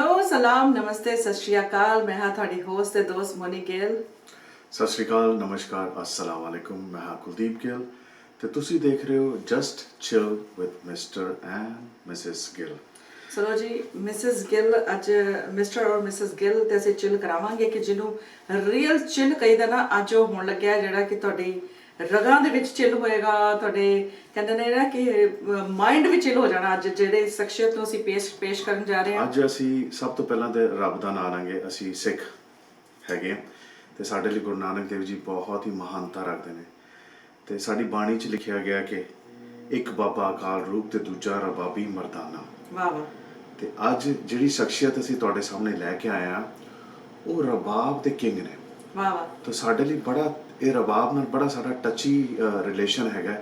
Hello ਸਲਾਮ ਨਮਸਤੇ ਸਤਿ ਸ਼੍ਰੀ ਅਕਾਲ। ਮੈਂ ਹਾਂ ਤੁਹਾਡੀ ਹੋਸਟ ਤੇ ਦੋਸਤ ਮੋਨੀ ਗਿੱਲ। ਸਤਿ ਸ਼੍ਰੀ ਅਕਾਲ, ਨਮਸਕਾਰ, अस्सलाम वालेकुम। मैं हाँ कुलदीप ਗਿੱਲ ਤੇ ਤੁਸੀਂ ਦੇਖ ਰਹੇ ਹੋ just chill with mister and missus Gill. ਚਲੋ ਜੀ, ਮਿਸਿਸ ਗਿੱਲ ਅੱਜ ਮਿਸਟਰ ਔਰ ਮਿਸਿਸ ਗਿੱਲ ਤੇ ਅਸੀਂ ਚਿਲ ਕਰਾਵਾਂਗੇ ਕਿ ਜਿਹਨੂੰ ਰੀਅਲ ਚਿਲ ਕਹੀਦਾ ਨਾ, ਅੱਜ ਉਹ ਹੋਣ ਲੱਗਿਆ ਜਿਹੜਾ ਕਿ ਤੁਹਾਡੀ ਰਗਾਂ ਦੇ ਵਿੱਚ ਚਿਲ ਹੋਏਗਾ। ਤੁਹਾਡੇ ਕਹਿੰਦੇ ਨੇ ਨਾ ਕਿ ਮਾਈਂਡ ਵੀ ਚਿਲ ਹੋ ਜਾਣਾ ਅੱਜ ਜਿਹੜੇ ਸ਼ਖਸੀਅਤ ਨੂੰ ਅਸੀਂ ਪੇਸ਼ ਕਰਨ ਜਾ ਰਹੇ ਹਾਂ। ਅੱਜ ਅਸੀਂ ਸਭ ਤੋਂ ਪਹਿਲਾਂ ਤੇ ਰੱਬ ਦਾ ਨਾਮ ਲਾਂਗੇ। ਅਸੀਂ ਸਿੱਖ ਹੈਗੇ ਹਾਂ ਤੇ ਸਾਡੇ ਲਈ ਗੁਰੂ ਨਾਨਕ ਦੇਵ ਜੀ ਬਹੁਤ ਹੀ ਮਹਾਨਤਾ ਰੱਖਦੇ ਨੇ ਤੇ ਸਾਡੀ ਬਾਣੀ 'ਚ ਲਿਖਿਆ ਗਿਆ ਕਿ ਇੱਕ ਬਾਬਾ ਅਕਾਲ ਰੂਪ ਤੇ ਦੂਜਾ ਰਬਾਬੀ ਮਰਦਾਨਾ। ਵਾਹ ਵਾਹ। ਤੇ ਅੱਜ ਜਿਹੜੀ ਸ਼ਖਸੀਅਤ ਅਸੀਂ ਤੁਹਾਡੇ ਸਾਹਮਣੇ ਲੈ ਕੇ ਆਏ ਹਾਂ ਉਹ ਰਬਾਬ ਦੇ ਕਿੰਗ ਨੇ। ਵਾਹ ਵਾਹ। ਤਾਂ ਸਾਡੇ ਲਈ ਬੜਾ ਇਹ ਰਬਾਬ ਨਾਲ ਬੜਾ ਸਾਡਾ ਟੱਚੀ ਰਿਲੇਸ਼ਨ ਹੈਗਾ।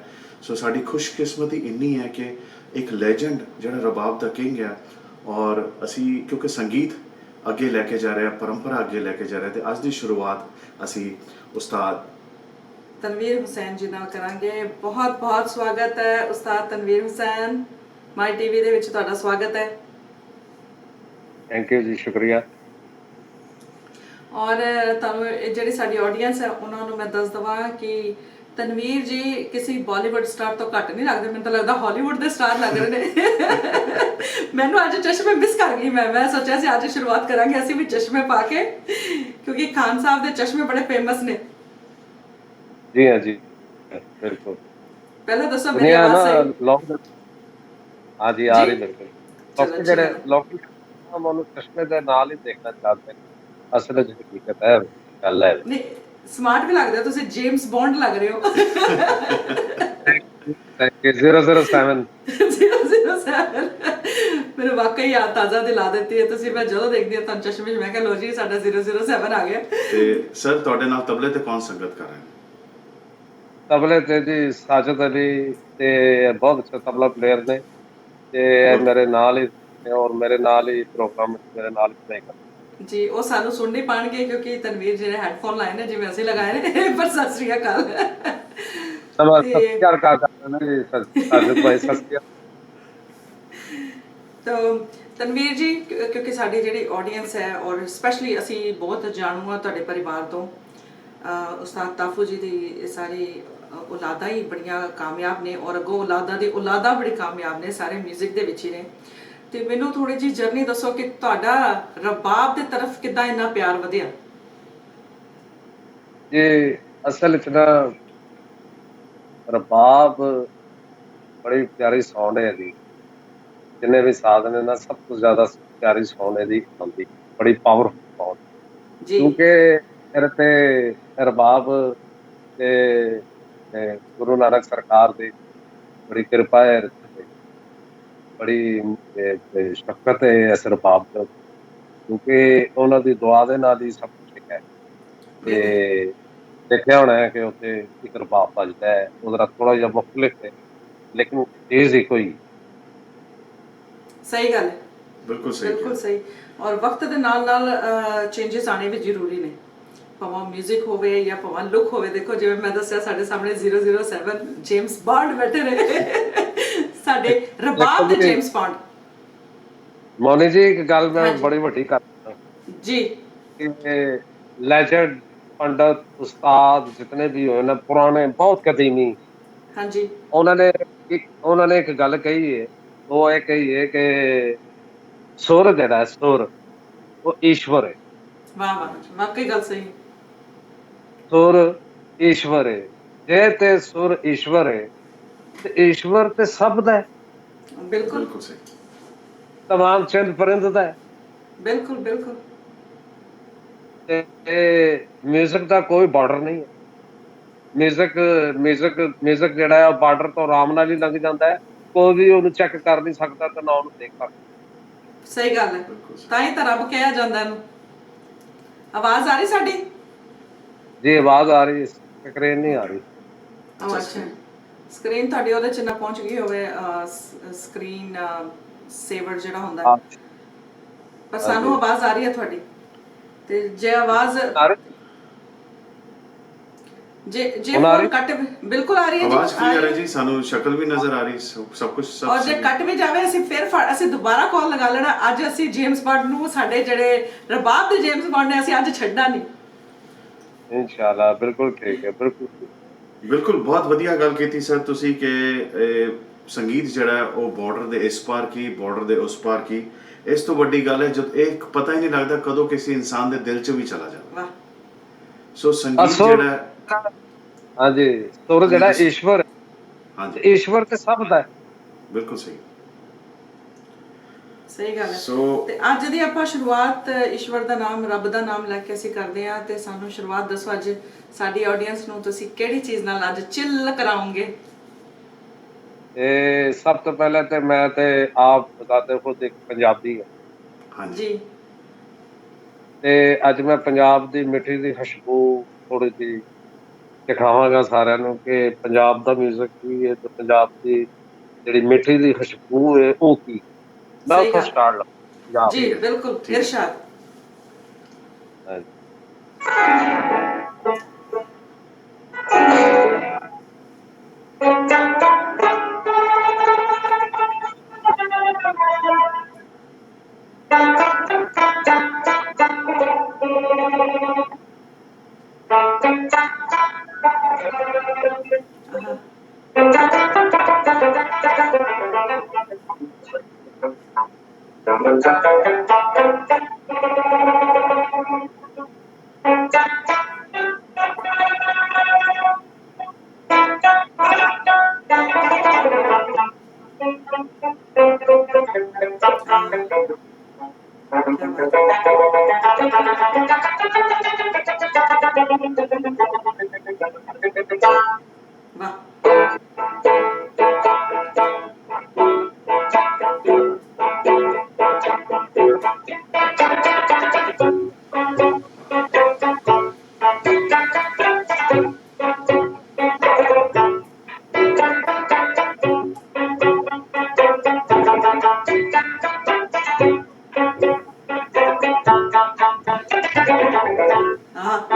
ਸੋ ਸਾਡੀ ਖੁਸ਼ਕਿਸਮਤੀ ਇੰਨੀ ਹੈ ਕਿ ਇੱਕ ਲੈਜੈਂਡ ਜਿਹੜਾ ਰਬਾਬ ਦਾ ਕਿੰਗ ਹੈ ਔਰ ਅਸੀਂ ਕਿਉਂਕਿ ਸੰਗੀਤ ਅੱਗੇ ਲੈ ਕੇ ਜਾ ਰਹੇ ਹਾਂ, ਪਰੰਪਰਾ ਅੱਗੇ ਲੈ ਕੇ ਜਾ ਰਹੇ ਤੇ ਅੱਜ ਦੀ ਸ਼ੁਰੂਆਤ ਅਸੀਂ ਉਸਤਾਦ ਤਨਵੀਰ ਹੁਸੈਨ ਜੀ ਨਾਲ ਕਰਾਂਗੇ। ਬਹੁਤ ਬਹੁਤ ਸਵਾਗਤ ਹੈ ਉਸਤਾਦ ਤਨਵੀਰ ਹੁਸੈਨ। ਮਾਈ ਟੀਵੀ ਦੇ ਵਿੱਚ ਤੁਹਾਡਾ ਸਵਾਗਤ ਹੈ। ਥੈਂਕ ਯੂ ਜੀ, ਸ਼ੁਕਰੀਆ। ਔਰ ਤੁਹਾਨੂੰ ਜਿਹੜੀ ਸਾਡੀ ਆਡੀਅנס ਹੈ ਉਹਨਾਂ ਨੂੰ ਮੈਂ ਦੱਸ ਦਵਾਂ ਕਿ ਤਨਵੀਰ ਜੀ ਕਿਸੇ ਬਾਲੀਵੁੱਡ ਸਟਾਰ ਤੋਂ ਘੱਟ ਨਹੀਂ ਲੱਗਦੇ। ਮੈਨੂੰ ਤਾਂ ਲੱਗਦਾ ਹਾਲੀਵੁੱਡ ਦੇ ਸਟਾਰ ਲੱਗ ਰਹੇ ਨੇ। ਮੈਨੂੰ ਅੱਜ ਚਸ਼ਮੇ ਮਿਸ ਕਰ ਗਈ। ਮੈਂ ਸੋਚਿਆ ਸੀ ਅੱਜ ਸ਼ੁਰੂਆਤ ਕਰਾਂਗੇ ਅਸੀਂ ਵੀ ਚਸ਼ਮੇ ਪਾ ਕੇ, ਕਿਉਂਕਿ ਖਾਨ ਸਾਹਿਬ ਦੇ ਚਸ਼ਮੇ ਬੜੇ ਫੇਮਸ ਨੇ। ਜੀ ਹਾਂ ਜੀ, ਬਿਲਕੁਲ। ਪਹਿਲਾਂ ਦੱਸੋ ਮੇਰੀ ਆਵਾਜ਼ ਸਹੀ? हाँ जी, आ रही बिल्कुल। ਚਲੋ ਜਿਹੜੇ ਅੱਛੀ ਲੋਕੀ ਉਹਨੂੰ ਚਸ਼ਮੇ ਦੇ ਨਾਲ ਹੀ ਦੇਖਣਾ ਚਾਹते ਨੇ, ਅਸਲ ਵਿੱਚ ਹਕੀਕਤ ਹੈ, ਗੱਲ ਹੈ। ਨਹੀਂ, ਸਮਾਰਟ ਵੀ ਲੱਗਦੇ ਹੋ ਤੁਸੀਂ, ਜੇਮਸ ਬੌਂਡ ਲੱਗ ਰਹੇ ਹੋ। ਥੈਂਕ ਯੂ 007 007 ਮੈਨੂੰ ਵਾਕਈ ਯਾਦ ਤਾਜ਼ਾ ਦਿਲਾ ਦਿੱਤੀ ਹੈ ਤੁਸੀਂ। ਮੈਂ ਜਦੋਂ ਦੇਖਦੀ ਹਾਂ ਤੁਹਾਨੂੰ ਚਸ਼ਮੇ 'ਚ ਮੈਂ ਕਿਹਾ ਲੋ ਜੀ ਸਾਡਾ 007 ਆ ਗਿਆ। ਤੇ ਸਰ ਤੁਹਾਡੇ ਨਾਲ ਤਬਲੇ ਤੇ ਕੌਣ ਸੰਗਤ ਕਰ ਰਹੇ ਨੇ? ਤਬਲੇ ਤੇ ਜੀ ਸਾਜਦ ਅਲੀ ਤੇ ਬਹੁਤ ਅੱਛੇ ਤਬਲਾ ਪਲੇਅਰ ਨੇ ਤੇ ਮੇਰੇ ਨਾਲ ਹੀ ਔਰ ਮੇਰੇ ਨਾਲ ਹੀ ਪ੍ਰੋਗਰਾਮ ਮੇਰੇ ਨਾਲ ਹੀ ਪਲੇ ਕਰਦੇ ਜੀ। ਉਹ ਸਾਨੂੰ ਸੁਣ ਨਹੀਂ ਪਾਣਗੇ ਕਿਉਂਕਿ ਤਨਵੀਰ ਜੀ ਨੇ ਹੈਡਫੋਨ ਲਾਏ ਨੇ ਜਿਵੇਂ ਅਸੀਂ ਲਗਾਏ ਨੇ। ਪਰ ਸਤਿ ਸ੍ਰੀ ਅਕਾਲ। ਸਤਿਕਾਰ ਕਰਦੇ ਨੇ ਜੀ ਸਾਜਦ ਭਾਈ, ਸਤਿਕਾਰ। ਤਾਂ ਤਨਵੀਰ ਜੀ, ਕਿਉਂਕਿ ਸਾਡੀ ਜਿਹੜੀ ਆਡੀਅנס ਹੈ ਔਰ ਸਪੈਸ਼ਲੀ ਅਸੀਂ ਬਹੁਤ ਜਾਣੂ ਹਾਂ ਤੁਹਾਡੇ ਪਰਿਵਾਰ ਤੋਂ। ਉਸਤਾਦ ਤਾਫੂ ਜੀ ਦੀ ਸਾਰੀ ਔਲਾਦਾਂ ਹੀ ਬੜੀਆਂ ਕਾਮਯਾਬ ਨੇ ਔਰ ਅੱਗੋਂ ਔਲਾਦਾਂ ਦੀ ਔਲਾਦਾਂ ਬੜੀ ਕਾਮਯਾਬ ਨੇ, ਸਾਰੇ ਮਿਊਜ਼ਿਕ ਦੇ ਵਿੱਚ ਹੀ ਨੇ। ਤੇ ਮੈਨੂੰ ਥੋੜੀ ਜਿਹੀ ਜਰਨੀ ਦੱਸੋ ਕਿ ਤੁਹਾਡਾ ਰਬਾਬ ਦੇ ਤਰਫ ਕਿੱਦਾਂ ਇੰਨਾ ਪਿਆਰ ਵਧਿਆ? ਇਹ ਅਸਲ ਵਿੱਚ ਨਾ ਰਬਾਬ ਬੜੀ ਪਿਆਰੀ ਸਾਊਂਡ ਹੈ ਜੀ। ਜਿੰਨੇ ਵੀ ਸਾਜ਼ ਨੇ ਨਾ, ਸਭ ਤੋਂ ਜ਼ਿਆਦਾ ਪਿਆਰੀ ਸਾਊਂਡ ਇਹਦੀ ਆਉਂਦੀ, ਬੜੀ ਪਾਵਰਫੁਲ ਸਾਊਂਡ। ਜੀ। ਕਿਉਂਕਿ ਮੇਰੇ ਤੇ ਰਬਾਬ ਤੇ ਗੁਰੂ ਨਾਨਕ ਸਰਕਾਰ ਦੀ ਬੜੀ ਕਿਰਪਾ ਹੈ, ਬੜੀ ਸ਼ਫਕਤ ਹੈ ਇਸ ਰਬਾਬ ਤੇ, ਕਿਉਂਕਿ ਉਹਨਾਂ ਦੀ ਦੁਆ ਦੇ ਨਾਲ ਹੀ ਸਭ ਕੁਛ ਹੈ। ਤੇ ਦੇਖਿਆ ਹੋਣਾ ਹੈ ਕਿ ਉੱਥੇ ਇੱਕ ਰਬਾਬ ਵੱਜਦਾ ਹੈ, ਉਹਦਾ ਥੋੜਾ ਜਿਹਾ ਮੁਖਤਲਿਫ ਹੈ ਲੇਕਿਨ ਚੀਜ਼ ਇੱਕੋ ਹੀ। ਸਹੀ ਗੱਲ ਹੈ, ਬਿਲਕੁਲ ਸਹੀ, ਬਿਲਕੁਲ ਸਹੀ। ਔਰ ਵਕਤ ਦੇ ਨਾਲ ਨਾਲ ਚੇਂਜਸ ਆਣੇ ਵੀ ਜ਼ਰੂਰੀ ਨੇ, ਭਾਵੇਂ ਮਿਊਜ਼ਿਕ ਹੋਵੇ ਜਾਂ ਭਾਵੇਂ ਲੁੱਕ ਹੋਵੇ। ਦੇਖੋ ਜਿਵੇਂ ਮੈਂ ਦੱਸਿਆ ਸਾਡੇ ਸਾਹਮਣੇ 007 ਜੇਮਸ ਬੌਂਡ ਬੈਠੇ ਨੇ, ਸਾਡੇ ਰਬਾਬ ਦੇ ਜੇਮਸ ਬੌਂਡ। ਮੋਨੀ ਜੀ, ਇੱਕ ਗੱਲ ਮੈਂ ਬੜੀ ਵੱਡੀ ਕਰਦਾ ਜੀ। ਲੈਜੈਂਡ ਪੰਡਤ ਉਸਤਾਦ ਜਿਤਨੇ ਵੀ ਹੋਏ ਨਾ, ਪੁਰਾਣੇ ਬਹੁਤ ਕਦੀਮੀ, ਹਾਂਜੀ। ਉਹਨਾਂ ਨੇ ਇੱਕ ਗੱਲ ਕਹੀ ਹੈ। ਉਹ ਇਹ ਕਹੀ ਹੈ ਕਿ ਸੁਰ ਜਿਹੜਾ ਸੁਰ ਉਹ ਈਸ਼ਵਰ ਹੈ। ਵਾਹ ਵਾਹ, ਵਾਕਈ ਗੱਲ ਸਹੀ। ਸੁਰ ਈਸ਼ਵਰ ਹੈ। ਜੇ ਤੇ ਸੁਰ ਈਸ਼ਵਰ ਹੈ ਤੇ ਈਸ਼ਵਰ ਤੇ ਸਭ ਦਾ ਹੈ। ਬਿਲਕੁਲ ਬਿਲਕੁਲ ਸਹੀ। ਤਮਾਮ ਚੰਦ ਪਰਿੰਦ ਦਾ ਹੈ। ਬਿਲਕੁਲ ਬਿਲਕੁਲ। ਤੇ ਮਿਊਜ਼ਿਕ ਦਾ ਕੋਈ ਬਾਰਡਰ ਨਹੀਂ ਹੈ। ਮਿਊਜ਼ਿਕ ਜਿਹੜਾ ਹੈ ਬਾਰਡਰ ਤੋਂ ਆਰਾਮ ਨਾਲ ਹੀ ਲੰਘ ਜਾਂਦਾ ਹੈ। ਕੋਈ ਵੀ ਉਹਨੂੰ ਚੈੱਕ ਕਰ ਨਹੀਂ ਸਕਦਾ ਤੇ ਨਾ ਉਹਨੂੰ ਦੇਖ ਸਕਦਾ। ਸਹੀ ਗੱਲ ਹੈ, ਤਾਂ ਹੀ ਤਾਂ ਰੱਬ ਕਿਹਾ ਜਾਂਦਾ ਇਹਨੂੰ। ਆਵਾਜ਼ ਆ ਰਹੀ ਸਾਡੀ? ਜੀ ਆਵਾਜ਼ ਆ ਰਹੀ, ਸਕਰੀਨ ਨਹੀਂ ਆ ਰਹੀ। ਅੱਛਾ, ਸਕਰੀਨ ਤੁਹਾਡੀ ਉਹਦੇ ਚ ਨਾ ਪਹੁੰਚ ਗਈ ਹੋਵੇ, ਸਕਰੀਨ ਸੇਵਰ ਜਿਹੜਾ ਹੁੰਦਾ, ਪਰ ਸਾਨੂੰ ਆਵਾਜ਼ ਆ ਰਹੀ ਹੈ ਤੁਹਾਡੀ। ਤੇ ਜੇ ਆਵਾਜ਼ ਜੇ ਹੁਣ ਆ ਫੋਨ ਰਹੀ ਕੱਟ ਬਿਲकुल ਆ ਰਹੀ ਹੈ ਆਵਾਜ਼ ਜੀ, ਕਲੀਅਰ ਹੈ ਜੀ, ਸਾਨੂੰ ਸ਼ਕਲ ਵੀ ਨਜ਼ਰ ਆ ਰਹੀ, ਸਭ ਕੁਝ ਸਭ ਔਰ ਜੇ ਸਹੀ। ਕੱਟ ਵੀ ਜਾਵੇ ਅਸੀਂ ਫਿਰ ਅਸੀਂ ਦੁਬਾਰਾ ਕਾਲ ਲਗਾ ਲੈਣਾ। ਅੱਜ ਅਸੀਂ ਜੇਮਸ ਬੌਂਡ ਨੂੰ, ਸਾਡੇ ਜਿਹੜੇ ਰਬਾਬ ਦੇ ਜੇਮਸ ਬੌਂਡ ਨੇ, ਅਸੀਂ ਅੱਜ ਛੱਡਣਾ ਨਹੀਂ। ਇਨਸ਼ਾਅੱਲਾ ਬਿਲਕੁਲ ਠੀਕ ਹੈ, ਬਿਲਕੁਲ ਠੀਕ। ਬਿਲਕੁਲ, ਬਹੁਤ ਵਧੀਆ ਗੱਲ ਕੀਤੀ ਸਰ ਤੁਸੀਂ ਕਿ ਸੰਗੀਤ ਜਿਹੜਾ ਹੈ ਉਹ ਬਾਰਡਰ ਦੇ ਇਸ ਪਾਰ ਕੀ, ਬਾਰਡਰ ਦੇ ਉਸ ਪਾਰ ਕੀ। ਇਸ ਤੋਂ ਵੱਡੀ ਗੱਲ ਹੈ ਜਦ ਇਹ ਪਤਾ ਹੀ ਨਹੀਂ ਲੱਗਦਾ ਕਦੋਂ ਕਿਸੇ ਇਨਸਾਨ ਦੇ ਦਿਲ 'ਚ ਵੀ ਚਲਾ ਜਾਂਦਾ। ਵਾਹ, ਸੋ ਸੰਗੀਤ ਸੁਰ, ਜਿਹੜਾ ਹੈ, ਹਾਂਜੀ, ਸੁਰ ਹਾਂਜੀ ਜਿਹੜਾ ਤੁਸੀਂ, ਈਸ਼ਵਰ, ਹਾਂਜੀ ਈਸ਼ਵਰ ਤੇ ਸਭ ਦਾ ਹੈ। ਬਿਲਕੁਲ ਸਹੀ। ਸਹੀ ਗੱਲ ਹੈ। ਸੋ ਤੇ ਅੱਜ ਦੀ ਆਪਾਂ ਸ਼ੁਰੂਆਤ ਈਸ਼ਵਰ ਦਾ ਨਾਮ, ਰੱਬ ਦਾ ਨਾਮ ਲੈ ਕੇ ਅਸੀਂ ਕਰਦੇ ਹਾਂ। ਤੇ ਸਾਨੂੰ ਸ਼ੁਰੂਆਤ ਦੱਸੋ, ਅੱਜ ਸਾਡੀ ਆਡੀਅנס ਨੂੰ ਤੁਸੀਂ ਕਿਹੜੀ ਚੀਜ਼ ਨਾਲ ਅੱਜ ਚਿੱਲ ਕਰਾਉਂਗੇ? ਤੇ ਸਭ ਤੋਂ ਪਹਿਲਾਂ ਤੇ ਮੈਂ ਤੇ ਆਪ ਬਤਾਤੇ ਖੁਦ ਇੱਕ ਪੰਜਾਬੀ ਹਾਂ, ਹਾਂਜੀ ਜੀ ਤੇ ਅੱਜ ਮੈਂ ਪੰਜਾਬ ਦੀ ਮਿੱਠੀ ਦੀ ਖੁਸ਼ਬੂ ਥੋੜੀ ਜਿਹੀ ਦਿਖਾਵਾਂਗਾ ਸਾਰਿਆਂ ਨੂੰ ਕਿ ਪੰਜਾਬ ਦਾ 뮤직 ਕੀ ਹੈ ਤੇ ਪੰਜਾਬ ਦੀ ਜਿਹੜੀ ਮਿੱਠੀ ਦੀ ਖੁਸ਼ਬੂ ਹੈ ਉਹ ਕੀ। ਮੈਂ ਸਹੀ ਉੱਥੋਂ ਗੱਲ, ਸਟਾਰਟ ਲਾ ਪੰਜਾਬ ਜੀ ਠੀਕ ਹੈ ਜੀ, ਬਿਲकुल ਠੀਕ ਹੈ। ਇਰਸ਼ਾਦ। ਹਾਂਜੀ। ਆਹਾ, ਆਹ, ਕੀ ਬਾਤ ਹੈ। ਵਾਹ, ਆਹ, ਕੀ ਬਾਤ ਹੈ। ਆਹਾ, ਕੀ ਬਾਤ ਹੈ।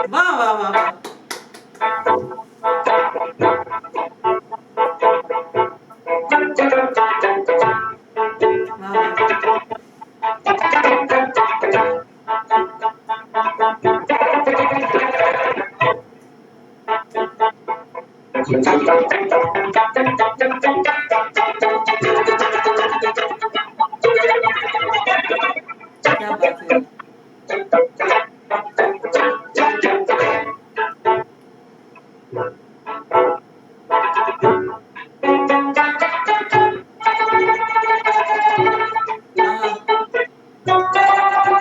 ਆਹ, ਵਾਹ ਵਾਹ ਵਾਹ ਵਾਹ, ਵਾਹ ਵਾਹ, ਕੀ ਬਾਤ ਹੈ।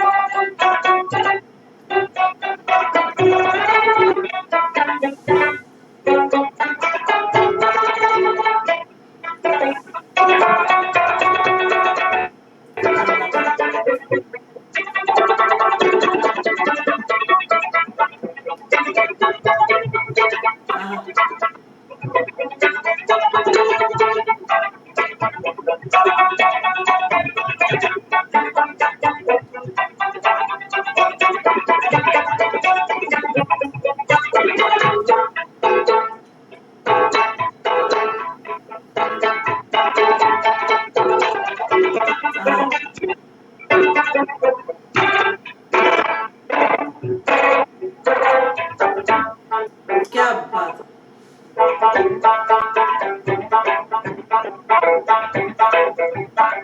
ਆਹਾ, ਕੀ ਬਾਤ ਹੈ। ਆਹਾ, ਆਹਾ, ਕੀ ਬਾਤ।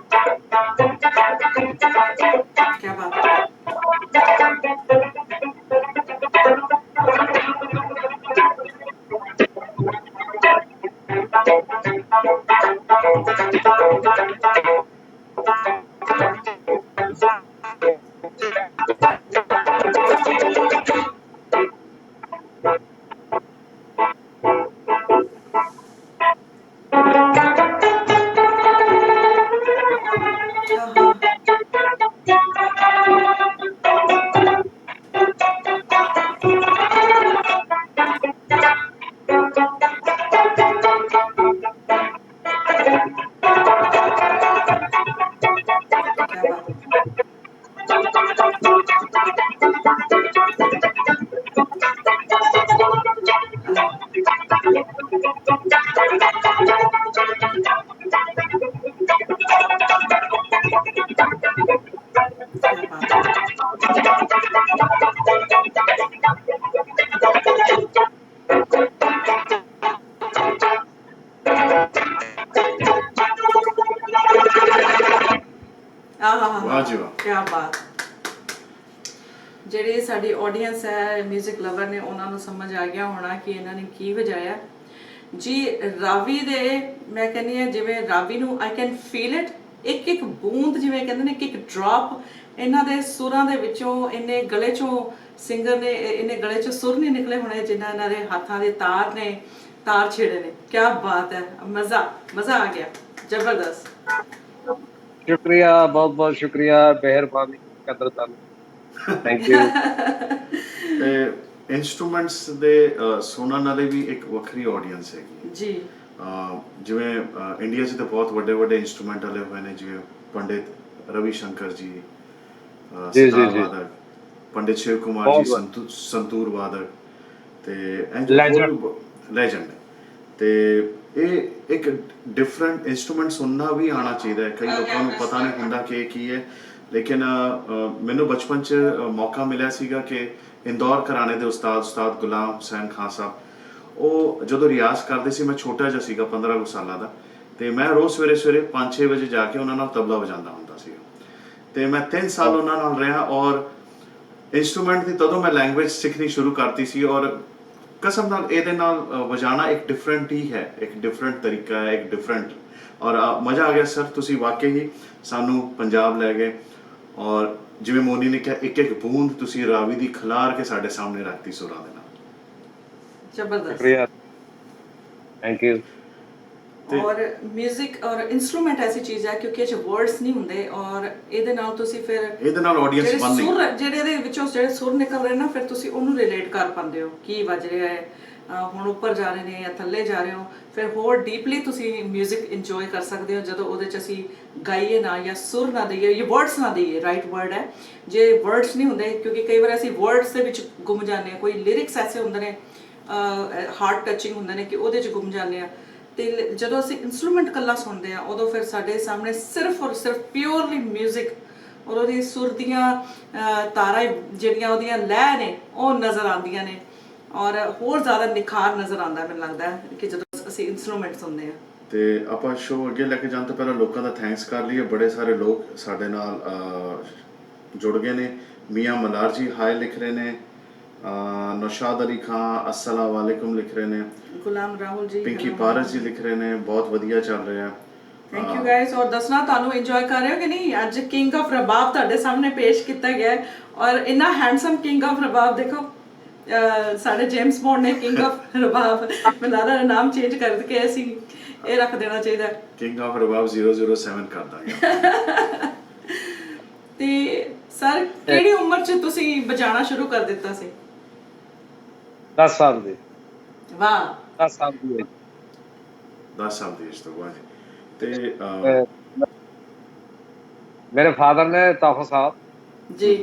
क्या बात है। वाह जी वाह। क्या बात। ਜਿਹੜੀ ਸਾਡੀ ਆਡੀਅנס ਹੈ 뮤직 ਲਵਰ ਨੇ ਉਹਨਾਂ ਨੂੰ ਸਮਝ ਆ ਗਿਆ ਹੋਣਾ ਕਿ ਇਹਨਾਂ ਨੇ ਕੀ ਵਜਾਇਆ ਜੀ। ਰਾਵੀ ਦੇ ਮੈਂ ਕਹਿੰਦੀ ਹਾਂ ਜਿਵੇਂ ਰਾਵੀ ਨੂੰ ਆਈ ਕੈਨ ਫੀਲ ਇਟ, ਇੱਕ ਇੱਕ ਬੂੰਦ ਜਿਵੇਂ ਕਹਿੰਦੇ ਨੇ ਕਿ ਇੱਕ ਡ੍ਰੌਪ ਇਹਨਾਂ ਦੇ ਸੁਰਾਂ ਦੇ ਵਿੱਚੋਂ, ਇੰਨੇ ਗਲੇ ਚੋਂ ਸਿੰਗਰ ਨੇ ਇੰਨੇ ਗਲੇ ਚੋਂ ਸੁਰ ਨਹੀਂ ਨਿਕਲੇ ਹੋਣੇ ਜਿੰਨਾ ਇਹਨਾਂ ਦੇ ਹੱਥਾਂ ਦੇ ਤਾਰ ਨੇ, ਤਾਰ ਛੇੜੇ ਨੇ। ਕੀ ਬਾਤ ਹੈ, ਮਜ਼ਾ ਮਜ਼ਾ ਆ ਗਿਆ, ਜ਼ਬਰਦਸਤ। ਸ਼ੁਕਰੀਆ, ਬਹੁਤ ਬਹੁਤ ਸ਼ੁਕਰੀਆ, ਮਿਹਰਬਾਨੀ, ਕਦਰਦਾਨ, ਥੈਂਕ ਯੂ। ਤੇ ਇਨਸਟਰੂਮੈਂਟਸ ਦੇ ਸੁਣਨ ਨਾਲੇ ਵੀ ਇੱਕ ਵੱਖਰੀ ਆਡੀਅנס ਹੈਗੀ ਜੀ। ਜਿਵੇਂ ਇੰਡੀਆ 'ਚ ਤਾਂ ਬਹੁਤ ਵੱਡੇ ਵੱਡੇ ਇੰਸਟਰੂਮੈਂਟ ਵਾਲੇ ਹੋਏ ਨੇ, ਜਿਵੇਂ ਪੰਡਿਤ ਰਵੀ ਸ਼ੰਕਰ ਜੀ, ਸਿਤਾਰ ਵਾਦਕ, ਪੰਡਿਤ ਸ਼ਿਵ ਕੁਮਾਰ ਜੀ, ਸੰਤੂਰ ਵਾਦਕ, ਤੇ ਲੈਜੈਂਡ। ਤੇ ਇਹ ਇੱਕ ਡਿਫਰੈਂਟ ਇੰਸਟਰੂਮੈਂਟ ਸੁਣਨਾ ਵੀ ਆਉਣਾ ਚਾਹੀਦਾ ਹੈ। ਕਈ ਲੋਕਾਂ ਨੂੰ ਪਤਾ ਨਹੀਂ ਹੁੰਦਾ ਕਿ ਇਹ ਕੀ ਹੈ, ਲੇਕਿਨ ਮੈਨੂੰ ਬਚਪਨ 'ਚ ਮੌਕਾ ਮਿਲਿਆ ਸੀਗਾ ਕਿ ਇੰਦੌਰ ਘਰਾਣੇ ਦੇ ਉਸਤਾਦ ਗੁਲਾਮ ਹੁਸੈਨ ਖਾਨ ਸਾਹਿਬ, ਉਹ ਜਦੋਂ ਰਿਆਜ਼ ਕਰਦੇ ਸੀ, ਮੈਂ ਛੋਟਾ ਜਿਹਾ ਸੀਗਾ 15 ਕੁ ਸਾਲਾਂ ਦਾ, ਤੇ ਮੈਂ ਰੋਜ਼ ਸਵੇਰੇ 5-6 ਵਜੇ ਜਾ ਕੇ ਉਹਨਾਂ ਨਾਲ ਤਬਲਾ ਵਜਾਉਂਦਾ ਹੁੰਦਾ ਸੀਗਾ। ਤੇ ਮੈਂ 3 ਸਾਲ ਉਹਨਾਂ ਨਾਲ ਰਿਹਾ, ਔਰ ਇੰਸਟਰੂਮੈਂਟ ਦੀ ਤਦੋਂ ਮੈਂ ਲੈਂਗੁਏਜ ਸਿੱਖਣੀ ਸ਼ੁਰੂ ਕਰਤੀ ਸੀ, ਔਰ ਕਸਮ ਨਾਲ ਇਹਦੇ ਨਾਲ ਵਜਾਣਾ ਇੱਕ ਡਿਫਰੈਂਟ ਹੀ ਹੈ, ਇੱਕ ਡਿਫਰੈਂਟ ਤਰੀਕਾ ਹੈ, ਇੱਕ ਡਿਫਰੈਂਟ, ਔਰ ਮਜ਼ਾ ਆ ਗਿਆ ਸਰ। ਤੁਸੀਂ ਵਾਕਈ ਹੀ ਸਾਨੂੰ ਪੰਜਾਬ ਲੈ ਗਏ, ਔਰ ਜਿਵੇਂ ਮੋਨੀ ਨੇ ਕਿਹਾ, ਇੱਕ ਇੱਕ ਬੂੰਦ ਤੁਸੀਂ ਰਾਵੀ ਦੀ ਖਿਲਾਰ ਕੇ ਸਾਡੇ ਸਾਹਮਣੇ ਰੱਖਤੀ ਸੁਰਾਂ ਦੇ ਨਾਲ। ਜ਼ਬਰਦਸਤ, ਸ਼ੁਕਰੀਆ, ਥੈਂਕ ਯੂ। ਔਰ 뮤직 ਔਰ ਇਨਸਟਰੂਮੈਂਟ ਐਸੀ ਚੀਜ਼ ਹੈ ਕਿਉਂਕਿ ਇਹ 'ਚ ਵਰਡਸ ਨਹੀਂ ਹੁੰਦੇ, ਔਰ ਇਹਦੇ ਨਾਲ ਤੁਸੀਂ ਫਿਰ ਇਹਦੇ ਨਾਲ ਆਡੀਅנס ਬਣਨੀ, ਸੁਰ ਜਿਹੜੇ ਇਹਦੇ ਵਿੱਚੋਂ ਜਿਹੜੇ ਸੁਰ ਨਿਕਲ ਰਹੇ ਨਾ, ਫਿਰ ਤੁਸੀਂ ਉਹਨੂੰ ਰਿਲੇਟ ਕਰ ਪਾਉਂਦੇ ਹੋ ਕੀ ਵੱਜ ਰਿਹਾ ਹੈ, ਹੁਣ ਉੱਪਰ ਜਾ ਰਹੇ ਨੇ ਜਾਂ ਥੱਲੇ ਜਾ ਰਹੇ ਹੋ, ਫਿਰ ਹੋਰ ਡੀਪਲੀ ਤੁਸੀਂ 뮤직 ਇੰਜੋਏ ਕਰ ਸਕਦੇ ਹੋ ਜਦੋਂ ਉਹਦੇ 'ਚ ਅਸੀਂ ਗਾਈਏ ਨਾ, ਜਾਂ ਸੁਰ ਨਾ ਦਈਏ, ਜਾਂ ਵਰਡਸ ਨਾ ਦਈਏ। ਰਾਈਟ ਵਰਡ ਹੈ, ਜੇ ਵਰਡਸ ਨਹੀਂ ਹੁੰਦੇ, ਕਿਉਂਕਿ ਕਈ ਵਾਰ ਅਸੀਂ ਵਰਡਸ ਦੇ ਵਿੱਚ ਗੁੰਮ ਜਾਂਦੇ ਹਾਂ, ਕੋਈ ਲਿਰਿਕਸ ਐਸੇ ਹੁੰਦੇ ਨੇ ਹਾਰਟ ਟੱਚਿੰਗ ਹੁੰਦੇ ਨੇ ਕਿ ਉਹਦੇ 'ਚ ਗੁੰਮ ਜਾਂਦੇ ਆ। ਤੇ ਜਦੋਂ ਅਸੀਂ ਇਨਸਟਰੂਮੈਂਟ ਇਕੱਲਾ ਸੁਣਦੇ ਆ, ਉਦੋਂ ਫਿਰ ਸਾਡੇ ਸਾਹਮਣੇ ਸਿਰਫ ਔਰ ਸਿਰਫ ਪਿਓਰਲੀ 뮤직 ਔਰ ਉਹਦੀ ਸੁਰ ਦੀਆਂ ਤਾਰਾਂ ਜਿਹੜੀਆਂ ਉਹਦੀਆਂ ਲੈਅ ਨੇ ਉਹ ਨਜ਼ਰ ਆਉਂਦੀਆਂ ਨੇ, ਔਰ ਹੋਰ ਜ਼ਿਆਦਾ ਨਿਖਾਰ ਨਜ਼ਰ ਆਉਂਦਾ ਮੈਨੂੰ ਲੱਗਦਾ ਹੈ ਕਿ ਜਦੋਂ ਅਸੀਂ ਇਨਸਟਰੂਮੈਂਟ ਸੁਣਦੇ ਆ। ਤੇ ਆਪਾਂ ਸ਼ੋਅ ਅੱਗੇ ਲੈ ਕੇ ਜਾਣ ਤੋਂ ਪਹਿਲਾਂ ਲੋਕਾਂ ਦਾ ਥੈਂਕਸ ਕਰ ਲਈਏ। ਬੜੇ ਸਾਰੇ ਲੋਕ ਸਾਡੇ ਨਾਲ ਜੁੜ ਗਏ ਨੇ। ਮੀਆਂ ਮਲਾਰ ਜੀ ਹਾਈ ਲਿਖ ਰਹੇ ਨੇ, ਨੌਸ਼ਾਦ ਅਲੀ ਖਾਨ अस्सलाम वालेकुम ਲਿਖ ਰਹੇ ਨੇ, ਗੁਲਾਮ ਰਾਹੁਲ ਜੀ, ਪਿੰਕੀ ਪਾਰਸ ਜੀ ਲਿਖ ਰਹੇ ਨੇ, ਬਹੁਤ ਵਧੀਆ ਚੱਲ ਰਿਹਾ। Thank you guys. ਔਰ ਦੱਸਣਾ ਤੁਹਾਨੂੰ ਇੰਜੋਏ ਕਰ ਰਹੇ ਹੋ ਕਿ ਨਹੀਂ। ਅੱਜ ਕਿੰਗ ਆਫ ਰਬਾਬ ਤੁਹਾਡੇ ਸਾਹਮਣੇ ਪੇਸ਼ ਕੀਤਾ ਗਿਆ ਹੈ, ਔਰ ਇੰਨਾ ਹੈਂਡਸਮ ਕਿੰਗ ਆਫ ਰਬਾਬ ਦੇਖੋ। ਸਾਡੇ ਜੇਮਸ ਬੌਂਡ ਨੇ ਕਿੰਗ ਆਫ ਰਬਾਬ, ਮੈਨੂੰ ਲੱਗਦਾ ਨਾਮ ਚੇਂਜ ਕਰਕੇ ਅਸੀਂ ਇਹ ਰੱਖ ਦੇਣਾ ਚਾਹੀਦਾ, ਕਿੰਗ ਆਫ ਰਬਾਬ 007 ਕਰ ਦਾਂਗੇ। ਤੇ ਸਰ ਕਿਹੜੀ ਉਮਰ 'ਚ ਤੁਸੀਂ ਵਜਾਣਾ ਸ਼ੁਰੂ ਕਰ ਦਿੱਤਾ ਸੀ? 10 ਸਾਲ ਦੀ। ਵਾਹ, 10 ਸਾਲ ਦੀ age। 10 ਸਾਲ ਦੀ ਏਜ ਤੋਂ ਬਾਅਦ ਤੇ ਮੇਰੇ ਫਾਦਰ ਨੇ ਤਾਫਾ ਸਾਹਿਬ ਜੀ,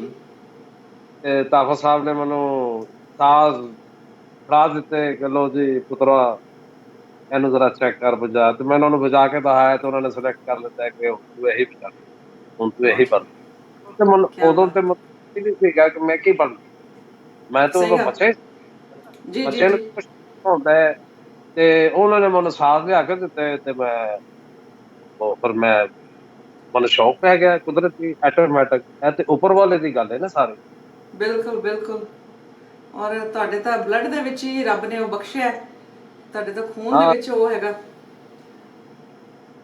ਤੇ ਤਾਫਾ ਸਾਹਿਬ ਨੇ ਮੈਨੂੰ ਸਾਜ਼ ਫੜਾ ਦਿੱਤੇ ਕਿ ਲੋ ਜੀ ਪੁੱਤਰਾ ਇਹਨੂੰ ਜ਼ਰਾ ਚੈੱਕ ਕਰ ਵਜਾ, ਤੇ ਮੈਂ ਉਹਨਾਂ ਨੂੰ ਵਜਾ ਕੇ ਦਿਖਾਇਆ ਤੇ ਉਹਨਾਂ ਨੇ ਸਿਲੈਕਟ ਕਰ ਲਿੱਤਾ ਕਿ ਹੁਣ ਤੂੰ ਇਹੀ ਵਜਾ, ਹੁਣ ਤੂੰ ਇਹੀ ਬਣ। ਤੇ ਮੈਨੂੰ ਉਦੋਂ ਤੇ ਮੈਨੂੰ ਸੀਗਾ ਕਿ ਮੈਂ ਕੀ ਬਣ, ਮੈਂ ਤਾਂ ਉਦੋਂ ਬੱਚੇ ਜੀ ਬੱਚੇ ਨੂੰ ਕੁਛ ਹੁੰਦਾ ਹੈ, ਤੇ ਉਹਨਾਂ ਨੇ ਮੈਨੂੰ ਸਾਜ਼ ਲਿਆ ਕੇ ਦਿੱਤੇ, ਤੇ ਮੈਂ ਫਿਰ ਮੈਨੂੰ ਸ਼ੌਕ ਪੈ ਗਿਆ ਕੁਦਰਤੀ, ਆਟੋਮੈਟਿਕ। ਇਹ ਤੇ ਉੱਪਰ ਵਾਲੇ ਦੀ ਗੱਲ ਹੈ ਨਾ ਸਾਰੀ। ਬਿਲਕੁਲ ਬਿਲਕੁਲ। ਔਰ ਤੁਹਾਡੇ ਤਾਂ ਬਲੱਡ ਦੇ ਵਿੱਚ ਹੀ ਰੱਬ ਨੇ ਉਹ ਬਖਸ਼ਿਆ, ਤੁਹਾਡੇ ਤਾਂ ਖੂਨ ਦੇ ਵਿੱਚ ਉਹ ਹੈਗਾ।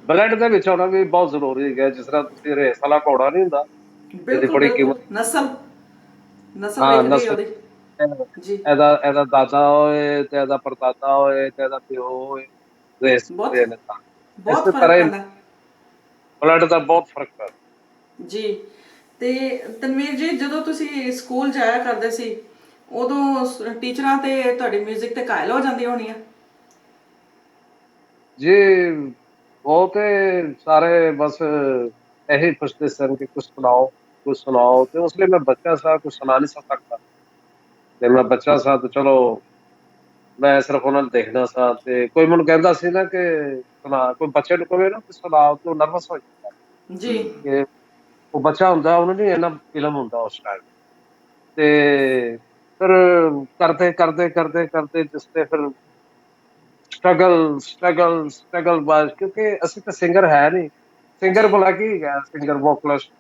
ਬਲੱਡ ਦੇ ਵਿੱਚ ਹੋਣਾ ਵੀ ਬਹੁਤ ਜ਼ਰੂਰੀ ਹੈ, ਜਿਸ ਤਰ੍ਹਾਂ ਤੁਸੀਂ ਰੇਸ ਵਾਲਾ ਘੋੜਾ ਨਹੀਂ ਹੁੰਦਾ, ਇਹਦੀ ਬੜੀ ਕੀਮਤ। ਨਸਲ ਵੇਖਦੀ ਉਹਦੀ ਜੀ। ਇਹਦਾ ਦਾਦਾ ਹੋਏ ਤੇ ਇਹਦਾ ਪੜਦਾਦਾ ਹੋਏ ਤੇ ਇਹਦਾ ਪਿਓ ਹੋਏ, ਰੇਸ ਬਹੁਤ ਇਸ ਫਰਕ ਤਰ੍ਹਾਂ ਪੈਂਦਾ ਬਲੱਡ ਦਾ ਬਹੁਤ ਫਰਕ ਪੈਂਦਾ ਜੀ। ਤੇ ਤਨਵੀਰ ਜੀ, ਜਦੋਂ ਤੁਸੀਂ ਸਕੂਲ ਜਾਇਆ ਕਰਦੇ ਸੀ, ਉਦੋਂ ਟੀਚਰਾਂ ਤੇ ਤੁਹਾਡੀ 뮤직 ਤੇ ਕਾਇਲ ਹੋ ਜਾਂਦੀਆਂ ਹੋਣੀਆਂ ਜੀ। ਉਹ ਤੇ ਸਾਰੇ ਬਸ ਇਹੀ ਪੁੱਛਦੇ ਸਨ ਕਿ ਕੁਛ ਸੁਣਾਓ। ਤੇ ਉਸ ਲਈ ਮੈਂ ਬੱਚਾ ਸਾਂ, ਕੁਛ ਸੁਣਾ ਨਹੀਂ ਸਕਦਾ, ਤੇ ਮੈਂ ਬੱਚਾ ਸਾਂ, ਤੇ ਚਲੋ ਮੈਂ ਸਿਰਫ ਉਹਨਾਂ ਨੂੰ ਦੇਖਦਾ ਸਾਂ ਤੇ ਕੋਈ ਮੈਨੂੰ ਕਹਿੰਦਾ ਸੀ ਨਾ ਕਿ ਸੁਣਾ, ਕੋਈ ਬੱਚੇ ਨੂੰ ਕਹੇ ਨਾ ਕਿ ਸੁਣਾਓ ਤੇ ਨਰਵਸ ਹੋ ਜਾਂਦਾ ਜੀ ਕਿ ਉਹ ਬੱਚਾ ਹੁੰਦਾ, ਉਹਨੂੰ ਨਹੀਂ ਇੰਨਾ ਫਿਲਮ ਹੁੰਦਾ ਉਸ ਟਾਈਮ। ਤੇ ਫਿਰ ਕਰਦੇ ਕਰਦੇ ਕਰਦੇ ਕਰਦੇ ਜਿਸ ਤੇ ਫਿਰ ਸਟਰਗਲ ਸਟਰਗਲ ਸਟਰਗਲ ਬਾਅਦ, ਕਿਉਂਕਿ ਅਸੀਂ ਤਾਂ ਸਿੰਗਰ ਹੈ ਨਹੀਂ, ਸਿੰਗਰ ਜੀ ਭਲਾ ਕੀ ਹੈਗਾ, ਸਿੰਗਰ ਵੋਕਲਿਸਟ।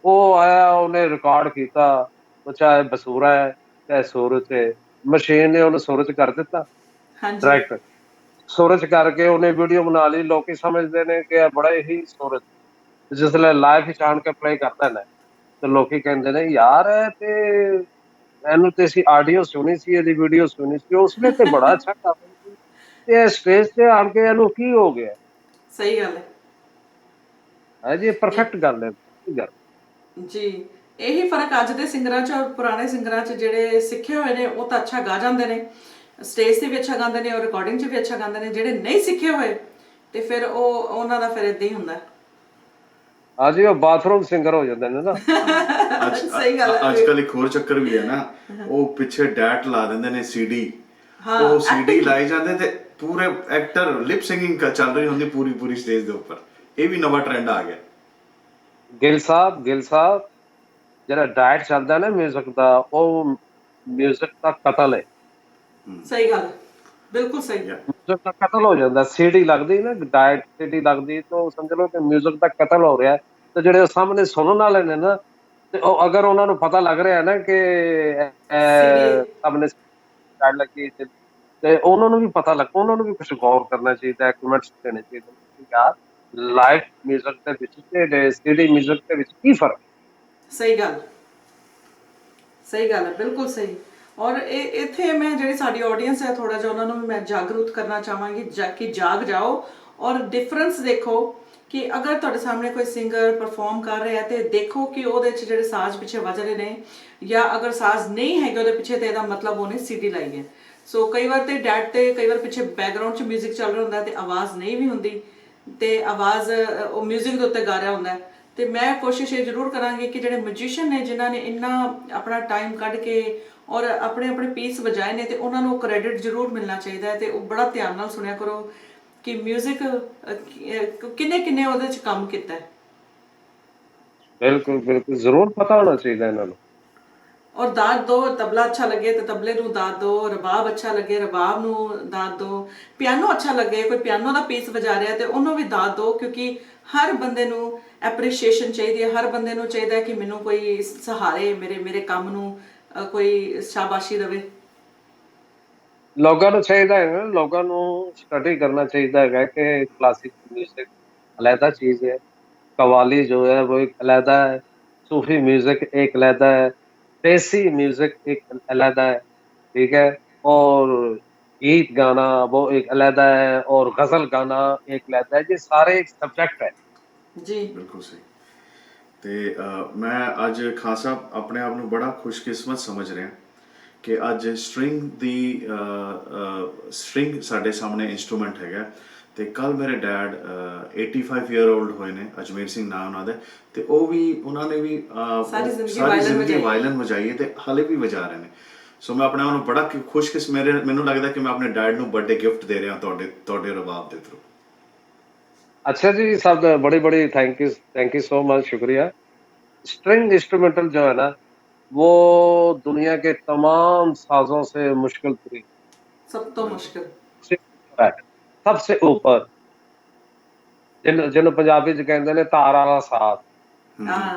ਉਹ ਆਇਆ, ਉਹਨੇ ਰਿਕਾਰਡ ਕੀਤਾ, ਉਹ ਚਾਹੇ ਬਸੂਰਾ ਹੈ ਚਾਹੇ ਸੁਰ ਚ ਹੈ, ਮਸ਼ੀਨ ਨੇ ਉਹਨੂੰ ਸੁਰ ਚ ਕਰ ਦਿੱਤਾ ਹਾਂਜੀ ਡਾਇਰੈਕਟ। ਸੁਰ ਚ ਕਰਕੇ ਉਹਨੇ ਵੀਡੀਓ ਬਣਾ ਲਈ, ਲੋਕੀ ਸਮਝਦੇ ਨੇ ਕਿ ਇਹ ਬੜਾ ਹੀ ਸੁਰ ਚ। ਜਿਸਲੇ ਲਾਈਵ ਵਿੱਚ ਆਣ ਕੇ ਪਲੇ ਕਰਦਾ ਨਾ, ਤੇ ਲੋਕੀ ਕਹਿੰਦੇ ਨੇ ਯਾਰ ਇਹ ਤੇ, ਇਹਨੂੰ ਤੇ ਅਸੀਂ ਆਡੀਓ ਸੁਣੀ ਸੀ, ਇਹਦੀ ਵੀਡੀਓ ਸੁਣੀ ਸੀ, ਉਸਨੇ ਤੇ ਬੜਾ ਅੱਛਾ ਕਰ ਰਹੀ ਸੀ, ਤੇ ਸਟੇਜ ਤੇ ਆਣ ਕੇ ਇਹਨੂੰ ਕੀ ਹੋ ਗਿਆ ਸਹੀ ਗੱਲ ਹੈ ਹੈ ਜੀ। ਇਹ ਪਰਫੈਕਟ ਗੱਲ ਹੈ, ਕੀ ਗੱਲ। ਜੀ ਇਹੀ ਫਰਕ ਅੱਜ ਦੇ ਸਿੰਗਰਾਂ 'ਚ ਔਰ ਪੁਰਾਣੇ ਸਿੰਗਰਾਂ 'ਚ। ਜਿਹੜੇ ਸਿੱਖੇ ਹੋਏ ਨੇ ਉਹ ਤਾਂ ਅੱਛਾ ਗਾ ਜਾਂਦੇ ਨੇ, ਸਟੇਜ ਤੇ ਵੀ ਅੱਛਾ ਗਾਉਂਦੇ ਨੇ ਔਰ ਰਿਕਾਰਡਿੰਗ 'ਚ ਵੀ ਅੱਛਾ ਗਾਉਂਦੇ ਨੇ। ਜਿਹੜੇ ਨਹੀਂ ਸਿੱਖੇ ਹੋਏ ਤੇ ਫਿਰ ਉਹਨਾਂ ਦਾ ਫਿਰ ਇਦਾਂ ਹੀ ਹੁੰਦਾ ਹਾਂ ਜੀ, ਉਹ ਬਾਥਰੂਮ ਸਿੰਗਰ ਹੋ ਜਾਂਦੇ ਨੇ ਨਾ। ਹਾਂ ਸਹੀ ਗੱਲ ਹੈ ਅੱਜ ਕੱਲ ਇੱਕ ਹੋਰ ਚੱਕਰ ਵੀ ਹੈ ਨਾ, ਉਹ ਪਿੱਛੇ ਡੈਟ ਲਾ ਦਿੰਦੇ ਨੇ ਸੀਡੀ, ਹਾਂ ਉਹ ਸੀਡੀ ਐਕਟਿੰਗ ਲਾਈ ਜਾਂਦੇ ਤੇ ਪੂਰੇ ਐਕਟਰ ਲਿਪ ਸਿੰਗਿੰਗ ਚੱਲ ਰਹੀ ਹੁੰਦੀ ਪੂਰੀ ਪੂਰੀ ਸਟੇਜ ਦੇ ਉੱਪਰ। ਇਹ ਵੀ ਨਵਾਂ ਟ੍ਰੈਂਡ ਆ ਗਿਆ। ਗਿੱਲ ਸਾਹਿਬ ਜਿਹੜਾ ਡਾਇਟ ਚੱਲਦਾ ਨਾ ਮਿਊਜ਼ਿਕ ਦਾ, ਉਹ ਮਿਊਜ਼ਿਕ ਦਾ ਕਤਲ ਹੈ। ਸਹੀ ਗੱਲ ਹੈ ਬਿਲਕੁਲ ਸਹੀ ਯਾ ਮਿਊਜ਼ਿਕ ਦਾ ਕਤਲ ਹੋ ਜਾਂਦਾ। ਸੀਡੀ ਲੱਗਦੀ ਨਾ, ਡਾਇਟ ਸੀਡੀ ਲੱਗਦੀ, ਤਾਂ ਸਮਝ ਲਓ ਕਿ ਮਿਊਜ਼ਿਕ ਦਾ ਕਤਲ ਹੋ ਰਿਹਾ। ਤੇ ਜਿਹੜੇ ਸਾਹਮਣੇ ਸੁਣਨ ਵਾਲੇ ਨੇ ਨਾ, ਤੇ ਉਹ ਅਗਰ ਉਹਨਾਂ ਨੂੰ ਪਤਾ ਲੱਗ ਰਿਹਾ ਨਾ ਕਿ ਸੀਡੀ ਸਾਹਮਣੇ ਡਾਇਟ ਲੱਗੀ, ਤੇ ਉਹਨਾਂ ਨੂੰ ਵੀ ਪਤਾ ਲੱਗ, ਉਹਨਾਂ ਨੂੰ ਵੀ ਕੁਝ ਗੌਰ ਕਰਨਾ ਚਾਹੀਦਾ, ਕਮੈਂਟਸ ਦੇਣੇ ਚਾਹੀਦੇ ਨੇ ਕਿ ਯਾਰ ਲਾਈਵ ਮਿਊਜ਼ਿਕ ਦੇ ਵਿੱਚ ਤੇ ਸੀਡੀ ਮਿਊਜ਼ਿਕ ਦੇ ਵਿੱਚ ਕੀ ਫਰਕ। ਸਹੀ ਗੱਲ ਸਹੀ ਗੱਲ ਹੈ ਬਿਲਕੁਲ ਸਹੀ। ਔਰ ਇਹ ਇੱਥੇ ਮੈਂ ਜਿਹੜੀ ਸਾਡੀ ਆਡੀਅנס ਹੈ, ਥੋੜਾ ਜਿਹਾ ਉਹਨਾਂ ਨੂੰ ਵੀ ਮੈਂ ਜਾਗਰੂਕ ਕਰਨਾ ਚਾਹਾਂਗੀ ਕਿ ਜਾਗ ਜਾਓ ਔਰ ਡਿਫਰੈਂਸ ਦੇਖੋ। ਕਿ ਅਗਰ ਤੁਹਾਡੇ ਸਾਹਮਣੇ ਕੋਈ ਸਿੰਗਰ ਪਰਫਾਰਮ ਕਰ ਰਿਹਾ ਤੇ ਦੇਖੋ ਕਿ ਉਹਦੇ 'ਚ ਜਿਹੜੇ ਸਾਜ਼ ਪਿੱਛੇ ਵੱਜ ਰਹੇ ਨੇ, ਜਾਂ ਅਗਰ ਸਾਜ਼ ਨਹੀਂ ਹੈਗੇ ਉਹਦੇ ਪਿੱਛੇ, ਤੇ ਇਹਦਾ ਮਤਲਬ ਉਹਨੇ ਸੀਡੀ ਲਾਈ ਹੈ। ਸੋ ਕਈ ਵਾਰ ਤੇ ਡੈਟ ਤੇ ਕਈ ਵਾਰ ਪਿੱਛੇ ਬੈਕਗ੍ਰਾਉਂਡ 'ਚ ਮਿਊਜ਼ਿਕ ਚੱਲ ਰਿਹਾ ਹੁੰਦਾ ਤੇ ਆਵਾਜ਼ ਨਹੀਂ ਵੀ ਹੁੰਦੀ, ਤੇ ਆਵਾਜ਼ ਉਹ ਮਿਊਜ਼ਿਕ ਦੇ ਉੱਤੇ ਗਾ ਰਿਹਾ ਹੁੰਦਾ। ਤੇ ਮੈਂ ਕੋਸ਼ਿਸ਼ ਇਹ ਜ਼ਰੂਰ ਕਰਾਂਗੀ ਕਿ ਜਿਹੜੇ ਮਿਊਜ਼ੀਸ਼ੀਅਨ ਨੇ ਜਿਨ੍ਹਾਂ ਨੇ ਇੰਨਾ ਆਪਣਾ ਟਾਈਮ ਕੱਢ ਕੇ ਔਰ ਆਪਣੇ ਆਪਣੇ ਪੀਸ ਵਜਾਏ ਨੇ, ਤੇ ਉਹਨਾਂ ਨੂੰ ਕ੍ਰੈਡਿਟ ਜ਼ਰੂਰ ਮਿਲਣਾ ਚਾਹੀਦਾ ਹੈ। ਤੇ ਉਹ ਬੜਾ ਧਿਆਨ ਨਾਲ ਸੁਣਿਆ ਕਰੋ ਕਿ ਮਿਊਜ਼ਿਕ ਕਿੰਨੇ ਕਿੰਨੇ ਉਹਦੇ 'ਚ ਕੰਮ ਕੀਤਾ ਹੈ। ਬਿਲਕੁਲ ਬਿਲਕੁਲ, ਜ਼ਰੂਰ ਪਤਾ ਹੋਣਾ ਚਾਹੀਦਾ ਇਹਨਾਂ ਨੂੰ। ਔਰ ਦਾਦ ਦੋ, ਤਬਲਾ ਅੱਛਾ ਲੱਗੇ ਤੇ ਤਬਲੇ ਨੂੰ ਦਾਦ ਦੋ, ਰਬਾਬ ਅੱਛਾ ਲੱਗੇ ਰਬਾਬ ਨੂੰ ਦਾਦ ਦੋ, ਪਿਆਨੋ ਅੱਛਾ ਲੱਗੇ ਕੋਈ ਪਿਆਨੋ ਦਾ ਪੀਸ ਵਜਾ ਰਿਹਾ ਤੇ ਉਹਨੂੰ ਵੀ ਦਾਦ ਦੋ। ਕਿਉਂਕਿ ਹਰ ਬੰਦੇ ਨੂੰ ਐਪਰੀਸ਼ੀਏਸ਼ਨ ਚਾਹੀਦੀ ਹੈ, ਹਰ ਬੰਦੇ ਨੂੰ ਚਾਹੀਦਾ ਕਿ ਮੈਨੂੰ ਕੋਈ ਸਹਾਰੇ, ਮੇਰੇ ਕੰਮ ਨੂੰ ਕੋਈ ਸ਼ਾਬਾਸ਼ੀ ਦੇਵੇ। ਲੋਕਾਂ ਨੂੰ ਚਾਹੀਦਾ ਹੈ, ਲੋਕਾਂ ਨੂੰ ਸਟੱਡੀ ਕਰਨਾ ਚਾਹੀਦਾ है कि क्लासिक म्यूजिक अलहदा चीज है, कव्वाली जो है वो एक अलहदा है, सूफी म्यूजिक एक अलहदा है, देसी म्यूजिक एक अलहदा है, ठीक है। और गीत गाना वो एक अलहदा है, और गजल गाना एक अलहदा है। ये सारे एक सब्जेक्ट है। ਜੀ ਬਿਲਕੁਲ ਸਹੀ। ਤੇ ਮੈਂ ਅੱਜ ਖਾਨ ਸਾਹਿਬ ਆਪਣੇ ਆਪ ਨੂੰ ਬੜਾ ਖੁਸ਼ਕਿਸਮਤ ਸਮਝ ਰਿਹਾ ਕਿ ਅੱਜ ਸਟ੍ਰਿੰਗ ਸਾਡੇ ਸਾਹਮਣੇ ਇਨਸਟਰੂਮੈਂਟ ਹੈਗਾ। ਤੇ ਕੱਲ ਮੇਰੇ ਡੈਡ 85 ਈਅਰ 올ਡ ਹੋਏ ਨੇ, ਅਜਮੇਰ ਸਿੰਘ ਨਾਮ ਉਹਨਾਂ ਦਾ, ਤੇ ਉਹ ਵੀ ਉਹਨਾਂ ਨੇ ਵੀ ਸਾਰੀ ਜ਼ਿੰਦਗੀ ਸਾਰੀ ਵਾਇਲਨ ਜ਼ਿੰਦਗੀ ਵਜਾਈ। ਵਾਇਲਨ ਵਜਾਈ ਹੈ ਤੇ ਹਾਲੇ ਵੀ ਵਜਾ ਰਹੇ ਨੇ। ਸੋ ਮੈਂ ਆਪਣੇ ਆਪ ਨੂੰ ਬੜਾ ਮੈਨੂੰ ਲੱਗਦਾ ਕਿ ਮੈਂ ਆਪਣੇ ਡੈਡ ਨੂੰ ਬਰਥਡੇ ਗਿਫਟ ਦੇ ਰਿਹਾ ਤੁਹਾਡੇ ਰਬਾਬ ਦੇ ਥਰੂ। अच्छा जी साहब, बड़ी बड़ी थैंक यू सो मच, शुक्रिया। स्ट्रिंग इंस्ट्रूमेंटल जो है ना, वो दुनिया के तमाम साजों से मुश्किल तरीन ਸਭ ਤੋਂ ਮੁਸ਼ਕਿਲ से ऊपर है, सबसे ऊपर। ਜਿਹਨੂੰ ਪੰਜਾਬੀ ਚ ਕਹਿੰਦੇ ਨੇ ਤਾਰ ਵਾਲਾ ਸਾਥ, ਹਾਂ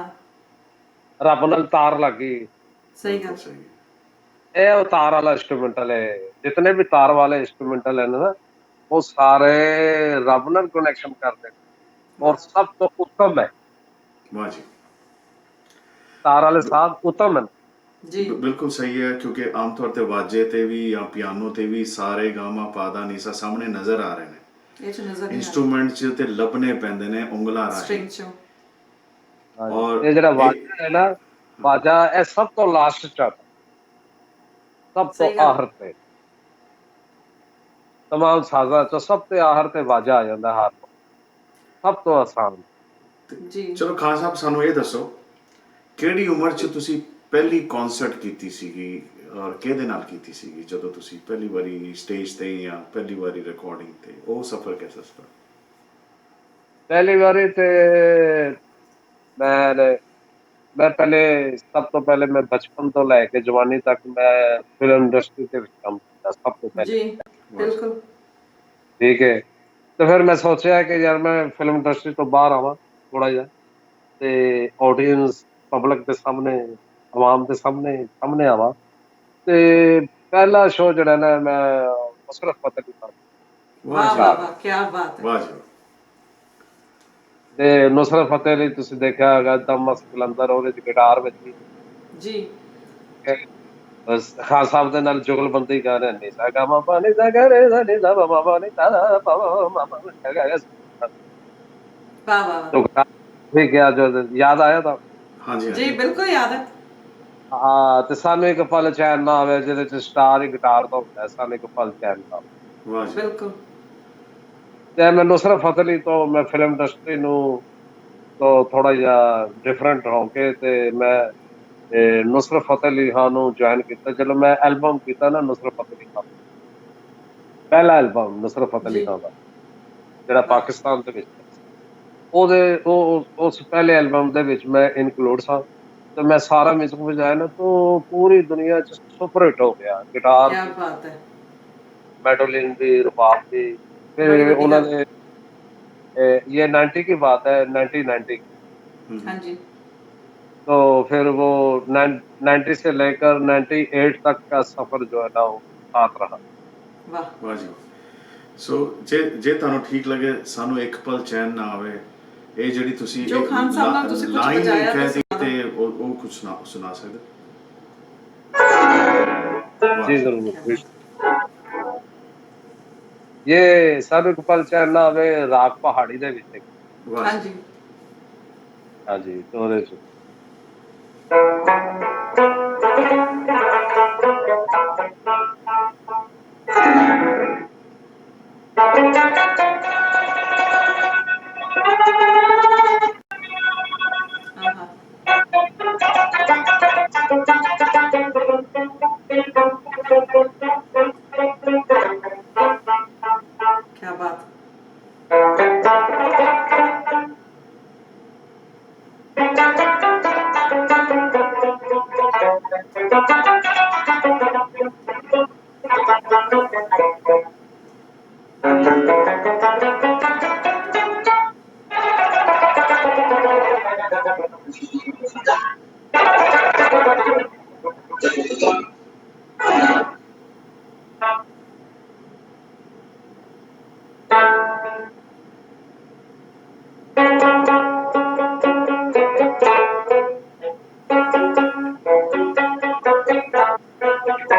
ਰੱਬ ਨਾਲ ਤਾਰ ਲੱਗ ਗਈ। ਸਹੀ ਬਿਲਕੁਲ ਗੱਲ ਸਹੀ। ਇਹ ਉਹ ਤਾਰ ਵਾਲਾ ਇੰਸਟਰੂਮੈਂਟਲ ਹੈ। ਜਿਤਨੇ ਵੀ ਤਾਰ ਵਾਲੇ ਇੰस्ट्रूमेंटल है ना, वो सारे रब ਨਾਲ कनेक्शन करते हैं। और ਵਾਹ सब तो उत्तम है, ਵਾਹ ਜੀ। तार वाले साथ उत्तम है। ਜੀ ਬਿਲਕੁਲ ਸਹੀ ਹੈ, ਕਿਉਂਕਿ ਆਮ ਤੌਰ ਤੇ ਵਾਜੇ ਤੇ ਵੀ ਜਾਂ ਪਿਆਨੋ ਤੇ ਵੀ ਸਾਰੇ ਗਾਮਾ ਪਾਦਾ ਨੀਸਾ ਸਾਹਮਣੇ ਨਜ਼ਰ ਆ ਰਹੇ ਨੇ। ਇਹ 'ਚ ਨਜ਼ਰ ਨਹੀਂ ਆ ਇੰਸਟਰੂਮੈਂਟ 'ਚ ਤੇ ਲੱਭਣੇ ਪੈਂਦੇ ਨੇ ਉਂਗਲਾਂ ਰਾਹੀਂ। ਸਟ੍ਰਿੰਗ 'ਚੋਂ। ਔਰ ਇਹ ਜਿਹੜਾ ਇਹ ਵਾਜਾ ਹੈ ਨਾ, ਵਾਜਾ ਇਹ ਸਭ ਤੋਂ ਲਾਸਟ ਚ आता, ਸਭ ਤੋਂ ਸਹੀ ਗੱਲ ਆਖਰ ਤੇ। तमाम ਸਾਜ਼ਾਂ ਚੋਂ ਸਭ ਤੋਂ ਆਖਰ ਤੇ ਵਾਜਾ ਆ ਜਾਂਦਾ, ਹਾਰਮੋਨੀਅਮ ਸਭ ਤੋਂ ਆਸਾਨ। ਜੀ ਚਲੋ ਖਾਨ ਸਾਹਿਬ, ਸਾਨੂੰ ਇਹ ਦੱਸੋ ਕਿਹੜੀ ਉਮਰ 'ਚ ਤੁਸੀਂ ਪਹਿਲੀ ਕਨਸਰਟ ਕੀਤੀ ਸੀਗੀ ਔਰ ਕਿਹਦੇ ਨਾਲ ਕੀਤੀ ਸੀਗੀ ਜਦੋਂ ਤੁਸੀਂ ਪਹਿਲੀ ਵਾਰੀ ਸਟੇਜ ਤੇ ਜਾਂ ਪਹਿਲੀ ਵਾਰੀ ਰਿਕਾਰਡਿੰਗ ਤੇ, ਉਹ ਸਫ਼ਰ ਕੈਸਾ ਸੀ? पहली बारी ते मैं मैं पहले सब तो पहले मैं बचपन तो लैके जवानी तक मैं फिल्म इंडस्ट्री ਦੇ ਵਿੱਚ ਕੰਮ ਕੀਤਾ ਸਭ ਤੋਂ ਪਹਿਲੇ। ਜੀ ਬਿਲਕੁਲ। ਠੀਕ ਹੈ, ਤੇ ਫਿਰ ਮੈਂ ਸੋਚਿਆ ਕਿ ਯਾਰ ਮੈਂ ਫਿਲਮ ਇੰਡਸਟਰੀ ਤੋਂ ਬਾਹਰ ਆਵਾਂ ਥੋੜਾ ਜਿਹਾ, ਤੇ ਆਡੀਅנס ਪਬਲਿਕ ਦੇ ਸਾਹਮਣੇ, ਆਵਾਮ ਦੇ ਸਾਹਮਣੇ ਆਵਾਂ। ਤੇ ਪਹਿਲਾ ਸ਼ੋਅ ਜਿਹੜਾ ਨਾ ਮੈਂ ਮੁਸ਼ਰਫ ਫਤਿਹ ਦੀ ਵਾਹ ਵਾਹ ਵਾਹ, ਕੀ ਬਾਤ ਹੈ। ਵਾਹ ਜੀ। ਤੇ ਨੁਸਰਤ ਫਤਿਹ ਲਈ ਤੁਸੀਂ ਦੇਖਿਆ ਹੈਗਾ ਦਮਸ ਕਲੰਦਰ, ਉਹਦੇ ਚ ਗਿਟਾਰ ਵੱਜੀ ਜੀ ਬਸ ਖਾਨ ਸਾਹਿਬ ਦੇ ਨਾਲ ਜੁਗਲਬੰਦੀ ਕਰ ਰਹੇ ਨੇ, ਸਾ ਗਾ ਮਾ ਪਾ ਨੀ ਸਾ ਗਾ ਰੇ ਸਾ ਨੀ ਸਾ ਮਾ ਪਾ ਨੀ ਸਾ ਪਾ ਮਾ ਪਾ ਹੈਗਾ ਵਾਹ ਵਾਹ तो ठीक है जो याद आया था। ਹਾਂਜੀ ਜੀ ਬਿਲਕੁਲ ਯਾਦ ਹੈ। ਹਾਂ, ਤੇ ਸਾਨੂੰ ਇੱਕ ਪਲ ਚੈਨ ਨਾ ਆਵੇ, ਜਿਹਦੇ ਚ ਸਟਾਰ ਹੀ ਗਿਟਾਰ ਦਾ ਹੁੰਦਾ, ਸਾਨੂੰ ਇੱਕ ਪਲ ਚੈਨ ਨਾ ਆਵੇ। ਵਾਹ ਜੀ। ਬਿਲਕੁਲ। ਤੇ ਮੈਂ ਨੁਸਰਤ ਫਤਿਹ ਅਲੀ ਤੋਂ ਮੈਂ ਫਿਲਮ ਇੰਡਸਟਰੀ ਨੂੰ ਤੋਂ ਥੋੜਾ ਜਿਹਾ ਡਿਫਰੈਂਟ ਹੋ ਕੇ ਤੇ ਮੈਂ ਨੁਸਰਤ ਫਤਿਹ ਅਲੀ ਖਾਨ ਨੂੰ ਜੁਆਇਨ ਕੀਤਾ। ਜਦੋਂ ਮੈਂ ਐਲਬਮ ਕੀਤਾ ਨਾ ਨੁਸਰਤ ਫਤਿਹ ਅਲੀ ਖਾਨ, ਪਹਿਲਾ ਐਲਬਮ ਨੁਸਰਤ ਫਤਿਹ ਅਲੀ ਜੀ ਖਾਨ ਦਾ ਜਿਹੜਾ ਵਾਹ ਪਾਕਿਸਤਾਨ ਦੇ ਵਿੱਚ, ਉਹਦੇ ਉਸ ਪਹਿਲੇ ਐਲਬਮ ਦੇ ਵਿੱਚ ਮੈਂ ਇਨਕਲੂਡ ਸਾਂ। ਤੇ ਮੈਂ ਸਾਰਾ ਮਿਊਜ਼ਿਕ ਵਜਾਇਆ ਨਾ, ਤਾਂ ਪੂਰੀ ਦੁਨੀਆ ਚ ਸੁਪਰ ਹਿੱਟ ਹੋ ਗਿਆ। ਗਿਟਾਰ ਕੀ ਦੀ, ਬਾਤ ਹੈ। ਮੈਡੋਲਿਨ ਦੀ, ਰਬਾਬ ਦੀ। ਬੜੀ ਫਿਰ ਵੱਡੀ ਉਹਨਾਂ ਗੱਲ। ਨੇ ये 90 की बात है, 1990 की। ਹਾਂਜੀ तो फिर वो 90 से लेकर 98 तक का सफर जो है ना वो साथ रहा। ਵਾਹ ਵਾਹ ਜੀ। ਸੋ ਜੇ ਤੁਹਾਨੂੰ ਠੀਕ ਲੱਗੇ, ਸਾਨੂੰ ਇੱਕ ਪਲ ਚੈਨ ਨਾ ਆਵੇ, ਇਹ ਜਿਹੜੀ ਤੁਸੀਂ ਜੋ ਖਾਨ ਸਾਹਿਬ ਨਾਲ ਤੁਸੀਂ ਕੁਝ ਲਾਈਨ ਵਜਾਇਆ ਕਹਿ ਤਾਂ ਦਿੱਤੀ, ਤੇ ਉਹ ਕੁਝ ਸੁਣਾ ਸਕਦੇ? ਵਾਹ जी ਜੀ। जरूर। ये सब एक पल चैन ना आवे राग पहाड़ी दे विच है। ਵਾਹ ਜੀ। ਹਾਂਜੀ हाँ जी, तो ਉਹਦੇ ਚ ਹਾਂ ਹਾਂ ਕੀ ਬਾਤ। ਕੀ ਬਾਤ। ਵਾਹ ਵਾਹ ਹਾਂ ਹਾਂ ਕੀ ਬਾਤ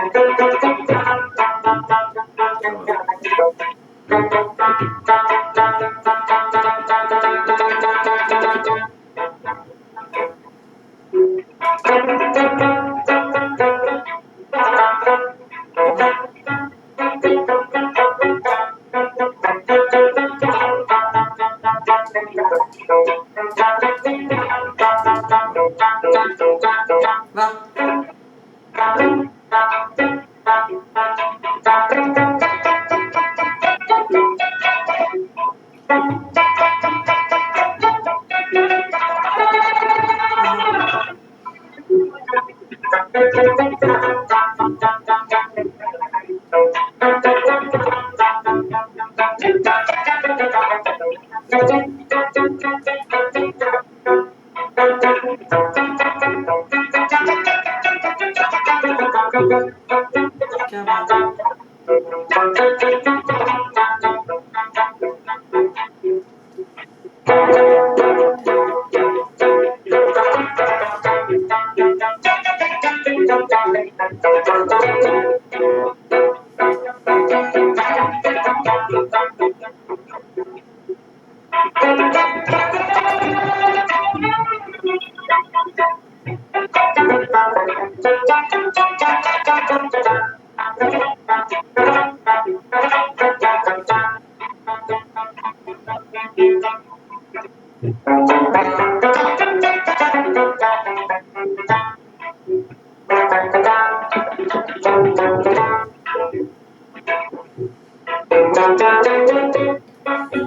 ਹੈ। क्या बात है। वाह वाह वाह। आहा, क्या बात। वाह वाह।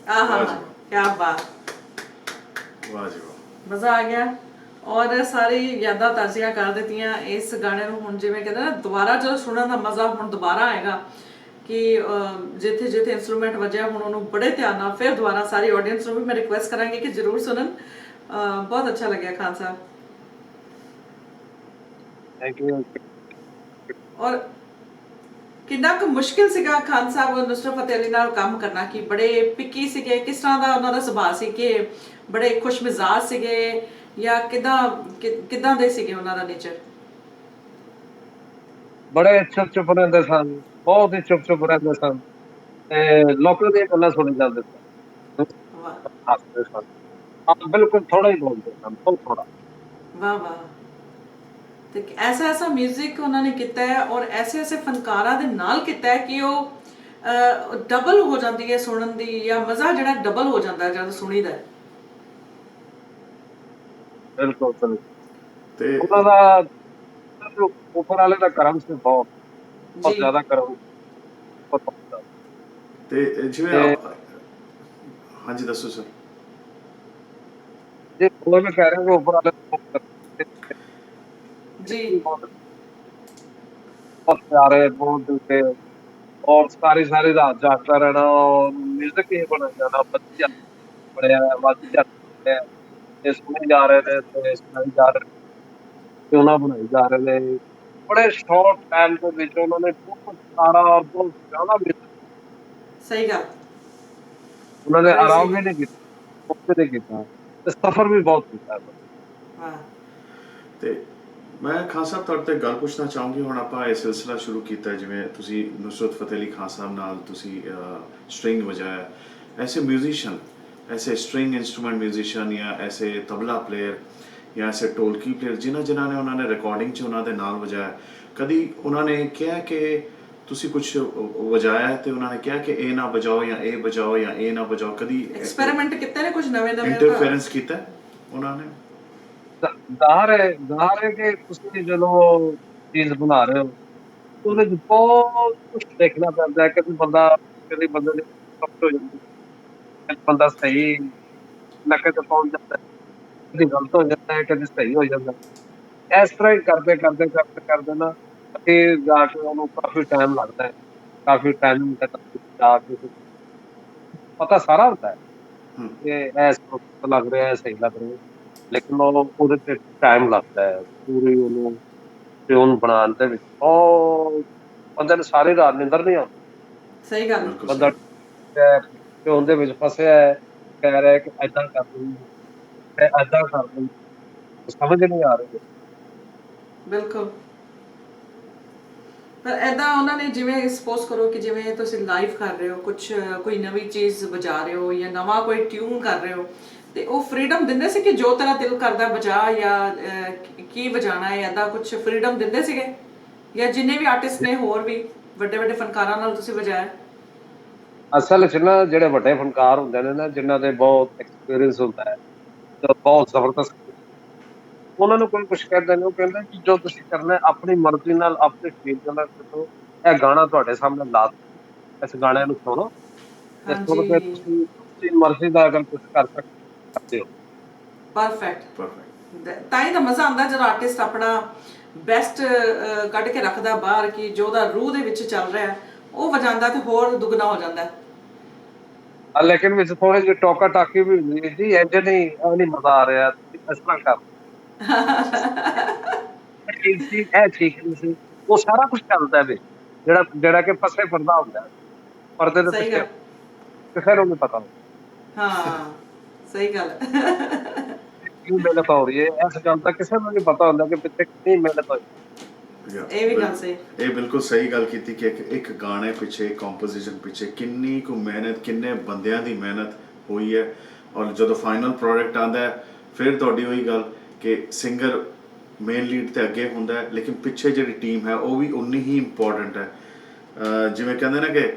आहा, वाह जी क्या बात। वाह जी वाह। ਮਜ਼ਾ ਆ ਗਿਆ ਔਰ ਸਾਰੀ ਯਾਦਾਂ ਤਾਜ਼ੀਆਂ ਕਰ ਦਿੱਤੀਆਂ ਇਸ ਗਾਣੇ ਨੂੰ। ਹੁਣ ਜਿਵੇਂ ਕਹਿੰਦੇ ਨਾ ਦੁਬਾਰਾ ਜਦੋਂ ਸੁਣਨ ਦਾ ਮਜ਼ਾ ਹੁਣ ਦੁਬਾਰਾ ਆਏਗਾ ਕਿ ਜਿੱਥੇ ਜਿੱਥੇ ਇਨਸਟਰੂਮੈਂਟ ਵੱਜਿਆ ਹੁਣ ਉਹਨੂੰ ਬੜੇ ਧਿਆਨ ਨਾਲ ਫਿਰ ਦੁਬਾਰਾ ਸਾਰੀ ਆਡੀਅנס ਨੂੰ ਵੀ ਮੈਂ ਰਿਕੁਐਸਟ ਕਰਾਂਗੀ ਕਿ ਜ਼ਰੂਰ ਸੁਣਨ। ਬਹੁਤ ਅੱਛਾ ਲੱਗਿਆ ਖਾਨ ਸਾਹਿਬ। Thank you. ਔਰ ਕਿੰਨਾ ਕੁ ਮੁਸ਼ਕਿਲ ਸੀਗਾ ਖਾਨ ਸਾਹਿਬ ਨੁਸਰਤ ਫਤਿਹ ਅਲੀ ਨਾਲ ਕੰਮ ਕਰਨਾ? ਕਿ ਬੜੇ ਪਿੱਕੀ ਸੀਗੇ, ਕਿਸ ਤਰ੍ਹਾਂ ਦਾ ਉਹਨਾਂ ਦਾ ਸੁਭਾਅ ਸੀ? ਕਿ ਬੜੇ ਖੁਸ਼ ਮਿਜ਼ਾਜ ਸੀਗੇ ਜਾਂ ਕਿੱਦਾਂ ਦੇ ਸੀਗੇ ਉਹਨਾਂ ਦਾ ਨੇਚਰ? ਬੜੇ ਚੁੱਪ ਚੁੱਪ ਰਹਿੰਦੇ ਸਨ, ਬਹੁਤ ਹੀ ਚੁੱਪ ਚੁੱਪ ਰਹਿੰਦੇ ਸਨ ਤੇ ਲੋਕਾਂ ਦੀਆਂ ਗੱਲਾਂ ਸੁਣੀ ਜਾਂਦੇ ਸਨ, ਵਾਹ ਹੱਸਦੇ ਸਨ। ਹਾਂ, ਬਿਲਕੁਲ ਥੋੜਾ ਹੀ ਬੋਲਦੇ ਸਨ, ਬਹੁਤ ਥੋੜਾ। ਵਾਹ ਵਾਹ। ਤੇ ਐਸਾ ਐਸਾ 뮤직 ਉਹਨਾਂ ਨੇ ਕੀਤਾ ਹੈ ਔਰ ਐਸੇ ਐਸੇ ਫਨਕਾਰਾਂ ਦੇ ਨਾਲ ਕੀਤਾ ਹੈ ਕਿ ਉਹ ਡਬਲ ਹੋ ਜਾਂਦੀ ਹੈ ਸੁਣਨ ਦੀ, ਜਾਂ ਮਜ਼ਾ ਜਿਹੜਾ ਡਬਲ ਹੋ ਜਾਂਦਾ ਹੈ ਜਦੋਂ ਸੁਣੀਦਾ ਹੈ। ਬਿਲਕੁਲ ਬਿਲਕੁਲ। ਤੇ ਉਹਨਾਂ ਦਾ ਉੱਪਰ ਵਾਲੇ ਦਾ ਕਰਮ ਸੀ, ਬਹੁਤ ਬਹੁਤ ਜੀ ਜ਼ਿਆਦਾ ਕਰਮ। ਬਹੁਤ ਜ਼ਿਆਦਾ। ਤੇ ਜਿਵੇਂ ਤੇ ਹਾਂਜੀ ਦੱਸੋ ਸਰ। ਜੇ ਕੋਈ ਮੈਂ ਕਹਿ ਰਿਹਾ ਕਿ ਉੱਪਰ ਵਾਲੇ ਦਾ ਬਹੁਤ ਜੀ ਬਹੁਤ बहुत प्यारे, बहुत दिल के। और सारी सारी रात जागता रहना और म्यूजिक ही बना जाना, बच्चे बड़े वादी जाते हैं, ये सुने जा रहे थे तो ये सुनाई जा रहे थे, क्यों ना बनाई जा रहे थे। बड़े शॉर्ट टाइम के बीच उन्होंने बहुत सारा और बहुत ज्यादा music सही गल। उन्होंने बड़ी सही आराम भी गल। नहीं किया, वो भी नहीं किया, ते सफर भी बहुत किया है। वाह ਤੇ ਮੈਂ ਖਾਨ ਸਾਹਿਬ ਤੁਹਾਡੇ ਤੇ ਗੱਲ ਪੁੱਛਣਾ ਚਾਹੂੰਗੀ। ਹੁਣ ਆਪਾਂ ਇਹ ਸਿਲਸਿਲਾ ਸ਼ੁਰੂ ਕੀਤਾ ਜਿਵੇਂ ਤੁਸੀਂ ਨੁਸਰਤ ਫਤਿਹ ਅਲੀ ਖਾਨ ਸਾਹਿਬ ਨਾਲ ਤੁਸੀਂ ਸਟ੍ਰਿੰਗ ਵਜਾਇਆ, ਐਸੇ ਮਿਊਜ਼ੀਸ਼ੀਅਨ, ऐसे स्ट्रिंग इंस्ट्रूमेंट म्यूजिशियन या ऐसे तबला प्लेयर या ऐसे ढोलकी प्लेयर जिन्होंने उन्होंने रिकॉर्डिंग च उन्होंने नाल वजाया, कभी उन्होंने कहा कि तुसी कुछ वजाया है तो उन्होंने कहा कि ए ना बजाओ या ए बजाओ या ए ना बजाओ, कभी एक्सपेरिमेंट किते ने कुछ नवे नवे इंटरफेरेंस किया उन्होंने? ਜ਼ਾਹਰ ਹੈ ਕਿ ਤੁਸੀਂ ਜਦੋਂ ਚੀਜ਼ ਬਣਾ ਰਹੇ ਹੋ ਉਹਦੇ ਚ ਬਹੁਤ ਕੁਝ ਦੇਖਣਾ ਪੈਂਦਾ ਹੈ। ਕਦੀ ਬੰਦੇ ਦੀ ਸਖਤ ਹੋ ਜਾਂਦੀ, ਕਦੀ ਬੰਦਾ ਸਹੀ ਨੱਕੇ ਤੇ ਪਹੁੰਚ ਜਾਂਦਾ ਹੈ, ਕਦੀ ਗਲਤ ਹੋ ਜਾਂਦਾ ਹੈ, ਕਦੀ ਸਹੀ ਹੋ ਜਾਂਦਾ ਹੈ। ਇਸ ਤਰ੍ਹਾਂ ਹੀ ਕਰਦੇ ਨਾ ਅੱਗੇ ਜਾ ਕੇ ਉਹਨੂੰ ਕਾਫੀ ਟਾਈਮ ਲੱਗਦਾ ਹੈ, ਕਾਫੀ ਟਾਈਮ ਜਾ ਕੇ ਪਤਾ ਸਾਰਾ ਹੁੰਦਾ ਹੈ ਕਿ ਇਸ ਵਕਤ ਲੱਗ ਰਿਹਾ, ਸਹੀ ਲੱਗ ਰਿਹਾ, ਲੇਕਿਨ ਉਹਦੇ ਤੇ ਟਾਈਮ ਲੱਗਦਾ ਹੈ। ਪੂਰੀ ਉਹਨੂੰ ਟਿਊਨ ਬਣਾਉਣ ਦੇ ਵਿੱਚ ਬਹੁਤ ਬੰਦੇ ਨੂੰ ਸਾਰੀ ਰਾਤ ਨਿੰਦਰ ਨਹੀਂ ਆਉਂਦੀ। ਸਹੀ ਗੱਲ। ਬੰਦਾ ਟਿਊਨ ਦੇ ਵਿੱਚ ਫਸਿਆ ਹੈ, ਕਹਿ ਰਿਹਾ ਕਿ ਏਦਾਂ ਕਰ ਲਈ, ਮੈਂ ਏਦਾਂ ਕਰ ਲਈ, ਸਮਝ ਨਹੀਂ ਆ ਰਹੀ। ਬਿਲਕੁਲ। ਪਰ ਐਦਾਂ ਉਹਨਾਂ ਨੇ ਜਿਵੇਂ ਸਪੋਜ਼ ਕਰੋ ਕਿ ਜਿਵੇਂ ਤੁਸੀਂ ਲਾਈਵ ਕਰ ਰਹੇ ਹੋ ਕੁਝ, ਕੋਈ ਨਵੀਂ ਚੀਜ਼ ਵਜਾ ਰਹੇ ਹੋ ਜਾਂ ਨਵਾਂ ਕੋਈ ਟਿਊਨ ਕਰ ਰਹੇ ਹੋ, ਤੇ ਉਹ ਫ੍ਰੀडम ਦਿੰਦੇ ਸੀ ਕਿ ਜੋ ਤੇਰਾ ਦਿਲ ਕਰਦਾ ਵਜਾ, ਜਾਂ ਕੀ ਵਜਾਣਾ ਹੈ, ਐਦਾਂ ਕੁਝ ਫ੍ਰੀडम ਦਿੰਦੇ ਸੀਗੇ? ਜਾਂ ਜਿੰਨੇ ਵੀ ਆਰਟਿਸਟ ਨੇ ਹੋਰ ਵੀ ਵੱਡੇ ਵੱਡੇ ਫਨਕਾਰਾਂ ਨਾਲ ਤੁਸੀਂ ਵਜਾਇਆ? ਅਸਲ 'ਚ ਨਾ ਜਿਹੜੇ ਵੱਡੇ ਫਨਕਾਰ ਹੁੰਦੇ ਨੇ ਨਾ, ਜਿਨ੍ਹਾਂ ਦੇ ਬਹੁਤ ਐਕਸਪੀਰੀਅੰਸ ਹੁੰਦਾ ਹੈ ਤੇ ਬਹੁਤ ਜ਼ਬਰਦਸਤ, ਉਹਨਾਂ ਨੂੰ ਕੋਈ ਕੁਛ ਕਹਿੰਦਾ ਨਹੀਂ। ਉਹ ਕਹਿੰਦਾ ਕਿ ਜੋ ਤੁਸੀਂ ਕਰਨਾ ਹੈ ਆਪਣੀ ਮਰਜ਼ੀ ਨਾਲ, ਆਪਣੇ ਫੀਲ ਦੇ ਨਾਲ ਕਰੋ। ਇਹ ਗਾਣਾ ਤੁਹਾਡੇ ਸਾਹਮਣੇ ਲਾ ਦਿੱਤਾ, ਇਸ ਗਾਣੇ ਨੂੰ ਸੁਣੋ ਤੇ ਸੁਣ ਕੇ ਹਾਂਜੀ, ਤੁਸੀਂ ਆਪਣੀ ਮਰਜ਼ੀ ਦਾ ਅਗਰ ਕੁਛ ਕਰ ਸਕਦੇ ਹੋ। ਪਰਫੈਕਟ। ਪਰਫੈਕਟ। ਤਾਂ ਹੀ ਤਾਂ ਮਜ਼ਾ ਆਉਂਦਾ ਜਦੋਂ ਆਰਟਿਸਟ ਆਪਣਾ ਬੈਸਟ ਕੱਢ ਕੇ ਰੱਖਦਾ ਬਾਹਰ, ਕਿ ਜੋ ਉਹਦਾ ਰੂਹ ਦੇ ਵਿੱਚ ਚੱਲ ਰਿਹਾ ਉਹ ਵਜਾਉਂਦਾ ਤੇ ਹੋਰ ਦੁੱਗਣਾ ਹੋ ਜਾਂਦਾ। ਲੇਕਿਨ ਵਿੱਚ ਥੋੜੇ ਜਿਹੇ ਟੋਕਾ ਟਾਕੀ ਵੀ ਹੁੰਦੀ ਹੈ ਜੀ, ਇੰਜ ਨਹੀਂ ਇਹ ਨਹੀਂ ਮਜ਼ਾ ਆ ਰਿਹਾ, ਤੁਸੀਂ ਇਸ ਤਰ੍ਹਾਂ ਕਰ, ਇਹ ਠੀਕ ਸੀ, ਇਹ ਠੀਕ ਨਹੀਂ ਸੀ। ਉਹ ਸਾਰਾ ਕੁਝ ਚੱਲਦਾ ਵਿੱਚ, ਜਿਹੜਾ ਜਿਹੜਾ ਕਿ ਪਸੇ ਪਰਦਾ ਹੁੰਦਾ ਹੈ, ਪਰਦੇ ਦੇ ਸਹੀ ਪਿੱਛੇ ਗੱਲ। ਕਿਸੇ ਨੂੰ ਨਹੀਂ ਪਤਾ ਹਾਂ, ਸਹੀ ਗੱਲ। ਕੀ ਮਿਹਨਤ ਹੋ ਰਹੀ ਹੈ। ਇਸ ਗੱਲ ਦਾ ਕਿਸੇ ਨੂੰ ਨਹੀਂ ਪਤਾ ਹੁੰਦਾ ਕਿ ਪਿੱਛੇ ਕਿੰਨੀ ਮਿਹਨਤ ਹੋਈ। ਇਹ ਵੀ ਗੱਲ ਸਹੀ। ਇਹ ਬਿਲਕੁਲ ਸਹੀ ਗੱਲ ਕੀਤੀ ਕਿ ਇੱਕ ਗਾਣੇ ਪਿੱਛੇ, ਕੰਪੋਜੀਸ਼ਨ ਪਿੱਛੇ ਕਿੰਨੀ ਕੁ ਮਿਹਨਤ, ਕਿੰਨੇ ਬੰਦਿਆਂ ਦੀ ਮਿਹਨਤ ਹੋਈ ਹੈ। ਔਰ ਜਦੋਂ ਫਾਈਨਲ ਪ੍ਰੋਡਕਟ ਆਉਂਦਾ ਹੈ, ਫਿਰ ਤੁਹਾਡੀ ਉਹੀ ਗੱਲ ਕਿ ਸਿੰਗਰ ਮੇਨ ਲੀਡ ਤੇ ਅੱਗੇ ਹੁੰਦਾ ਹੈ, ਲੇਕਿਨ ਪਿੱਛੇ ਜਿਹੜੀ ਟੀਮ ਹੈ ਉਹ ਵੀ ਉਨੀ ਹੀ ਇੰਪੋਰਟੈਂਟ ਹੈ। ਜਿਵੇਂ ਕਹਿੰਦੇ ਨਾ ਕਿ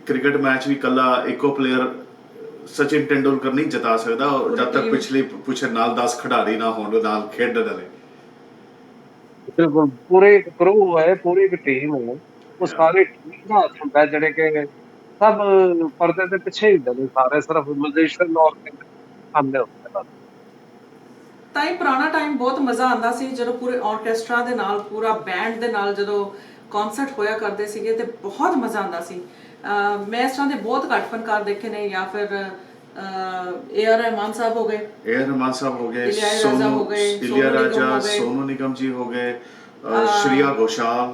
ਕ੍ਰਿਕਟ ਮੈਚ ਵੀ ਇਕੱਲਾ ਇੱਕੋ ਪਲੇਅਰ ਸਚਿਨ ਤੇਂਦੁਲਕਰ ਨਹੀਂ ਜਿਤਾ ਸਕਦਾ ਜਦ ਤੱਕ ਪਿੱਛੇ ਨਾਲ 10 ਖਿਡਾਰੀ ਨਾ ਹੋਣ ਨਾਲ ਖੇਡਣ ਵਾਲੇ। ਬਿਲਕੁਲ, ਪੂਰੇ ਇੱਕ ਕਰੂ ਹੈ, ਪੂਰੀ ਇੱਕ ਟੀਮ ਹੈ। ਉਹ Yeah. ਸਾਰੇ ਟੀਮ ਦਾ ਹੱਥ ਹੁੰਦਾ ਹੈ, ਜਿਹੜੇ ਕਿ ਸਭ ਪਰਦੇ ਦੇ ਪਿੱਛੇ ਹੀ ਹੁੰਦੇ ਨੇ, ਸਾਰੇ ਸਿਰਫ ਮਿਊਜ਼ੀਸ਼ੀਅਨ ਔਰ ਸਾਹਮਣੇ ਹੁੰਦੇ ਨੇ। ਤਾਂ ਹੀ ਪੁਰਾਣਾ ਟਾਈਮ ਬਹੁਤ ਮਜ਼ਾ ਆਉਂਦਾ ਸੀ, ਜਦੋਂ ਪੂਰੇ ਆਰਕੈਸਟਰਾ ਦੇ ਨਾਲ, ਪੂਰਾ ਬੈਂਡ ਦੇ ਨਾਲ ਜਦੋਂ ਕਨਸਰਟ ਹੋਇਆ ਕਰਦੇ ਸੀਗੇ ਤੇ ਬਹੁਤ ਮਜ਼ਾ ਆਉਂਦਾ ਸੀ। ਮੈਂ ਇਸ ਤਰ੍ਹਾਂ ਦੇ ਬਹੁਤ ਘੱਟ ਫਨਕਾਰ ਦੇਖੇ ਨੇ, ਜਾਂ ਫਿਰ A.R. ਰਹਿਮਾਨ ਸਾਹਿਬ ਹੋ ਗਏ, ए आर रहमान साहब हो गए, इलियाराजा हो गए, इलिया सोनू निगम राजा, हो गए, सोनू निगम जी हो गए, श्रेया घोषाल,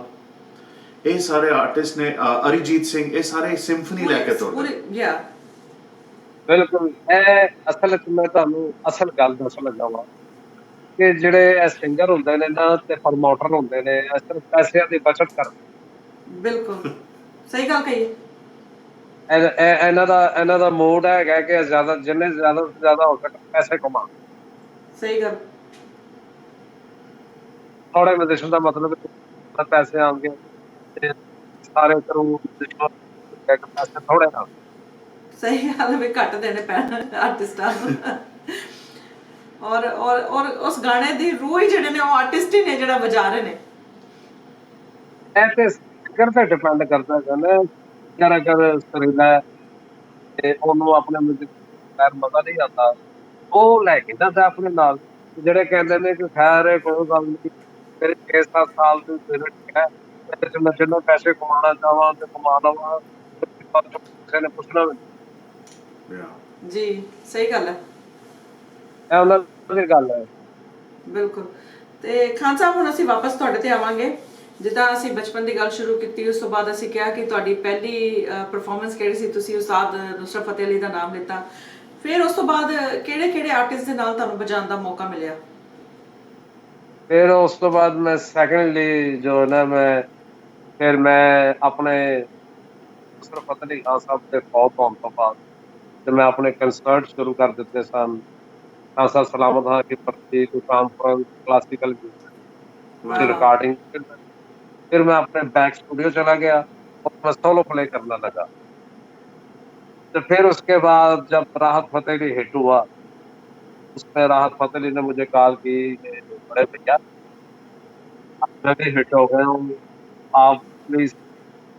ਇਹ ਸਾਰੇ ਆਰਟਿਸਟ ਨੇ, ਅਰੀਜੀਤ ਸਿੰਘ, ਇਹ ਸਾਰੇ ਸਿੰਫਨੀ ਲੈ ਕੇ ਤੁਰਦੇ। ਪੂਰੇ ਯਾ ਬਿਲਕੁਲ, ਇਹ ਅਸਲ 'ਚ ਮੈਂ ਤੁਹਾਨੂੰ ਅਸਲ ਗੱਲ ਦੱਸਣ ਲੱਗਾ ਵਾਂ ਕਿ ਜਿਹੜੇ ਇਹ ਸਿੰਗਰ ਹੁੰਦੇ ਨੇ ਨਾ ਤੇ ਪ੍ਰਮੋਟਰ ਹੁੰਦੇ ਨੇ, ਇਹ ਸਿਰਫ ਪੈਸਿਆਂ ਦੀ ਬਚਤ ਕਰਦੇ। ਬਿਲਕੁਲ ਸਹੀ ਗੱਲ ਕਹੀ। ਇਹਨਾਂ ਦਾ ਮੋਡ ਹੈਗਾ ਕਿ ਜ਼ਿਆਦਾ, ਜਿੰਨੇ ਜ਼ਿਆਦਾ ਤੋਂ ਜ਼ਿਆਦਾ ਹੋ ਸਕੇ ਪੈਸੇ ਕਮਾਉਣ। ਸਹੀ ਗੱਲ। ਥੋੜੇ ਮਿਊਜ਼ੀਸ਼ੀਅਨ ਦਾ ਮਤਲਬ ਹੈ ਪੈਸੇ ਆਉਣਗੇ ਤੇ ਸਾਰੇ ਕਰੂ ਪੈਸੇ ਥੋੜੇ ਨਾਲ। ਸਹੀ ਗੱਲ ਵੀ ਘੱਟ ਦੇਣੇ ਪੈਣ ਆਰਟਿਸਟਾਂ ਨੂੰ। ਔਰ ਉਸ ਗਾਣੇ ਦੀ ਰੂਹ ਹੀ ਜਿਹੜੇ ਨੇ ਉਹ ਆਰਟਿਸਟ ਹੀ ਨੇ ਜਿਹੜਾ ਵਜਾ ਰਹੇ ਨੇ। ਇਹ ਤੇ ਸਿੰਗਰ ਤੇ ਡਿਪੈਂਡ ਕਰਦਾ ਹੈ ਨਾ, ਯਾਰ ਅਗਰ ਸੁਰੀਲਾ ਹੈ ਤੇ ਉਹਨੂੰ ਆਪਣੇ ਮਿਊਜ਼ਿਕ ਖੈਰ ਮਜ਼ਾ ਨਹੀਂ ਆਉਂਦਾ, ਉਹ ਲੈ ਕੇ ਜਾਂਦਾ ਆਪਣੇ ਨਾਲ। ਜਿਹੜੇ ਕਹਿੰਦੇ ਨੇ ਕਿ ਖੈਰ ਕੋਈ ਗੱਲ ਨਹੀਂ, ਮੇਰੇ 6-7 ਸਾਲ ਦੀ ਮਿਹਨਤ ਹੈ, ਇਹਦੇ 'ਚ ਮੈਂ ਜਿੰਨੇ ਪੈਸੇ ਕਮਾਉਣਾ ਚਾਹਵਾਂ ਤੇ ਕਮਾ ਲਵਾਂ, ਕਿਸੇ ਨੇ ਪੁੱਛਣਾ ਵੀ Yeah. ਜੀ ਸਹੀ ਗੱਲ ਹੈ। ਇਹ ਉਹਨਾਂ ਦੀ ਗੱਲ ਹੈ। ਬਿਲਕੁਲ। ਤੇ ਖਾਨ ਸਾਹਿਬ, ਹੁਣ ਅਸੀਂ ਵਾਪਸ ਤੁਹਾਡੇ ਤੇ ਆਵਾਂਗੇ। ਜਿੱਦਾਂ ਅਸੀਂ ਬਚਪਨ ਦੀ ਗੱਲ ਸ਼ੁਰੂ ਕੀਤੀ, ਉਸ ਤੋਂ ਬਾਅਦ ਅਸੀਂ ਕਿਹਾ ਕਿ ਤੁਹਾਡੀ ਪਹਿਲੀ ਪਰਫਾਰਮੈਂਸ ਕਿਹੜੀ ਸੀ, ਤੁਸੀਂ ਉਸਤਾਦ ਨੁਸਰਤ ਫਤਿਹ ਅਲੀ ਦਾ ਨਾਮ ਲਿੱਤਾ। ਫਿਰ ਉਸ ਤੋਂ ਬਾਅਦ ਕਿਹੜੇ ਕਿਹੜੇ ਆਰਟਿਸਟ ਦੇ ਨਾਲ ਤੁਹਾਨੂੰ ਵਜਾਉਣ ਦਾ ਮੌਕਾ ਮਿਲਿਆ? ਫਿਰ ਉਸ ਤੋਂ ਬਾਅਦ ਮੈਂ ਸੈਕੰਡਲੀ ਜੋ ਹੈ ਨਾ, ਮੈਂ ਆਪਣੇ ਨੁਸਰਤ ਫਤਿਹ ਅਲੀ ਖਾਨ ਸਾਹਿਬ ਦੇ ਫੌਤ ਹੋਣ ਤੋਂ ਬਾਅਦ ਤੇ ਮੈਂ ਆਪਣੇ ਕੰਸਰਟ ਸ਼ੁਰੂ ਕਰ ਦਿੱਤੇ ਸਨ। ਖਾਲਸਾ ਸਲਾਮਤ ਹਾਂ की प्रति कॉन्फ्रेंस क्लासिकल म्यूजिक की ਵਾਹ। रिकॉर्डिंग। फिर मैं अपने बैक स्टूडियो चला गया और मैं सोलो प्ले करने लगा। तो फिर उसके बाद जब राहत फतेह अली हिट हुआ, उसमें राहत फतेह अली ने मुझे कहा कि बड़े भैया मैं भी हिट हो गया हूँ, आप प्लीज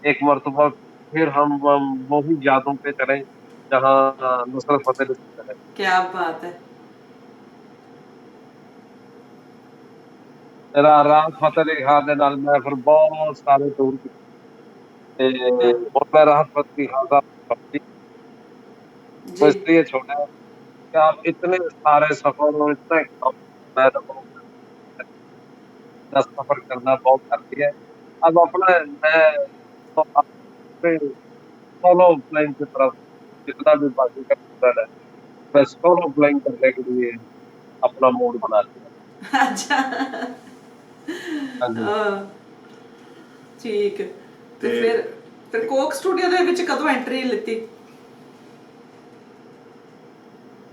एक मरतबा फिर हम वही यादों पे चलें जहाँ नुसरत फतेह अली चले। क्या बात है। राहत फतेह अली खान ਦੇ ਨਾਲ ਮੈਂ ਫਿਰ ਬਹੁਤ ਸਾਰੇ ਟੂਰ ਕੀਤੇ ਤੇ ਵਾਹ ਹੁਣ मैं राहत फतेह अली खान साहब को ਜੀ। इसलिए छोड़ा कि आप इतने सारे सफर और इतने मैं तो सफर करना बहुत कर दिया है। अब अपना मैं तो अपने सोलो प्लेइंग की तरफ जितना भी बाकी का है बस सोलो प्लेइंग करने के लिए अपना मूड बना लिया। अच्छा। हाँ जी। ਅਹ, ਠੀਕ ਹੈ। ਤੇ ਤੇ ਫਿਰ ਕੋਕ ਸਟੂਡੀਓ ਦੇ ਵਿੱਚ ਕਦੋਂ ਐਂਟਰੀ ਲਿੱਤੀ?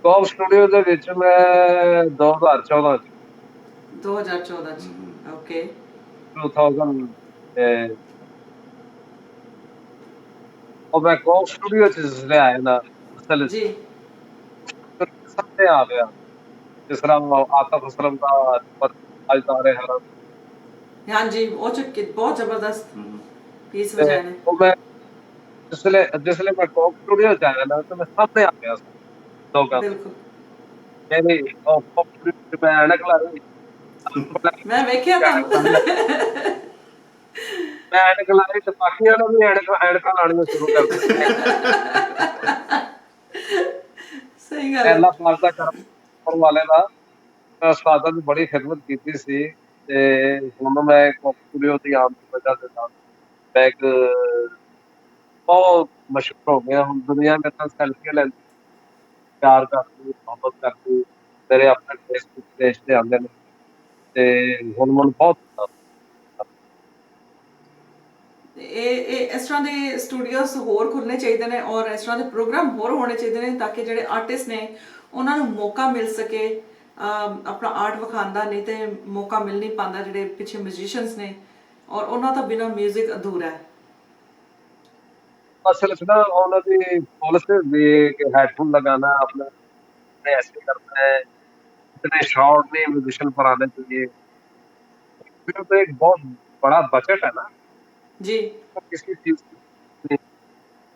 टॉप स्टूडियो ਦੇ ਵਿੱਚ ਮੈਂ 2014 ਚ 2014 ਚ। ਓਕੇ। 2000 ਉਹ ਮੈਂ ਟॉप स्टूडियो ਚ ਜਿਸਲੇ ਆਇਆ ਨਾ ਅਸਲ ਜੀ। ਵਿੱਚ ਸਾਹਮਣੇ ਆ ਗਿਆ ਜਿਸ ਤਰ੍ਹਾਂ ਆਤਫ ਅਸਲਮ ਦਾ ਅੱਜ ਤਾਰੇ ਹਰਾ ਹਾਂਜੀ, ਉਹ ਚ ਬਹੁਤ ਜ਼ਬਰਦਸਤ ਪੀਸ ਤੇ ਵਜਾਏ ਨੇ। ਉਹ ਮੈਂ ਜਿਸਲੇ ਮੈਂ ਟॉप स्टूडियो ਚ ਆਇਆ ਨਾ ਤੇ ਮੈਂ ਸਾਹਮਣੇ ਆ ਗਿਆ ਸੀ ਲੋਕਾਂ ਦੇ ਬਿਲਕੁਲ। ਮੇਰੀ ਉਹ ਟॉप स्टूडियो ਚ ਮੈਂ ਐਨਕ ਲਾਈ ਮੈਂ ਵੇਖਿਆ ਤੁਹਾਨੂੰ। ਮੈਂ ਐਨਕ ਲਾਈ ਤੇ ਬਾਕੀਆਂ ਨੇ ਵੀ ਐਨਕਾਂ ਲਾਉਣੀਆਂ ਸ਼ੁਰੂ ਕਰ ਦਿੱਤੀਆਂ। ਸਹੀ ਗੱਲ ਹੈ। ਅੱਲਾਹ ਪਾਕ ਦਾ ਕਰਮ ਵਾਲੇ ਦਾ ਮੈਂ ਉਸਤਾਦਾਂ ਦੀ ਬੜੀ ਖਿਦਮਤ ਕੀਤੀ ਸੀ ਤੇ ਹੁਣ ਮੈਂ ਸਟੂਡੀਓ ਦੀ ਆਉਣ ਦੀ ਵਜ੍ਹਾ ਦੇ ਨਾਲ ਮੈਂ ਇੱਕ ਬਹੁਤ ਮਸ਼ਹੂਰ ਹੋ ਗਿਆ ਹੁਣ ਦੁਨੀਆ ਮੇਰੇ ਨਾਲ ਸੈਲਫੀ ਲੈਂਦੀ ਪਿਆਰ ਕਰਦੀ ਮੁਹੱਬਤ ਕਰਦੀ ਮੇਰੇ ਆਪਣੇ ਫੇਸਬੁੱਕ ਪੇਜ ਤੇ ਆਉਂਦੇ ਨੇ ਤੇ ਹੁਣ ਮੈਨੂੰ ਬਹੁਤ ਇਹ ਇਸ ਤਰ੍ਹਾਂ ਦੇ ਸਟੂਡੀਓਜ਼ ਹੋਰ ਖੁੱਲ੍ਹਣੇ ਚਾਹੀਦੇ ਨੇ ਔਰ ਇਸ ਤਰ੍ਹਾਂ ਦੇ ਪ੍ਰੋਗਰਾਮ ਹੋਰ ਹੋਣੇ ਚਾਹੀਦੇ ਨੇ ਤਾਂ ਕਿ ਜਿਹੜੇ ਆਰਟਿਸਟ ਨੇ ਉਹਨਾਂ ਨੂੰ ਮੌਕਾ ਮਿਲ ਸਕੇ ਆਪਣਾ ਆਰਟ ਵਿਖਾਉਣ ਦਾ। ਨਹੀਂ ਤੇ ਮੌਕਾ ਮਿਲ ਨਹੀਂ ਪਾਉਂਦਾ ਜਿਹੜੇ ਪਿੱਛੇ ਮਿਊਜ਼ੀਸ਼ੀਅਨਸ ਨੇ, ਔਰ ਉਹਨਾਂ ਤੋਂ ਬਿਨਾਂ ਮਿਊਜ਼ਿਕ ਅਧੂਰਾ ਹੈ। असल में ना उन्होंने पॉलिसी दी कि हेडफोन लगाना अपना ऐसे करना है इतने शॉर्ट नहीं म्यूजिशियन पर आने चाहिए फिर तो एक बहुत बड़ा बजट है ना जी। तो किसी चीज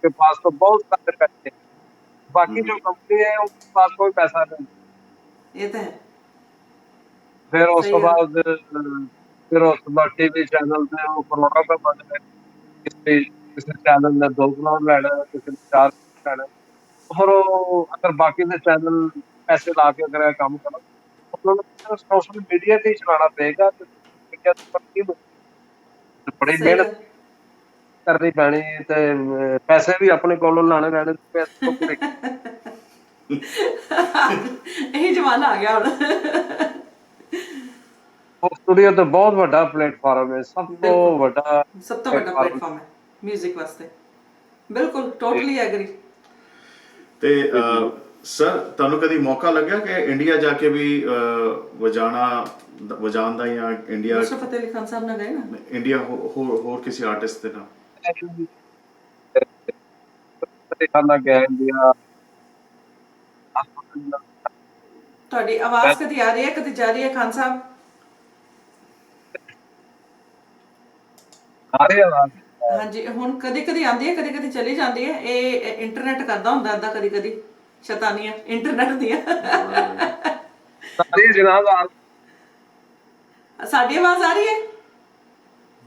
के पास तो बहुत सारे पैसे हैं बाकी जो कंपनी है उनके पास कोई पैसा नहीं ਇਹ ਤਾਂ ਹੈ। फिर ਸਹੀ उसके ਗੱਲ। बाद टीवी चैनल पे वो करोड़ों का बन गए किसी किसी चैनल ने 2 करोड़ लेना है किसी ने 4 करोड़ लेना है और वो अगर बाकी के चैनल पैसे ला के अगर ये काम करो तो उन्होंने सोशल मीडिया पे ही चलाना पड़ेगा तो मीडिया पर बड़ी ਸਹੀ मेहनत ਗੱਲ। करनी पैनी ते पैसे भी अपने कोलों लाने पैने ते पैसे तो पूरे ਇਹੀ ਜ਼ਮਾਨਾ ਆ ਗਿਆ ਹੁਣ। स्टूडियो तो बहुत बड़ा प्लेटफॉर्म है सब तो ਬਿਲਕੁਲ बड़ा ਸਭ ਤੋਂ ਵੱਡਾ प्लेटफॉर्म ਪਲੇਟਫਾਰਮ ਹੈ ਮਿਊਜ਼ਿਕ ਵਾਸਤੇ। ਬਿਲਕੁਲ ਟੋਟਲੀ ਐਗਰੀ। ਤੇ ਸਰ ਤੁਹਾਨੂੰ ਕਦੀ ਮੌਕਾ ਲੱਗਿਆ ਕਿ ਇੰਡੀਆ ਜਾ ਕੇ ਵੀ ਵਜਾਉਣ ਦਾ ਜਾਂ ਇੰਡੀਆ ਨੁਸਰਤ ਫਤਿਹ ਅਲੀ ਖਾਨ ਸਾਹਿਬ ਨਾਲ ਗਏ ਨਾ? ਇੰਡੀਆ ਹੋਰ ਕਿਸੇ ਆਰਟਿਸਟ ਦੇ ਨਾਲ? खाना गया इंडिया ਤੁਹਾਡੀ ਆਵਾਜ਼ ਕਦੀ ਆ ਰਹੀ ਹੈ ਕਦੀ ਜਾ ਰਹੀ ਹੈ ਖਾਨ ਸਾਹਿਬ? आ रही है ਹਾਂਜੀ, ਹੁਣ ਕਦੀ ਕਦੀ ਆਉਂਦੀ ਹੈ, ਕਦੀ ਕਦੀ ਚਲੀ ਜਾਂਦੀ ਹੈ। ਇਹ ਇੰਟਰਨੈਟ ਕਰਦਾ ਹੁੰਦਾ ਏਦਾਂ ਕਦੀ ਕਦੀ ਸ਼ੈਤਾਨੀਆਂ ਇੰਟਰਨੈਟ ਦੀਆਂ। सारी जनाब ਸਾਡੀ ਆਵਾਜ਼ ਆ ਰਹੀ ਹੈ?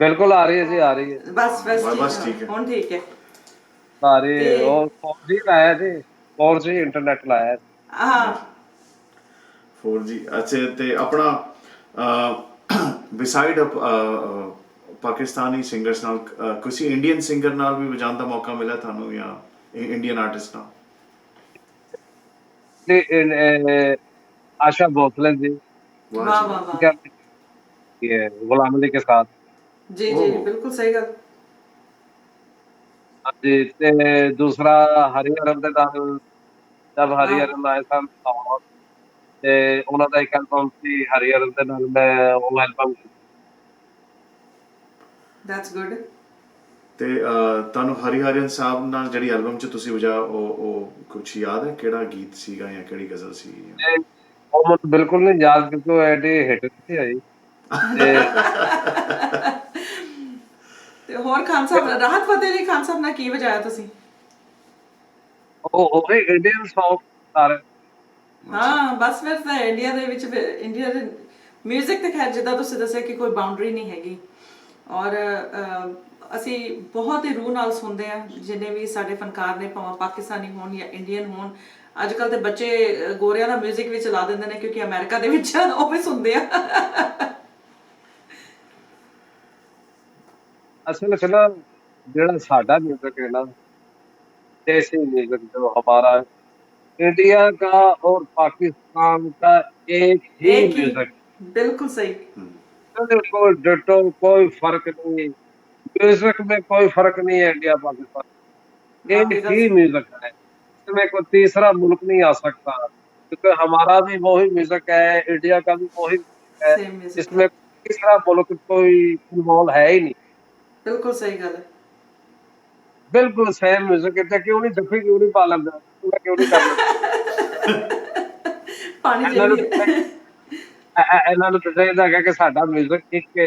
बिल्कुल आ रही है जी आ रही है ਬਸ बस ਠੀਕ ठीक ਹੈ, है। ਹੁਣ ਠੀਕ ਹੈ। आ रही है ਤੇ और 4G लाया जी 4G इंटरनेट लाया है ਹਾਂ 4G ਅੱਛਾ ਤੇ ਆਪਣਾ ਬਿਸਾਈਡ ਪਾਕਿਸਤਾਨੀ ਸਿੰਗਰਸ ਨਾਲ ਕਿਸੇ ਇੰਡੀਅਨ ਸਿੰਗਰ ਨਾਲ ਵੀ ਵਜਾਉਣ ਦਾ ਮੌਕਾ ਮਿਲਿਆ ਤੁਹਾਨੂੰ ਜਾਂ ਇੰਡੀਅਨ ਆਰਟਿਸਟ ਨਾਲ? जी, आशा भोसले जी ਵਾਹ ਵਾਹ ਵਾਹ। क्या ये गुलाम अली के साथ ਜੀ ਜੀ ਬਿਲकुल सही ਗੱਲ। हाँ जी ते दूसरा हरिहरन ਦੇ ਨਾਲ जब ਵਾਹ हरिहरन आए सन लाहौर ਤੇ ਉਹਨਾਂ ਦਾ ਇੱਕ ਐਲਬਮ ਸੀ ਹਰੀਹਰਨ ਦੇ ਨਾਲ ਮੈਂ ਉਹ ਐਲਬਮ ਦੈਟਸ ਗੁੱਡ। ਤੇ ਤੁਹਾਨੂੰ ਹਰੀਹਰਨ ਸਾਹਿਬ ਨਾਲ ਜਿਹੜੀ ਐਲਬਮ 'ਚ ਤੁਸੀਂ ਵਜਾ ਉਹ ਕੁਝ ਯਾਦ ਹੈ ਕਿਹੜਾ ਗੀਤ ਸੀਗਾ ਜਾਂ ਕਿਹੜੀ ਗਜ਼ਲ ਸੀ? ਉਹ ਮੈਨੂੰ ਬਿਲਕੁਲ ਨਹੀਂ ਯਾਦ ਕਿਉਂਕਿ ਉਹ ਐਡੀ ਹਿੱਟ ਨਹੀਂ ਆਈ ਤੇ ਤੇ ਹੋਰ ਖਾਨ ਸਾਹਿਬ ਰਾਹਤ ਫਤਿਹ ਅਲੀ ਖਾਨ ਸਾਹਿਬ ਨਾਲ ਕੀ ਵਜਾਇਆ ਤੁਸੀਂ? ਉਹ ਇੰਡੀਅਨ ਸੌਂਗ ਸਾਰੇ ਹਾਂ ਬਸ ਫਿਰ ਤਾਂ ਇੰਡੀਆ ਦੇ ਵਿੱਚ ਇੰਡੀਆ ਦੇ ਮਿਊਜ਼ਿਕ ਤੇ ਖੈਰ ਜਿੱਦਾਂ ਤੁਸੀਂ ਦੱਸਿਆ ਕਿ ਕੋਈ ਬਾਉਂਡਰੀ ਨਹੀਂ ਹੈਗੀ ਔਰ ਅਸੀਂ ਬਹੁਤ ਹੀ ਰੂਹ ਨਾਲ ਸੁਣਦੇ ਆ ਜਿੰਨੇ ਵੀ ਸਾਡੇ ਫਨਕਾਰ ਨੇ ਭਾਵੇਂ ਪਾਕਿਸਤਾਨੀ ਹੋਣ ਜਾਂ ਇੰਡੀਅਨ ਹੋਣ। ਅੱਜ ਕੱਲ ਤੇ ਬੱਚੇ ਗੋਰਿਆਂ ਦਾ ਮਿਊਜ਼ਿਕ ਵੀ ਚਲਾ ਦਿੰਦੇ ਨੇ ਕਿਉਂਕਿ ਅਮਰੀਕਾ ਦੇ ਵਿੱਚ ਉਹ ਵੀ ਸੁਣਦੇ ਆ। ਅਸਲ ਵਿੱਚ ਨਾ ਜਿਹੜਾ ਸਾਡਾ ਮਿਊਜ਼ਿਕ ਹੈ ਨਾ ਦੇਸੀ ਮਿਊਜ਼ਿਕ ਜੋ ਹਮਾਰਾ इंडिया का और पाकिस्तान का एक ही एक ही, म्यूजिक, बिल्कुल सही। कोई डिटो, कोई फर्क नहीं, म्यूजिक में कोई फर्क नहीं है इंडिया पाकिस्तान, एक वाकई गल ही म्यूजिक है, इसमें कोई तीसरा मुल्क नहीं आ सकता, क्योंकि हमारा भी वही म्यूजिक है, इंडिया का भी वही म्यूजिक है, सेम म्यूजिक है, इसमें तीसरा मुल्क कोई इन्वॉल्व है ही नहीं। बिल्कुल सही गल है। बिल्कुल सेम म्यूजिक है, क्यों नहीं जफ्फी क्यों नहीं पा लेंदा, पूरा क्यों नहीं कर लेंदा, पानी ਇਹਨਾਂ ਨੂੰ चाहिए। ਇਹਨਾਂ ਨੂੰ ਤਾਂ ਚਾਹੀਦਾ ਹੈਗਾ ਕਿ ਸਾਡਾ म्यूजिक ਇੱਕ ਹੈ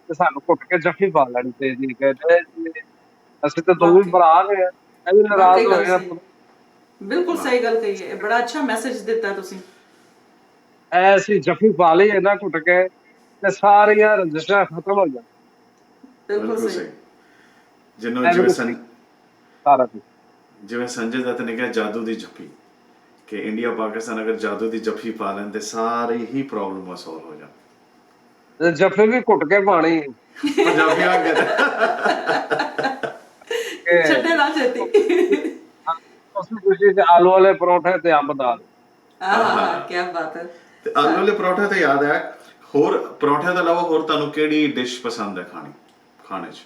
ਤੇ ਸਾਨੂੰ ਘੁੱਟ ਕੇ ਜੱਫੀ ਪਾ ਲੈਣੀ ਚਾਹੀਦੀ ਹੈ ਕਿ ਅਸੀਂ ਤਾਂ ਦੋ ਹੀ वाकई, ਭਰਾ ਗਏ ਆ, ਇਹ ਵੀ ਨਾਰਾਜ਼ वाकई ਹੋ गल ਗਏ ਆ, सही, बिल्कुल सही गल कही है, बड़ा अच्छा मैसेज दिता तुसी। ਐਸੀ ਜੱਫੀ ਪਾ ਲਈ ਇਹਨਾਂ ਘੁੱਟ ਕੇ ਤੇ ਸਾਰੀਆਂ ਰੰਜਿਸ਼ਾਂ ਖਤਮ ਹੋ ਜਾਣ, बिल्कुल ਬਿਲਕੁਲ सही। ਸਹੀ। ਜਿਹਨੂੰ ਐਵੇਂ ਜਿਵੇਂ ਕੁਛ ਸਾਰਾ ਕੁਛ। ਜਿਵੇਂ ਸੰਜੇ ਦੱਤ ਨੇ ਕਿਹਾ ਜਾਦੂ ਦੀ ਜੱਫੀ, ਕਿ ਇੰਡੀਆ ਪਾਕਿਸਤਾਨ ਅਗਰ ਜਾਦੂ ਦੀ ਜੱਫੀ ਪਾ ਲੈਣ ਤੇ ਸਾਰੀ ਹੀ ਪ੍ਰੋਬਲਮਾਂ ਸੋਲਵ ਹੋ ਜਾਣ। ਤੇ ਜੱਫੀ ਵੀ ਘੁੱਟ ਕੇ ਪਾਣੀ ਪੰਜਾਬੀਆਂ ਕਹਿੰਦੇ ਕਿ छड्डे ना छेती। ਉਸ ਖੁਸ਼ੀ ਤੇ ਆਲੂ ਵਾਲੇ ਪਰੌਂਠੇ ਤੇ ਅੰਬ ਨਾਲ। हाँ, क्या बात है। ਤੇ ਆਲੂ ਵਾਲੇ ਪਰੌਂਠੇ ਤੇ ਯਾਦ ਹੈ, ਹੋਰ ਪਰੌਂਠਿਆਂ ਤੋਂ ਇਲਾਵਾ ਹੋਰ ਤੁਹਾਨੂੰ ਕਿਹੜੀ ਡਿਸ਼ ਪਸੰਦ ਹੈ ਖਾਣੇ 'ਚ?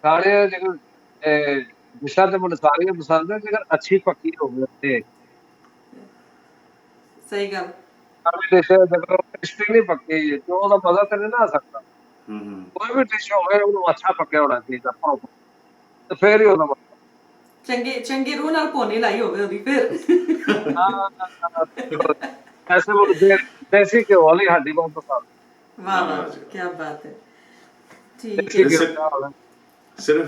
ਖਾਣੇ ਜਿਹੜੇ ਡਿਸ਼ਾਂ ਤੇ ਮੈਨੂੰ ਸਾਰੀਆਂ ਪਸੰਦ ਹੈ, ਜੇਕਰ ਅੱਛੀ ਪੱਕੀ ਹੋਵੇ ਤੇ सही गल। ਸਾਰੀ ਡਿਸ਼ ਜੇਕਰ ਟੇਸਟੀ ਨਹੀਂ ਪੱਕੀ ਤੇ ਉਹਦਾ ਮਜ਼ਾ ਤੇ ਨਹੀਂ ਨਾ ਆ ਸਕਦਾ। ਹੂੰ। ਕੋਈ ਵੀ ਡਿਸ਼ ਹੋਵੇ ਉਹਨੂੰ ਅੱਛਾ ਪੱਕਿਆ ਹੋਣਾ ਚਾਹੀਦਾ proper, ਤੇ ਫੇਰ ਹੀ ਉਹਦਾ ਮਜ਼ਾ। चंगी चंगी रूह नाल भोनी लाई होवे ओदी फिर। ਹਾਂ ਐਸੇ ਮੈਨੂੰ ਦੇਸੀ ਘਿਓ ਵਾਲੀ ਹੱਡੀ ਬਹੁਤ ਪਸੰਦ, वाह वाह, ਹਾਂ ਜੀ। क्या बात है। ठीक ਦੇਸੀ है। ਘਿਓ ਸਿਰ- ਦਾ ਹੋਵੇ।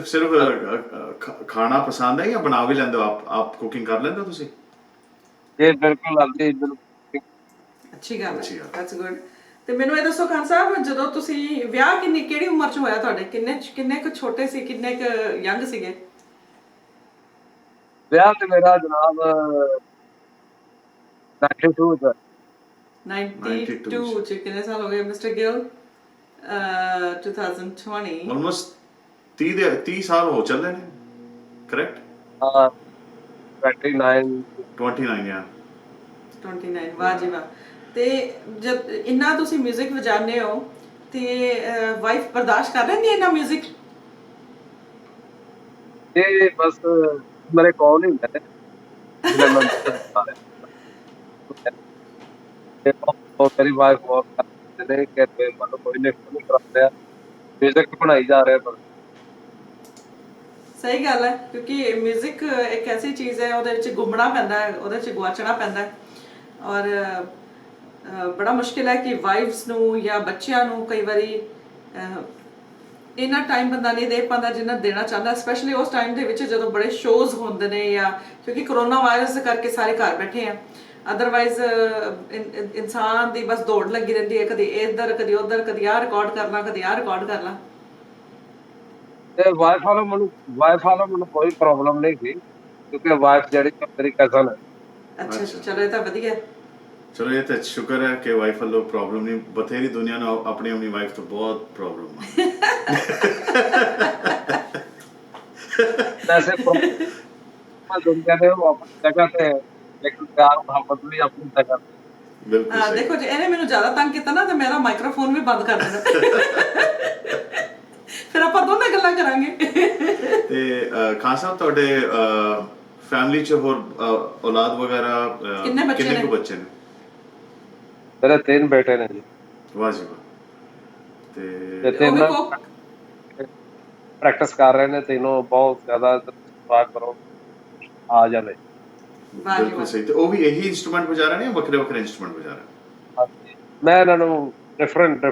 ਸਿਰਫ ਖਾਣਾ ਪਸੰਦ ਹੈ ਜਾਂ ਬਣਾ ਵੀ ਲੈਂਦੇ ਹੋ? ਆਪ ਕੁਕਿੰਗ ਕਰ ਲੈਂਦੇ ਹੋ ਤੁਸੀਂ? ਇਹ ਬਿਲਕੁਲ ਆਂਦੀ ਬਿਲਕੁਲ। ਅੱਛੀ ਗੱਲ ਅੱਛੀ ਹੈ, ਗੱਲ। That's good. ਤੇ ਮੈਨੂੰ ਇਹ ਦੱਸੋ ਖਾਨ ਸਾਹਿਬ, ਜਦੋਂ ਤੁਸੀਂ ਵਿਆਹ ਕਿਹੜੀ ਉਮਰ 'ਚ ਹੋਇਆ ਤੁਹਾਡੇ? ਕਿੰਨੇ ਕੁ ਛੋਟੇ ਸੀ, ਕਿੰਨੇ ਕੁ ਯੰਗ ਸੀਗੇ? ਵਿਆਹ ਤੇ ਮੇਰਾ ਜਨਾਬ 92 ਚ 92 'ਚ? ਕਿੰਨੇ ਸਾਲ ਹੋ ਗਏ ਮਿਸਟਰ ਗਿੱਲ? 2020। ਆਲਮੋਸਟ 30 ਸਾਲ ਹੋ ਚੱਲੇ ਨੇ, ਕਰੈਕਟ? ਹਾਂ 29। 29 ਜਾਂ 29, ਵਾਹ ਜੀ ਵਾਹ। ਤੇ ਜਦ ਇੰਨਾ ਤੁਸੀਂ 뮤직 ਵਜਾਉਂਦੇ ਹੋ ਤੇ ਵਾਈਫ ਬਰਦਾਸ਼ਤ ਕਰ ਲੈਂਦੀ ਹੈ ਇੰਨਾ 뮤직? ਇਹ ਬਸ ਮੇਰੇ ਕੋਲ ਹੀ ਹੁੰਦੇ ਨੇ ਜਿਹੜੇ ਮੈਂ ਸਾਰੇ ਤੇ ਉਹ ਮੇਰੀ ਵਾਈਫ ਬਹੁਤ ਕਰਦੇ ਨੇ ਕਿ ਮੈਨੂੰ ਕੋਈ ਲਿਫਟ ਨਹੀਂ ਕਰਾਉਂਦਾ, ਮਿਊਜ਼ਿਕ ਬਣਾਈ ਜਾ ਰਿਹਾ ਬਸ। ਸਹੀ ਗੱਲ ਹੈ, ਕਿਉਂਕਿ 뮤직 ਇੱਕ ਐਸੀ ਚੀਜ਼ ਹੈ, ਉਹਦੇ ਵਿੱਚ ਗੁੰਮਣਾ ਪੈਂਦਾ ਹੈ, ਉਹਦੇ ਵਿੱਚ ਗੁਆਚਣਾ ਪੈਂਦਾ ਹੈ। ਔਰ ਬੜਾ ਮੁਸ਼ਕਿਲ ਹੈ ਕਿ ਵਾਈਫਸ ਨੂੰ ਜਾਂ ਬੱਚਿਆਂ ਨੂੰ ਕਈ ਵਾਰੀ ਇੰਨਾ ਟਾਈਮ ਬੰਦਾ ਨਹੀਂ ਦੇ ਪਾਉਂਦਾ ਜਿੰਨਾ ਦੇਣਾ ਚਾਹੁੰਦਾ, ਸਪੈਸ਼ਲੀ ਉਸ ਟਾਈਮ ਦੇ ਵਿੱਚ ਜਦੋਂ ਬੜੇ ਸ਼ੋਜ਼ ਹੁੰਦੇ ਨੇ, ਜਾਂ ਕਿਉਂਕਿ ਕਰੋਨਾ ਵਾਇਰਸ ਕਰਕੇ ਸਾਰੇ ਘਰ ਬੈਠੇ ਆ। ਅਦਰਵਾਈਜ਼ ਇਨਸਾਨ ਦੀ ਬਸ ਦੌੜ ਲੱਗੀ ਰਹਿੰਦੀ ਹੈ, ਕਦੀ ਇੱਧਰ ਕਦੀ ਉੱਧਰ, ਕਦੀ ਆਹ ਰਿਕਾਰਡ ਕਰਨਾ, ਕਦੀ ਆਹ ਰਿਕਾਰਡ ਕਰਨਾ। ਤੇ ਵਾਈਫ ਵਾਲਾ ਮੈਨੂੰ ਕੋਈ ਪ੍ਰੋਬਲਮ ਨਹੀਂ ਸੀ, ਕਿਉਂਕਿ ਵਾਈਫ ਜਿਹੜੀ ਮੇਰੀ ਕਜ਼ਨ ਹੈ। ਅੱਛਾ, ਅੱਛਾ। ਚਲੋ ਇਹ ਤਾਂ ਵਧੀਆ। ਚਲੋ ਇਹ ਤਾਂ ਸ਼ੁਕਰ ਹੈ ਕਿ ਵਾਈਫ ਵੱਲੋਂ ਪ੍ਰੋਬਲਮ ਨਹੀਂ। ਬਥੇਰੀ ਦੁਨੀਆ ਨੂੰ ਆਪਣੀ ਵਾਈਫ ਤੋਂ ਬਹੁਤ ਪ੍ਰੋਬਲਮ ਆ। ਵੈਸੇ ਦੁਨੀਆ ਦੇ ਉਹ ਆਪਣੀ ਜਗ੍ਹਾ ਤੇ ਹੈ, ਲੇਕਿਨ ਪਿਆਰ ਮੁਹੱਬਤ ਵੀ ਆਪਣੀ ਜਗ੍ਹਾ ਤੇ। ਬਿਲਕੁਲ ਹਾਂ ਸਹੀ। ਦੇਖੋ, ਜੇ ਇਹਨੇ ਮੈਨੂੰ ਜ਼ਿਆਦਾ ਤੰਗ ਕੀਤਾ ਨਾ ਤੇ ਮੇਰਾ ਮਾਈਕ੍ਰੋਫੋਨ ਵੀ ਬੰਦ ਕਰ ਦੇਣਾ। ਫਿਰ ਆਪਾਂ ਦੋਨੇ ਗੱਲਾਂ ਕਰਾਂਗੇ। ਤੇ ਖਾਨ ਸਾਹਿਬ, ਤੁਹਾਡੇ ਫੈਮਿਲੀ 'ਚ ਹੋਰ ਔਲਾਦ ਵਗੈਰਾ ਕਿੰਨੇ ਬੱਚੇ ਕਿੰਨੇ ਨੇ? ਕੁ ਬੱਚੇ ਨੇ? ਮੇਰੇ 3 ਬੇਟੇ ਨੇ ਜੀ, ਵਾਹ ਜੀ ਵਾਹ। ਤੇ ਤੇ ਉਹ ਵੀ ਤਿੰਨ ਕੋਕ? ਪ੍ਰੈਕਟਿਸ ਕਰ ਰਹੇ ਨੇ ਤਿੰਨੋਂ, ਬਹੁਤ ਜ਼ਿਆਦਾ ਸਵਾਗ ਕਰੋ ਆ ਜਾਵੇ। ਵਾਹ ਜੀ ਬਿਲਕੁਲ ਵਾਹ। ਸਹੀ। ਤੇ ਉਹ ਵੀ ਇਹੀ ਇੰਸਟਰੂਮੈਂਟ ਵਜਾ ਰਹੇ ਨੇ ਜਾਂ ਵੱਖਰੇ ਵੱਖਰੇ ਇੰਸਟਰੂਮੈਂਟ ਵਜਾ ਰਹੇ ਨੇ? ਹਾਂਜੀ, ਮੈਂ ਇਹਨਾਂ ਨੂੰ ਡਿਫਰੈਂਟ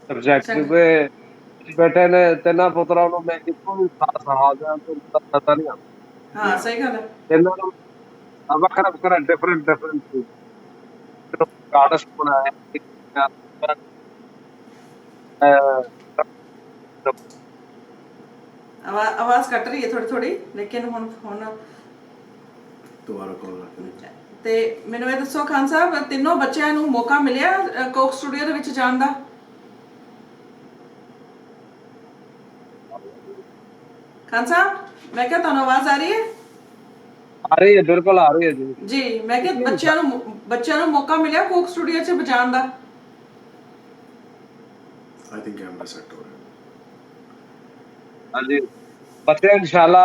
ਸਬਜੈਕਟ ਚੰਗਾ। ਦੇ ਬੇਟੇ ਨੇ, ਤਿੰਨਾਂ ਪੁੱਤਰਾਂ ਨੂੰ ਮੈਂ ਇੱਕੋ ਹੀ ਖਾਸ ਆ ਜਾਂ ਤੋਂ ਪਤਾ ਨਹੀਂ ਆਉਂਦਾ ਹਾਂ ਸਹੀ ਗੱਲ ਹੈ। ਇਹਨਾਂ ਨੂੰ ਵੱਖਰਾ ਡਿਫਰੈਂਟ ਆਰਟਿਸਟ ਬਣਾਇਆ। ਆਵਾਜ਼ ਕੱਟ ਰਹੀ ਹੈ ਥੋੜੀ ਥੋੜੀ, ਲੇਕਿਨ ਹੁਣ ਦੁਬਾਰਾ ਕਾਲ ਲਾ ਤੇ ਮੈਨੂੰ ਇਹ ਦੱਸੋ ਖਾਨ ਸਾਹਿਬ, ਤਿੰਨੋਂ ਬੱਚਿਆਂ ਨੂੰ ਮੌਕਾ ਮਿਲਿਆ ਕੋਕ ਸਟੂਡੀਓ ਦੇ ਵਿੱਚ ਜਾਣ ਦਾ? ਖਾਨ ਸਾਹਿਬ, ਮੈਂ ਕਿਹਾ ਤੁਹਾਨੂੰ ਆਵਾਜ਼ ਆ ਰਹੀ ਹੈ? ਆ ਰਹੀ ਹੈ, ਬਿਲकुल ਆ ਰਹੀ ਹੈ ਜੀ। ਜੀ ਮੈਂ ਕਿਹਾ ਬੱਚਿਆਂ ਨੂੰ ਮੌਕਾ ਮਿਲਿਆ ਕੋਕ ਸਟੂਡੀਓ 'ਚ ਵਜਾਉਣ ਦਾ? आई थिंक कैमरा सेट हो रहा है। ਹਾਂਜੀ, ਬੱਚੇ ਇਨਸ਼ਾਅੱਲਾ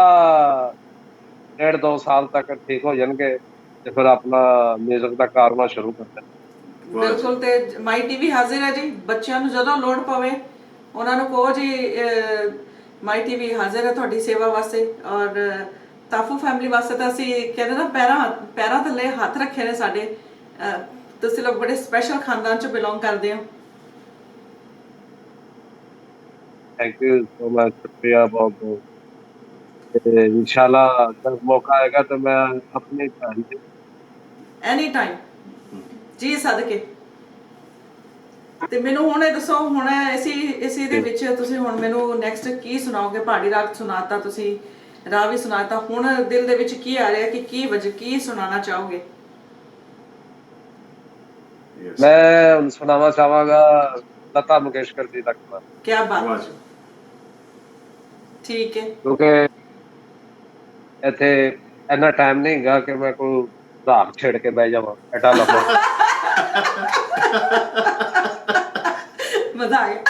1.5-2 ਸਾਲ ਤੱਕ ਠੀਕ ਹੋ ਜਾਣਗੇ ਤੇ ਫਿਰ ਆਪਣਾ ਮਿਊਜ਼ਿਕ ਦਾ ਕਾਰੋਬਾਰ ਸ਼ੁਰੂ ਕਰ ਦੇਣਾ। वाह जी। ਬਿਲਕੁਲ। ਤੇ ਮਾਈ ਟੀਵੀ ਹਾਜ਼ਰ ਹੈ ਜੀ, ਬੱਚਿਆਂ ਨੂੰ ਜਦੋਂ ਲੋੜ ਪਵੇ ਉਹਨਾਂ ਨੂੰ ਕਹੋ ਜੀ, ਮਾਈ ਟੀਵੀ ਹਾਜ਼ਰ ਹੈ ਤੁਹਾਡੀ ਸੇਵਾ ਵਾਸਤੇ। ਔਰ ਤਾਫੂ ਫੈਮਿਲੀ ਵਾਸਤੇ ਤਾਂ ਅਸੀਂ ਕਹਿੰਦੇ ਨਾ ਪੈਰਾਂ ਥੱਲੇ ਹੱਥ ਰੱਖੇ ਨੇ ਸਾਡੇ। ਤੁਸੀਂ ਲੋਕ ਬੜੇ ਸਪੈਸ਼ਲ ਖਾਨਦਾਨ ਚ ਬਿਲੋਂਗ ਕਰਦੇ ਹੋ। ਥੈਂਕ ਯੂ ਸੋ ਮਚ, ਸ਼ੁਕਰੀਆ ਬਹੁਤ ਬਹੁਤ। ਤੇ ਇਨਸ਼ਾਅੱਲਾ ਜਦ ਮੌਕਾ ਆਏਗਾ ਤਾਂ ਮੈਂ ਆਪਣੀ ਭੈਣ ਦੀ ਐਨੀ ਟਾਈਮ ਜੀ ਸਦਕੇ। ਤੇ ਮੈਨੂੰ ਹੁਣ ਇਹ ਦੱਸੋ, ਹੁਣ ਇਸੇ ਦੇ ਵਿੱਚ ਤੁਸੀਂ ਹੁਣ ਮੈਨੂੰ ਨੈਕਸਟ ਕੀ ਸੁਣਾਓਗੇ? ਪਹਾੜੀ ਰਾਗ ਸੁਣਾਤਾ ਤੁਸੀਂ, ਰਾਗ ਵੀ ਸੁਣਾਤਾ, ਹੁਣ ਦਿਲ ਦੇ ਵਿੱਚ ਕੀ ਆ ਰਿਹਾ ਕਿ ਕੀ ਸੁਣਾਉਣਾ ਚਾਹੋਗੇ? Yes। ਮੈਂ ਹੁਣ ਸੁਣਾਉਣਾ ਚਾਹਾਂਗਾ ਲਤਾ ਮੰਗੇਸ਼ਕਰ ਜੀ ਦਾ ਗਾਣਾ, ਕੀ ਬਾਤ वाह ਹੈ। जी। ਠੀਕ ਹੈ। ਕਿਉਂਕਿ ਇੱਥੇ ਇੰਨਾ ਟਾਈਮ ਨਹੀਂ ਹੈਗਾ ਕਿ ਮੈਂ ਕੋਈ ਰਾਗ ਛੇੜ ਕੇ ਬਹਿ ਜਾਵਾਂ ਐਡਾ ਲੰਮਾ। ਮਜ਼ਾ ਆ ਗਿਆ।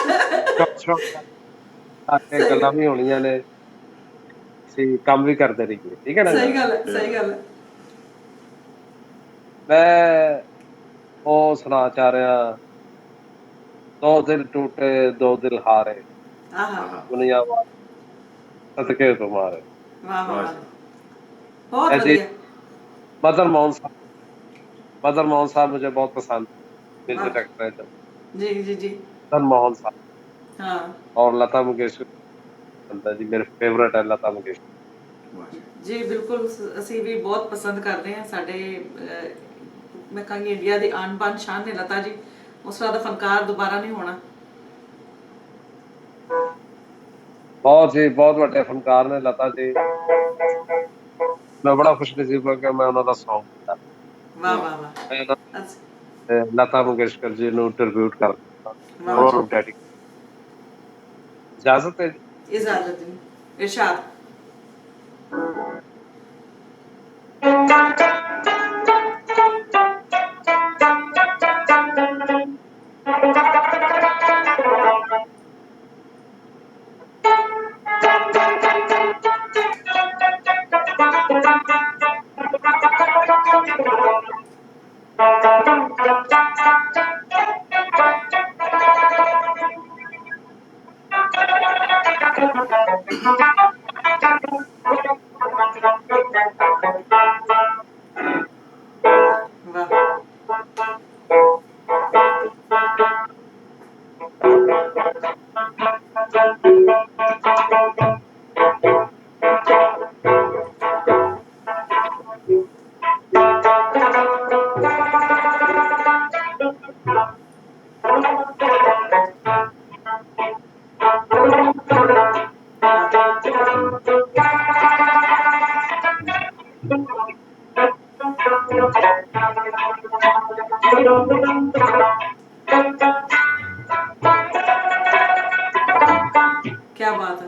ਆ ਕੇ ਸਹੀ ਗੱਲਾਂ ਗੱਲ, ਵੀ ਹੋਣੀਆਂ ਨੇ, ਅਸੀਂ ਕੰਮ ਵੀ ਕਰਦੇ ਰਹੀਏ, ਠੀਕ ਹੈ ਨਾ ਜੀ। ਸਹੀ ਗੱਲ ਹੈ, ਸਹੀ ਗੱਲ ਹੈ। ਮੈਂ ਉਹ ਸੁਣਾ ਚਾਹ ਰਿਹਾ, ਦੋ ਦਿਲ ਟੂਟੇ ਦੋ ਦਿਲ ਹਾਰੇ, ਆਹਾ, आहा। ਦੁਨੀਆ ਵਾਲੇ ਸਦਕੇ ਤੁਮਾਰੇ। ਵਾਹ ਵਾਹ वाह ਵਾਹ, जी। ਬਹੁਤ ਇਹ जी ਵਧੀਆ। मदन मोहन साहब, मदन मोहन साहब मुझे बहुत पसंद है, म्यूजिक ਵਾਹ डायरेक्टर है ਜੀ ਜੀ जी। मदन मोहन साहब। ਹਾਂ और लता मंगेशकर पसंद है जी, मेरे फेवरेट है लता मंगेशकर। वाह जी। ਜੀ ਬਿਲਕੁਲ। ਅਸੀਂ ਵੀ ਬਹੁਤ ਪਸੰਦ ਕਰਦੇ ਹਾਂ। ਸਾਡੇ ਮੈਂ ਕਹਾਂਗੀ ਇੰਡੀਆ ਦੀ ਆਨ ਬਾਨ ਸ਼ਾਨ ਨੇ ਲਤਾ ਜੀ। ਉਸ ਤਰ੍ਹਾਂ ਦਾ ਫਨਕਾਰ ਦੁਬਾਰਾ ਨਹੀਂ ਹੋਣਾ। बहुत ही बहुत बड़े फनकार ने लता जी, मैं बड़ा खुशनसीब हूं कि मैं ਉਹਨਾਂ ਦਾ Song ਕੀਤਾ। ਵਾਹ वाह। ਵਾਹ ਵਾਹ। ਮੈਂ ਨਾ ਅੱਛਾ, ਲਤਾ ਮੰਗੇਸ਼ਕਰ ਜੀ ਨੂੰ ਟ੍ਰਿਬਿਊਟ ਕਰਦਾ, ਵਾਹ वाह ਉਹਨਾਂ जी। ਨੂੰ ਡੈਡੀਕੇਟ। ਇਜਾਜ਼ਤ ਹੈ ਜੀ? ਇਜਾਜ਼ਤ ਜੀ, ਇਰਸ਼ਾਦ। ਵਾਹ ਕੀ ਬਾਤ ਹੈ। ਕੀ ਬਾਤ ਕੀ ਬਾਤ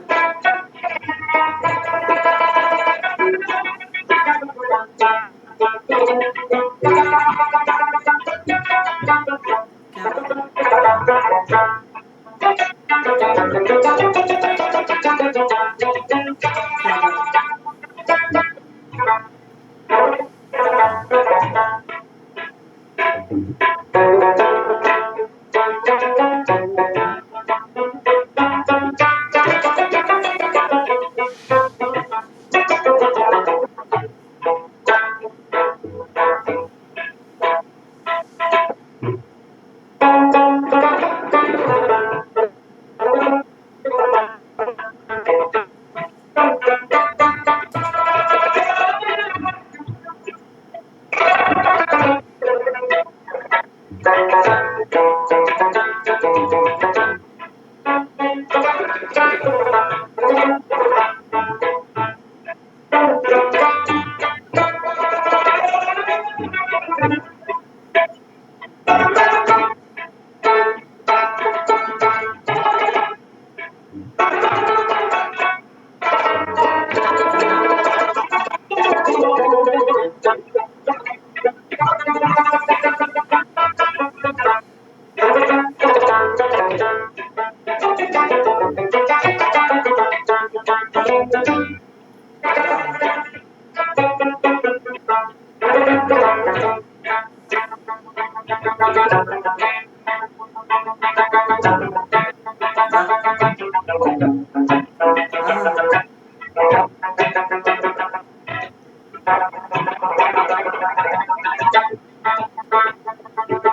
क्या बात। ओह, क्या बात। वाह। वाह वाह वाह।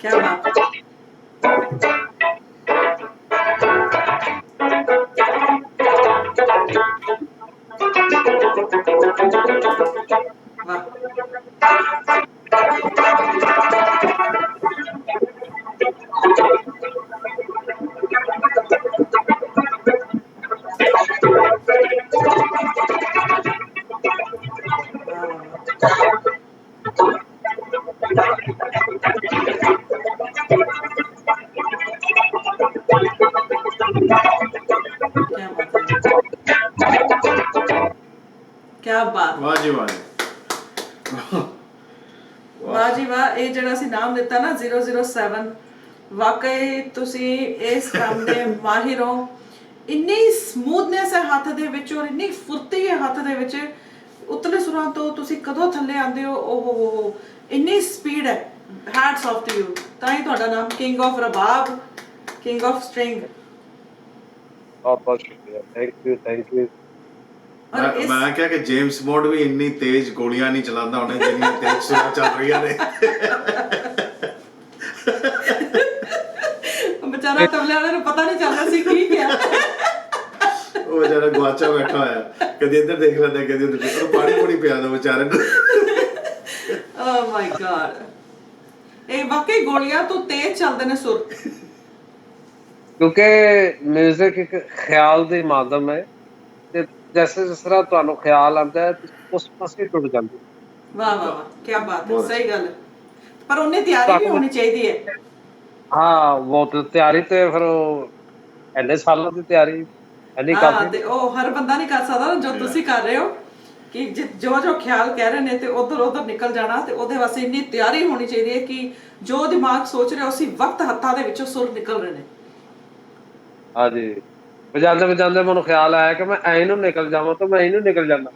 क्या बात है। क्या बात। ਵਾਹ ਜੀ ਵਾਹ ਜੀ। ਵਾਹ ਜੀ ਵਾਹ। ਇਹ ਜਿਹੜਾ ਅਸੀਂ ਨਾਮ ਦਿੱਤਾ ਨਾ 007, ਵਾਕਈ ਤੁਸੀਂ ਇਸ ਕੰਮ ਦੇ ਮਾਹਿਰ ਹੋ। ਇੰਨੀ ਸਮੂਥਨੈਸ ਹੈ ਹੱਥ ਦੇ ਵਿੱਚ ਔਰ ਇੰਨੀ ਫੁਰਤੀ ਹੈ ਹੱਥ ਦੇ ਵਿੱਚ। ਉਤਲੇ ਸੁਰਾਂ ਤੋਂ ਤੁਸੀਂ ਕਦੋਂ ਥੱਲੇ ਆਉਂਦੇ ਹੋ, ਓਹ ਇੰਨੀ ਸਪੀਡ ਹੈ। Hats off to you. ਤਾਂ ਹੀ ਤੁਹਾਡਾ ਨਾਮ king of rabab, king of string. बहुत बहुत शुक्रिया, थैंक यू थैंक यू। ਔਰ ਇਸ ਮੈਂ ਕਿਹਾ ਕਿ ਜੇਮਸ ਬੌਂਡ ਵੀ ਇੰਨੀ ਤੇਜ਼ ਗੋਲੀਆਂ ਨਹੀਂ ਚਲਾਉਂਦਾ ਉਹਨੇ ਜਿੰਨੀ ਤੇਜ਼ ਸੁਰਾਂ ਚੱਲ ਰਹੀਆਂ ਨੇ। ਵਿਚਾਰਾ ਤਬਲੇ ਵਾਲੇ ਨੂੰ ਪਤਾ ਨਹੀਂ ਚੱਲਦਾ ਸੀ ਕੀ ਕਿਹਾ। ਉਹ ਵਿਚਾਰਾ ਗਵਾਚਾ ਬੈਠਾ ਹੋਇਆ, ਕਦੀ ਇੱਧਰ ਦੇਖ ਲੈਂਦਾ ਕਦੀ ਉੱਧਰ ਦੇਖ, ਉਹਨੂੰ ਪਾਣੀ ਪੂਣੀ ਪਿਆ ਦੋ ਵਿਚਾਰੇ ਨੂੰ। ਓ ਮਾਈ ਗॉड। ਇਹ ਵਾਕਈ ਗੋਲੀਆਂ ਤੋਂ ਤੇਜ਼ ਚੱਲਦੇ ਨੇ ਸੁਰ। ਕਿਉਂਕਿ ਮਿਊਜ਼ਿਕ ਇੱਕ ਖਿਆਲ ਦੇ ਮਾਧਿਅਮ ਹੈ ਤੇ ਜਿਸ ਤਰ੍ਹਾਂ ਤੁਹਾਨੂੰ ਖਿਆਲ ਆਉਂਦਾ ਹੈ ਤੁਸੀਂ ਉਸ ਪਾਸੇ ਟੁੱਟ ਜਾਂਦੇ ਹੋ। ਵਾਹ ਵਾਹ ਵਾਹ, ਕੀ ਬਾਤ ਹੈ। ਬਹੁਤ ਸਹੀ ਗੱਲ ਹੈ। ਪਰ ਉਹਨੇ ਤਿਆਰੀ ਵੀ ਹੋਣੀ ਚਾਹੀਦੀ ਹੈ। ਹਾਂ ਉਹ ਤੇ ਤਿਆਰੀ ਤੇ ਫਿਰ ਉਹ ਇੰਨੇ ਸਾਲਾਂ ਦੀ ਤਿਆਰੀ ਇੰਨੀ ਹਾਂ ਕਾਫੀ। ਤੇ ਉਹ ਹਰ ਬੰਦਾ ਨਹੀਂ ਕਰ ਸਕਦਾ ਜੋ ਤੁਸੀਂ ਕਰ ਰਹੇ ਹੋ ਕਿ ਜੋ ਜੋ ਖਿਆਲ ਕਹਿ ਰਹੇ ਨੇ ਤੇ ਉਧਰ ਉਧਰ ਨਿਕਲ ਜਾਣਾ। ਤੇ ਉਹਦੇ ਵਾਸਤੇ ਇੰਨੀ ਤਿਆਰੀ ਹੋਣੀ ਚਾਹੀਦੀ ਹੈ ਕਿ ਜੋ ਦਿਮਾਗ ਸੋਚ ਰਿਹਾ ਉਸੇ ਵਕਤ ਹੱਥਾਂ ਦੇ ਵਿੱਚੋਂ ਸੁਰ ਨਿਕਲ ਰਹੇ ਨੇ। ਹਾਂਜੀ ਵਜਾਉਂਦੇ ਵਜਾਉਂਦੇ ਮੈਨੂੰ ਖਿਆਲ ਆਇਆ ਕਿ ਮੈਂ ਐਂ ਨੂੰ ਨਿਕਲ ਜਾਵਾਂ ਤਾਂ ਮੈਂ ਇਹਨੂੰ ਨਿਕਲ ਜਾਂਦਾ।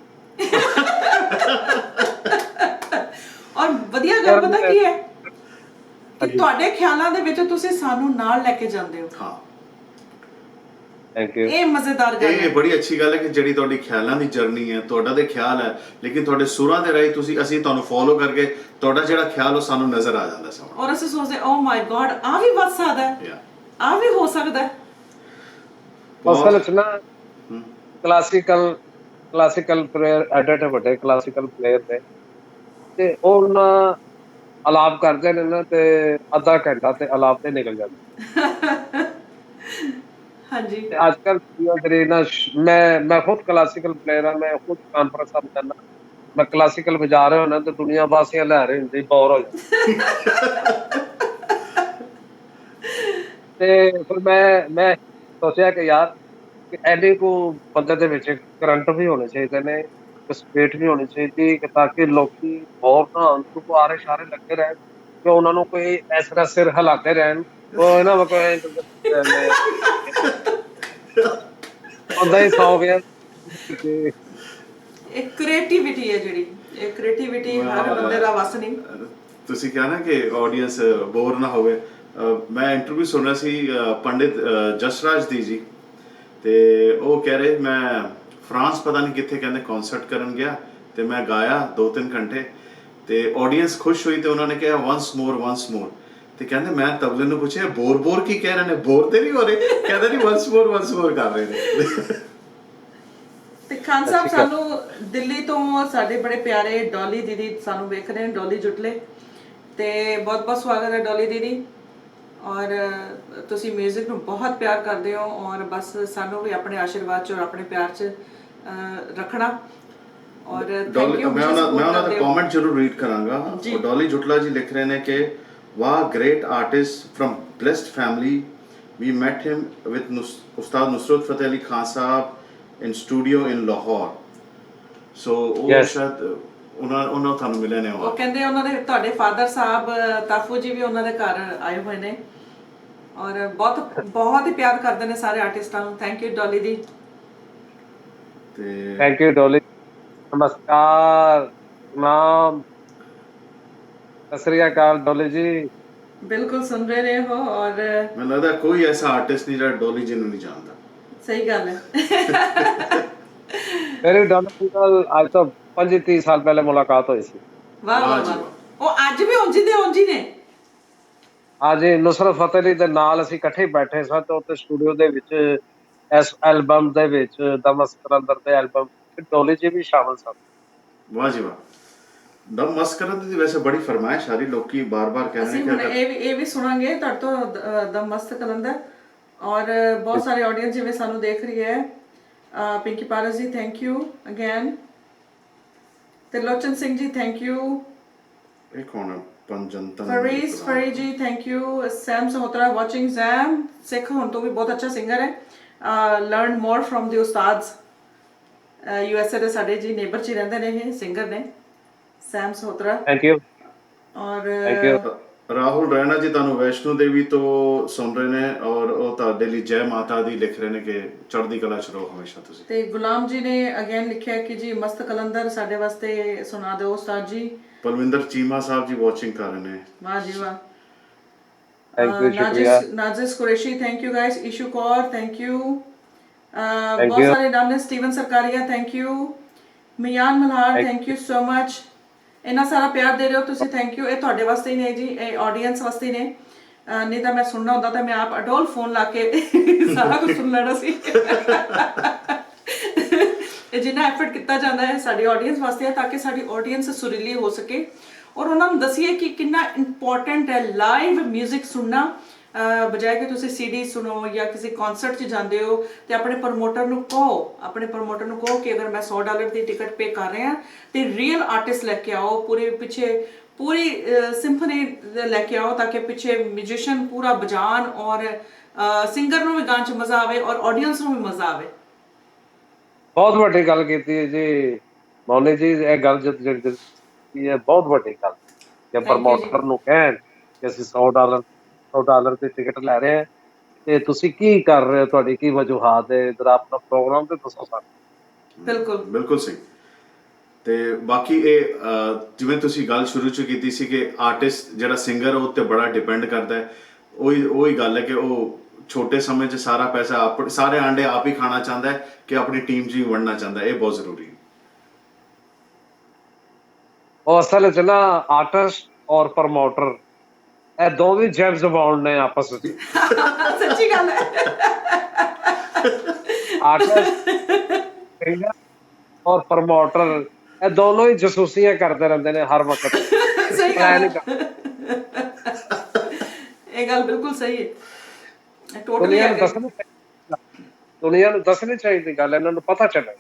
ਔਰ ਵਧੀਆ ਗੱਲ ਪਤਾ ਕੀ ਹੈ ਕਿ ਤੁਹਾਡੇ ਖਿਆਲਾਂ ਦੇ ਵਿੱਚ ਤੁਸੀਂ ਸਾਨੂੰ ਨਾਲ ਲੈ ਕੇ ਜਾਂਦੇ ਹੋ। ਹਾਂ ਥੈਂਕ ਯੂ। ਇਹ ਮਜ਼ੇਦਾਰ ਗੱਲ ਇਹ ਹੈ। ਬੜੀ ਅੱਛੀ ਗੱਲ ਹੈ ਕਿ ਜਿਹੜੀ ਤੁਹਾਡੀ ਖਿਆਲਾਂ ਦੀ ਜਰਨੀ ਹੈ, ਤੁਹਾਡਾ ਤੇ ਖਿਆਲ ਹੈ, ਲੇਕਿਨ ਤੁਹਾਡੇ ਸੁਰਾਂ ਦੇ ਰਾਹੀਂ ਅਸੀਂ ਤੁਹਾਨੂੰ ਫੋਲੋ ਕਰਕੇ ਤੁਹਾਡਾ ਜਿਹੜਾ ਖਿਆਲ ਉਹ ਸਾਨੂੰ ਨਜ਼ਰ ਆ ਜਾਂਦਾ ਸਾਹਮਣੇ। ਔਰ ਅਸੀਂ ਸੋਚਦੇ ਓ ਮਾਈ ਗॉड ਆ ਵੀ ਵੱਧ ਸਕਦਾ ਹੈ, Yeah. ਆ ਵੀ ਹੋ ਸਕਦਾ ਹੈ। ਅਸਲ ਵਿੱਚ ਨਾ ਕਲਾਸੀਕਲ ਪਲੇਅਰ ਐਡੇ ਵੱਡੇ ਕਲਾਸੀਕਲ ਪਲੇਅਰ ਨੇ ਤੇ ਉਹਨਾਂ ਅਲਾਪ ਕਰਦੇ ਨੇ ਨਾ ਤੇ ਅੱਧਾ ਘੰਟਾ ਤੇ ਅਲਾਪ ਤੇ ਨਿਕਲ ਜਾਂਦਾ। ਹਾਂਜੀ ਤੇ ਅੱਜ ਕੱਲ ਨਾ ਮੈਂ ਖੁਦ ਕਲਾਸੀਕਲ ਪਲੇਅਰ ਹਾਂ, ਮੈਂ ਖੁਦ ਕਾਨਫਰੰਸ ਆਪ ਕਰਨਾ, ਮੈਂ ਕਲਾਸੀਕਲ ਵਜਾ ਰਿਹਾ ਹੁੰਦਾ ਤੇ ਦੁਨੀਆ ਵਾਸੀਆਂ ਲੈ ਰਹੀ ਹੁੰਦੀ ਬੋਰ ਹੋ ਜਾਂਦਾ। ਤੇ ਫਿਰ ਮੈਂ ਸੋਚਿਆ ਕਿ ਯਾਰ ਕਿ ਐਡੇ ਕੋ ਬੰਦੇ ਦੇ ਵਿੱਚ ਕਰੰਟ ਵੀ ਹੋਣੇ ਚਾਹੀਦੇ ਨੇ, ਸਪੀਡ ਵੀ ਹੋਣੀ ਚਾਹੀਦੀ ਕਿ ਤਾਂ ਕਿ ਲੋਕੀ ਬੋਰ ਨਾ ਹੋਣ, ਗੁਬਾਰੇ ਸਾਰੇ ਲੱਗੇ ਰਹਿਣ ਕਿ ਉਹਨਾਂ ਨੂੰ ਕੋਈ ਇਸ ਤਰ੍ਹਾਂ ਸਿਰ ਹਿਲਾਤੇ ਰਹਿਣ ਉਹ ਨਾ ਕੋਈ ਹੁੰਦਾ ਹੀ ਸੌ ਗਿਆ। ਇਹ ਕ੍ਰੀਏਟੀਵਿਟੀ ਹੈ ਜਿਹੜੀ, ਇਹ ਕ੍ਰੀਏਟੀਵਿਟੀ ਹਰ ਬੰਦੇ ਦਾ ਵਸ ਨਹੀਂ। ਤੁਸੀਂ ਕਿਹਾ ਨਾ ਕਿ ਆਡੀਅנס ਬੋਰ ਨਾ ਹੋਵੇ। ਮੈਂ ਇੰਟਰਵਿਊ ਸੁਣਿਆ ਸੀ ਪੰਡਿਤ ਜਸਰਾਜ ਦੀ ਜੀ, ਤੇ ਉਹ ਕਹਿ ਰਹੇ ਮੈਂ ਫਰਾਂਸ ਪਤਾ ਨਹੀਂ ਕਿੱਥੇ ਕਹਿੰਦੇ ਕਨਸਰਟ ਕਰਨ ਗਿਆ ਤੇ ਮੈਂ ਗਾਇਆ 2-3 ਘੰਟੇ ਤੇ ਆਡੀਅנס ਖੁਸ਼ ਹੋਈ ਤੇ ਉਹਨਾਂ ਨੇ ਕਿਹਾ ਵਨਸ ਮੋਰ ਤੇ ਕਹਿੰਦੇ ਮੈਂ ਤਬਲੇ ਨੂੰ ਪੁੱਛਿਆ ਬੋਰ ਕੀ ਕਹਿ ਰਹੇ ਨੇ, ਬੋਰ ਤੇ ਨਹੀਂ ਹੋ ਰਹੇ? ਕਹਿੰਦੇ ਨਹੀਂ ਵਨਸ ਮੋਰ ਕਰ ਰਹੇ ਨੇ। ਤੇ ਖਾਨ ਸਾਹਿਬ ਸਾਨੂੰ ਦਿੱਲੀ ਤੋਂ ਸਾਡੇ ਬੜੇ ਪਿਆਰੇ ਡੋਲੀ ਦੀਦੀ ਸਾਨੂੰ ਵੇਖ ਰਹੇ ਨੇ, ਡੋਲੀ ਜੁਟਲੇ, ਤੇ ਬਹੁਤ ਬਹੁਤ ਸਵਾਗਤ ਹੈ ਡੋਲੀ ਦੀਦੀ। ਔਰ ਤੁਸੀਂ 뮤직 ਨੂੰ ਬਹੁਤ ਪਿਆਰ ਕਰਦੇ ਹੋ ਔਰ ਬਸ ਸਾਨੂੰ ਵੀ ਆਪਣੇ ਆਸ਼ੀਰਵਾਦ ਚ ਔਰ ਆਪਣੇ ਪਿਆਰ ਚ ਰੱਖਣਾ। ਔਰ ਥੈਂਕ ਯੂ। ਮੈਂ ਉਹਨਾਂ ਦਾ ਕਮੈਂਟ ਜ਼ਰੂਰ ਰੀਡ ਕਰਾਂਗਾ। ਡੋਲੀ ਜੁਟਲਾ ਜੀ ਲਿਖ ਰਹੇ ਨੇ ਕਿ ਵਾਹ, great artist from blessed family, we met him with Ustad Nusrat Fateh Ali Khan Sahab in studio in Lahore. So ਉਹ ਸ਼ਾਇਦ ਉਹਨਾਂ ਤੁਹਾਨੂੰ ਮਿਲੇ ਨੇ। ਉਹ ਕਹਿੰਦੇ ਉਹਨਾਂ ਦੇ ਤੁਹਾਡੇ ਫਾਦਰ ਸਾਹਿਬ ਤਾਫੂ ਜੀ ਵੀ ਉਹਨਾਂ ਦੇ ਘਰ ਆਏ ਹੋਏ ਨੇ ਔਰ ਬਹੁਤ ਹੀ ਪਿਆਰ ਕਰਦੇ ਨੇ ਸਾਰੇ ਆਰਟਿਸਟਾਂ ਨੂੰ। ਥੈਂਕ ਯੂ ਡੋਲੀ ਦੀ। ਤੇ ਥੈਂਕ ਯੂ ਡੋਲੀ। ਨਮਸਕਾਰ ਨਾਮ, ਸਤਿ ਸ੍ਰੀ ਅਕਾਲ ਡੋਲੀ ਜੀ। ਬਿਲਕੁਲ ਸੁਣ ਰਹੇ ਹੋ ਔਰ ਮੈਨੂੰ ਲੱਗਦਾ ਕੋਈ ਐਸਾ ਆਰਟਿਸਟ ਨਹੀਂ ਜਿਹੜਾ ਡੋਲੀ ਜੀ ਨੂੰ ਨਹੀਂ ਜਾਣਦਾ। ਸਹੀ ਗੱਲ ਹੈ। ਮੇਰੀ ਡੋਲੀ ਨਾਲ ਅੱਜ ਤੋਂ 25-30 ਸਾਲ ਪਹਿਲੇ ਮੁਲਾਕਾਤ ਹੋਈ ਸੀ। ਵਾਹ ਵਾਹ ਵਾਹ। ਉਹ ਅੱਜ ਵੀ ਉਂਝ ਨੇ। ਹਾਂਜੀ, ਨੁਸਰਤ ਫਤਿਹ ਅਲੀ ਦੇ ਨਾਲ ਅਸੀਂ ਇਕੱਠੇ ਬੈਠੇ ਸਾਂ ਤੇ ਉੱਥੇ ਸਟੂਡੀਓ ਦੇ ਵਿੱਚ ਇਸ ਐਲਬਮ ਦੇ ਵਿੱਚ ਦਮਸ ਕਲੰਦਰ ਦੇ ਐਲਬਮ ਡੋਲੀ ਜੀ ਵੀ ਸ਼ਾਮਲ ਸਨ। ਵਾਹ ਜੀ ਵਾਹ। ਦਮ ਮਸਕਰਤ ਦੀ ਵੈਸੇ ਬੜੀ ਫਰਮਾਇਸ਼ ਆ ਰਹੀ, ਲੋਕੀ ਬਾਰ-ਬਾਰ ਕਹਿ ਰਹੇ ਨੇ ਕਿ ਇਹ ਵੀ ਸੁਣਾਂਗੇ ਤੁਹਾਡੇ ਤੋਂ ਦਮ ਮਸਤ ਕਲੰਦਰ। ਔਰ ਬਹੁਤ ਸਾਰੇ ਆਡੀਅנס ਜਿਵੇਂ ਸਾਨੂੰ ਦੇਖ ਰਹੀ ਹੈ। Pinky Paras ji thank you again. Tirlochan Singh ji thank you. ਇਹ ਕੌਣ ਹੈ? Panjtan Fareez Fari ji thank you. Sam Sahotra watching. Sam ਸਿੱਖ ਹੁਣ ਤੋਂ ਵੀ ਬਹੁਤ ਅੱਛਾ ਸਿੰਗਰ ਹੈ। ਲਰਨ ਮੋਰ ਫਰਮ ਦੀ ਉਸਤਾਦਸ। USA ਦੇ ਸਾਡੇ ਜੀ ਨੇਬਰ ਚ ਰਹਿੰਦੇ ਨੇ, ਇਹ ਸਿੰਗਰ ਨੇ ਸੈਮ ਸਹੋਤਰਾ। Thank you. ਔਰ ਰਾਹੁਲ ਰੈਣਾ ਜੀ ਤੁਹਾਨੂੰ ਵੈਸ਼ਨੋ ਦੇਵੀ ਤੋਂ ਸੁਣ ਰਹੇ ਨੇ ਔਰ ਉਹ ਤੁਹਾਡੇ ਲਈ ਜੈ ਮਾਤਾ ਦੀ ਲਿਖ ਰਹੇ ਨੇ ਕਿ ਚੜ੍ਹਦੀ ਕਲਾ ਚ ਰਹੋ ਹਮੇਸ਼ਾ ਤੁਸੀਂ। ਤੇ ਗੁਲਾਮ ਜੀ ਨੇ ਅਗੇਨ ਲਿਖਿਆ ਕਿ ਜੀ ਮਸਤ ਕਲੰਦਰ ਸਾਡੇ ਵਾਸਤੇ ਸੁਣਾ ਦਿਓ ਉਸਤਾਦ ਜੀ। ਪਲਵਿੰਦਰ ਚੀਮਾ ਸਾਹਿਬ ਜੀ ਵਾਚਿੰਗ ਕਰ ਰਹੇ ਨੇ। ਵਾਹ ਜੀ ਵਾਹ। ਥੈਂਕ ਯੂ, ਸ਼ੁਕਰੀਆ। Nazish Qureshi thank you guys. Ishu Kaur thank you. ਬਹੁਤ ਸਾਰੇ ਨਾਮ ਨੇ। Steven Sarkaria thank you. Mian Malhar thank you so much. ਇੰਨਾ ਸਾਰਾ ਪਿਆਰ ਦੇ ਰਹੇ ਹੋ ਤੁਸੀਂ, ਥੈਂਕ ਯੂ। ਇਹ ਤੁਹਾਡੇ ਵਾਸਤੇ ਹੀ ਨੇ ਜੀ, ਇਹ ਆਡੀਅנס ਵਾਸਤੇ ਹੀ ਨੇ। ਨਹੀਂ ਤਾਂ ਮੈਂ ਸੁਣਨਾ ਹੁੰਦਾ ਤਾਂ ਮੈਂ ਆਪ ਅਡੋਲ ਫੋਨ ਲਾ ਕੇ ਸਾਰਾ ਕੁਝ ਸੁਣ ਲੈਣਾ ਸੀ। ਇਹ ਜਿੰਨਾ ਐਫਰਟ ਕੀਤਾ ਜਾਂਦਾ ਹੈ ਸਾਡੀ ਆਡੀਅנס ਵਾਸਤੇ ਹੈ ਤਾਂ ਕਿ ਸਾਡੀ ਆਡੀਅנס ਸੁਰੀਲੀ ਹੋ ਸਕੇ ਔਰ ਉਹਨਾਂ ਨੂੰ ਦੱਸੀਏ ਕਿ ਕਿੰਨਾ ਇੰਪੋਰਟੈਂਟ ਹੈ ਲਾਈਵ 뮤직 ਸੁਣਨਾ, ਬਜਾਏ ਕਿ ਤੁਸੀਂ CD ਸੁਣੋ ਜਾਂ ਕਿਸੇ ਕਨਸਰਟ 'ਚ ਜਾਂਦੇ ਹੋ ਤੇ ਆਪਣੇ ਪ੍ਰਮੋਟਰ ਨੂੰ ਕਹੋ ਕਿ ਅਗਰ ਮੈਂ $100 ਦੀ ਟਿਕਟ ਪੇ ਕਰ ਰਿਹਾ ਤੇ ਰੀਅਲ ਆਰਟਿਸਟ ਲੈ ਕੇ ਆਓ, ਪੂਰੀ ਸਿੰਫਨੀ ਲੈ ਕੇ ਆਓ ਤਾਂ ਕਿ ਪਿੱਛੇ ਮਿਊਜ਼ੀਸ਼ੀਅਨ ਪੂਰਾ ਬਜਾਨ ਔਰ ਸਿੰਗਰ ਨੂੰ ਵੀ ਗਾਣ 'ਚ ਮਜ਼ਾ ਆਵੇ ਔਰ ਆਡੀਅנס ਨੂੰ ਵੀ ਮਜ਼ਾ ਆਵੇ। ਬਹੁਤ ਵੱਡੀ ਗੱਲ ਕੀਤੀ ਹੈ ਜੀ ਮੌਲੀ ਜੀ। ਇਹ ਗੱਲ ਜਿਹੜੀ ਹੈ ਬਹੁਤ ਵੱਡੀ ਗੱਲ ਕਿ ਪ੍ਰਮੋਟਰ ਨੂੰ ਕਹਿਣ ਕਿ ਅਸੀਂ $100 ਦੀ ਟਿਕਟ ਲੈ ਰਹੇ ਹਾਂ ਤੇ ਤੁਸੀਂ ਕੀ ਕਰ ਰਹੇ ਹੋ, ਤੁਹਾਡੀ ਕੀ ਵਜੂਹਾਤ ਹੈ, ਜਰਾ ਆਪਣਾ ਪ੍ਰੋਗਰਾਮ ਤੇ ਦੱਸੋ ਸਾਨੂੰ। ਬਿਲਕੁਲ ਸਹੀ। ਤੇ ਬਾਕੀ ਇਹ ਜਿਵੇਂ ਤੁਸੀਂ ਗੱਲ ਸ਼ੁਰੂ ਚ ਕੀਤੀ ਸੀ ਕਿ ਆਰਟਿਸਟ ਜਿਹੜਾ ਸਿੰਗਰ ਉਹ ਤੇ ਬੜਾ ਡਿਪੈਂਡ ਕਰਦਾ ਹੈ। ਉਹੀ ਗੱਲ ਹੈ ਕਿ ਉਹ ਛੋਟੇ ਸਮੇਂ 'ਚ ਸਾਰਾ ਪੈਸਾ ਸਾਰੇ ਆਂਡੇ ਆਪ ਹੀ ਖਾਣਾ ਚਾਹੁੰਦਾ ਹੈ ਕਿ ਆਪਣੀ ਟੀਮ 'ਚ ਹੀ ਵੰਡਣਾ ਚਾਹੁੰਦਾ ਹੈ। ਇਹ ਬਹੁਤ ਜ਼ਰੂਰੀ ਹੈ। ਉਹ ਅਸਲ 'ਚ ਨਾ ਆਰਟਿਸਟ ਔਰ ਪ੍ਰਮੋਟਰ ਇਹ ਦੋਵੇਂ ਜੇਮਸ ਬੌਂਡ ਨੇ ਆਪਸ ਵਿੱਚ। ਸੱਚੀ ਗੱਲ ਹੈ। ਆਰਟਿਸਟ ਔਰ ਪ੍ਰਮੋਟਰ ਇਹ ਦੋਨੋਂ ਹੀ ਜਸੂਸੀਆਂ ਕਰਦੇ ਰਹਿੰਦੇ ਨੇ ਹਰ ਵਕਤ। ਸਹੀ ਗੱਲ ਹੈ। ਇਹ ਗੱਲ ਬਿਲਕੁਲ ਸਹੀ ਹੈ। ਦੁਨੀਆ ਨੂੰ ਦੱਸਣੀ ਚਾਹੀਦੀ ਗੱਲ, ਇਹਨਾਂ ਨੂੰ ਪਤਾ ਚੱਲੇ।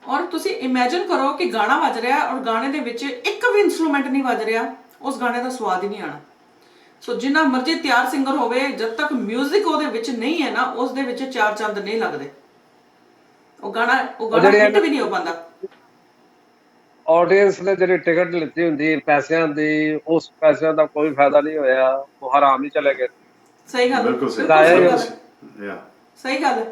ਔਰ ਤੁਸੀਂ ਇਮੇਜਿਨ ਕਰੋ ਕਿ ਗਾਣਾ ਵੱਜ ਰਿਹਾ ਔਰ ਗਾਣੇ ਦੇ ਵਿੱਚ ਇੱਕ ਵੀ ਇਨਸਟਰੂਮੈਂਟ ਨਹੀਂ ਵੱਜ ਰਿਹਾ, ਉਸ ਗਾਣੇ ਦਾ ਸਵਾਦ ਹੀ ਨਹੀਂ ਆਣਾ। ਸੋ ਜਿੰਨਾ ਮਰਜ਼ੀ ਤਿਆਰ ਸਿੰਗਰ ਹੋਵੇ, ਜਦ ਤੱਕ 뮤직 ਉਹਦੇ ਵਿੱਚ ਨਹੀਂ ਹੈ ਨਾ, ਉਸ ਦੇ ਵਿੱਚ ਚਾਰ ਚੰਦ ਨਹੀਂ ਲੱਗਦੇ। ਉਹ ਗਾਣਾ ਹਿੱਟ ਵੀ ਨਹੀਂ ਹੋ ਪਾਉਂਦਾ। ਆਡੀਅנס ਨੇ ਜਿਹੜੀ ਟਿਕਟ ਲਿੱਤੀ ਹੁੰਦੀ ਪੈਸਿਆਂ ਦੀ, ਉਸ ਪੈਸਿਆਂ ਦਾ ਕੋਈ ਫਾਇਦਾ ਨਹੀਂ ਹੋਇਆ, ਉਹ ਹਰਾਮ ਹੀ ਚਲੇ ਗਏ। ਸਹੀ ਗੱਲ ਬਿਲਕੁਲ ਸਹੀ ਗੱਲ ਹੈ।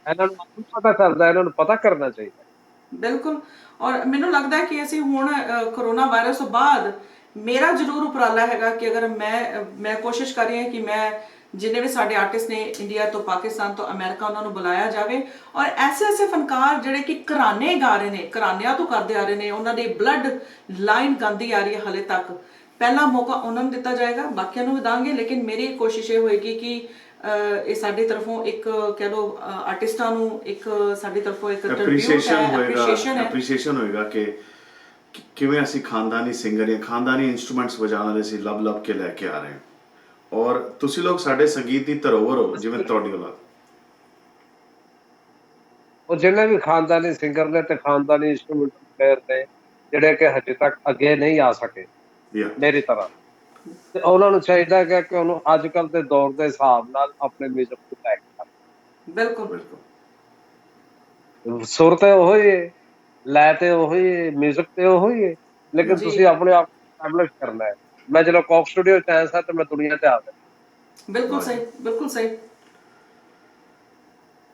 ਇਹਨਾਂ ਨੂੰ ਪਤਾ ਚੱਲਦਾ, ਇਹਨਾਂ ਨੂੰ ਪਤਾ ਕਰਨਾ ਚਾਹੀਦਾ। ਬਿਲਕੁਲ। ਔਰ ਮੈਨੂੰ ਲੱਗਦਾ ਕਿ ਅਸੀਂ ਹੁਣ ਕਰੋਨਾ ਵਾਇਰਸ ਤੋਂ ਬਾਅਦ ਮੇਰਾ ਜ਼ਰੂਰ ਉਪਰਾਲਾ ਹੈਗਾ ਕਿ ਅਗਰ ਮੈਂ ਕੋਸ਼ਿਸ਼ ਕਰ ਰਹੀ ਹਾਂ ਕਿ ਮੈਂ ਜਿੰਨੇ ਵੀ ਸਾਡੇ ਆਰਟਿਸਟ ਨੇ ਇੰਡੀਆ ਤੋਂ, ਪਾਕਿਸਤਾਨ ਤੋਂ, ਅਮਰੀਕਾ, ਉਹਨਾਂ ਨੂੰ ਬੁਲਾਇਆ ਜਾਵੇ ਔਰ ਐਸੇ ਫਨਕਾਰ ਜਿਹੜੇ ਕਿ ਘਰਾਣੇ ਗਾ ਰਹੇ ਨੇ, ਘਰਾਣਿਆਂ ਤੋਂ ਕਰਦੇ ਆ ਰਹੇ ਨੇ, ਉਹਨਾਂ ਦੀ ਬਲੱਡ ਲਾਈਨ ਗਾਉਂਦੀ ਆ ਰਹੀ ਹੈ ਹਾਲੇ ਤੱਕ। ਪਹਿਲਾ ਮੌਕਾ ਉਹਨਾਂ ਨੂੰ ਦਿੱਤਾ ਜਾਏਗਾ, ਬਾਕੀਆਂ ਨੂੰ ਵੀ ਦਾਂਗੇ। ਲੇਕਿਨ ਮੇਰੀ ਕੋਸ਼ਿਸ਼ ਇਹ ਹੋਏਗੀ ਕਿ ਇਹ ਸਾਡੇ ਤਰਫੋਂ ਇੱਕ ਕਹਿ ਲਓ ਆਰਟਿਸਟਾਂ ਨੂੰ ਇੱਕ ਸਾਡੀ ਤਰਫੋਂ ਇੱਕ ਟ੍ਰਿਬਿਊਟ ਐਪਰੀਸ਼ੀਏਸ਼ਨ ਹੈ, ਹੋਏਗਾ, ਐਪਰੀਸ਼ੀਏਸ਼ਨ ਹੈ। ਐਪਰੀਸ਼ੀਏਸ਼ਨ ਹੋਏਗਾ ਕਿ ਕਿਵੇਂ ਅਸੀਂ ਖਾਨਦਾਨੀ ਸਿੰਗਰ ਜਾਂ ਖਾਨਦਾਨੀ ਇੰਸਟਰੂਮੈਂਟਸ ਵਜਾਉਣ ਵਾਲੇ ਅਸੀਂ ਲੱਭ ਕੇ ਲੈ ਕੇ ਆ ਰਹੇ ਹਾਂ। ਔਰ ਤੁਸੀਂ ਲੋਕ ਸਾਡੇ ਸੰਗੀਤ ਦੀ ਧਰੋਹਰ ਹੋ, ਜਿਵੇਂ ਤੁਹਾਡੀ ਔਲਾਦ। ਉਹ ਜਿੰਨੇ ਵੀ ਖਾਨਦਾਨੀ ਸਿੰਗਰ ਨੇ ਤੇ ਖਾਨਦਾਨੀ ਇੰਸਟਰੂਮੈਂਟ ਪਲੇਅਰ ਨੇ ਜਿਹੜੇ ਕਿ ਹਜੇ ਤੱਕ ਅੱਗੇ ਨਹੀਂ ਆ ਸਕੇ ਯਾ ਮੇਰੀ ਤਰ੍ਹਾਂ, ਤੇ ਉਹਨਾਂ ਨੂੰ ਚਾਹੀਦਾ ਹੈ ਕਿ ਉਹਨੂੰ ਅੱਜ ਕੱਲ੍ਹ ਦੇ ਦੌਰ ਦੇ ਹਿਸਾਬ ਨਾਲ ਆਪਣੇ ਮਿਊਜ਼ਿਕ ਨੂੰ ਲੈ ਕੇ ਬਿਲਕੁਲ ਬਿਲਕੁਲ। ਆਉਣ। ਸੁਰ ਤੇ ਉਹੀ ਹੈ, ਲੈ ਤੇ ਉਹੀ ਹੈ, ਮਿਊਜ਼ਿਕ ਤੇ ਉਹੀ ਹੈ, ਲੇਕਿਨ ਜੀ, ਤੁਸੀਂ ਆਪਣੇ ਆਪ ਨੂੰ ਐਸਟੈਬਲਿਸ਼ ਕਰਨਾ ਹੈ। ਮੈਂ ਜਦੋਂ ਕੋਕ ਸਟੂਡੀਓ ਚ ਆਇਆ ਸਾਂ ਤੇ ਮੈਂ ਦੁਨੀਆ ਤੇ ਆ ਗਿਆ। ਬਿਲਕੁਲ ਵਾਹ ਜੀ। ਸਹੀ, ਬਿਲਕੁਲ ਸਹੀ।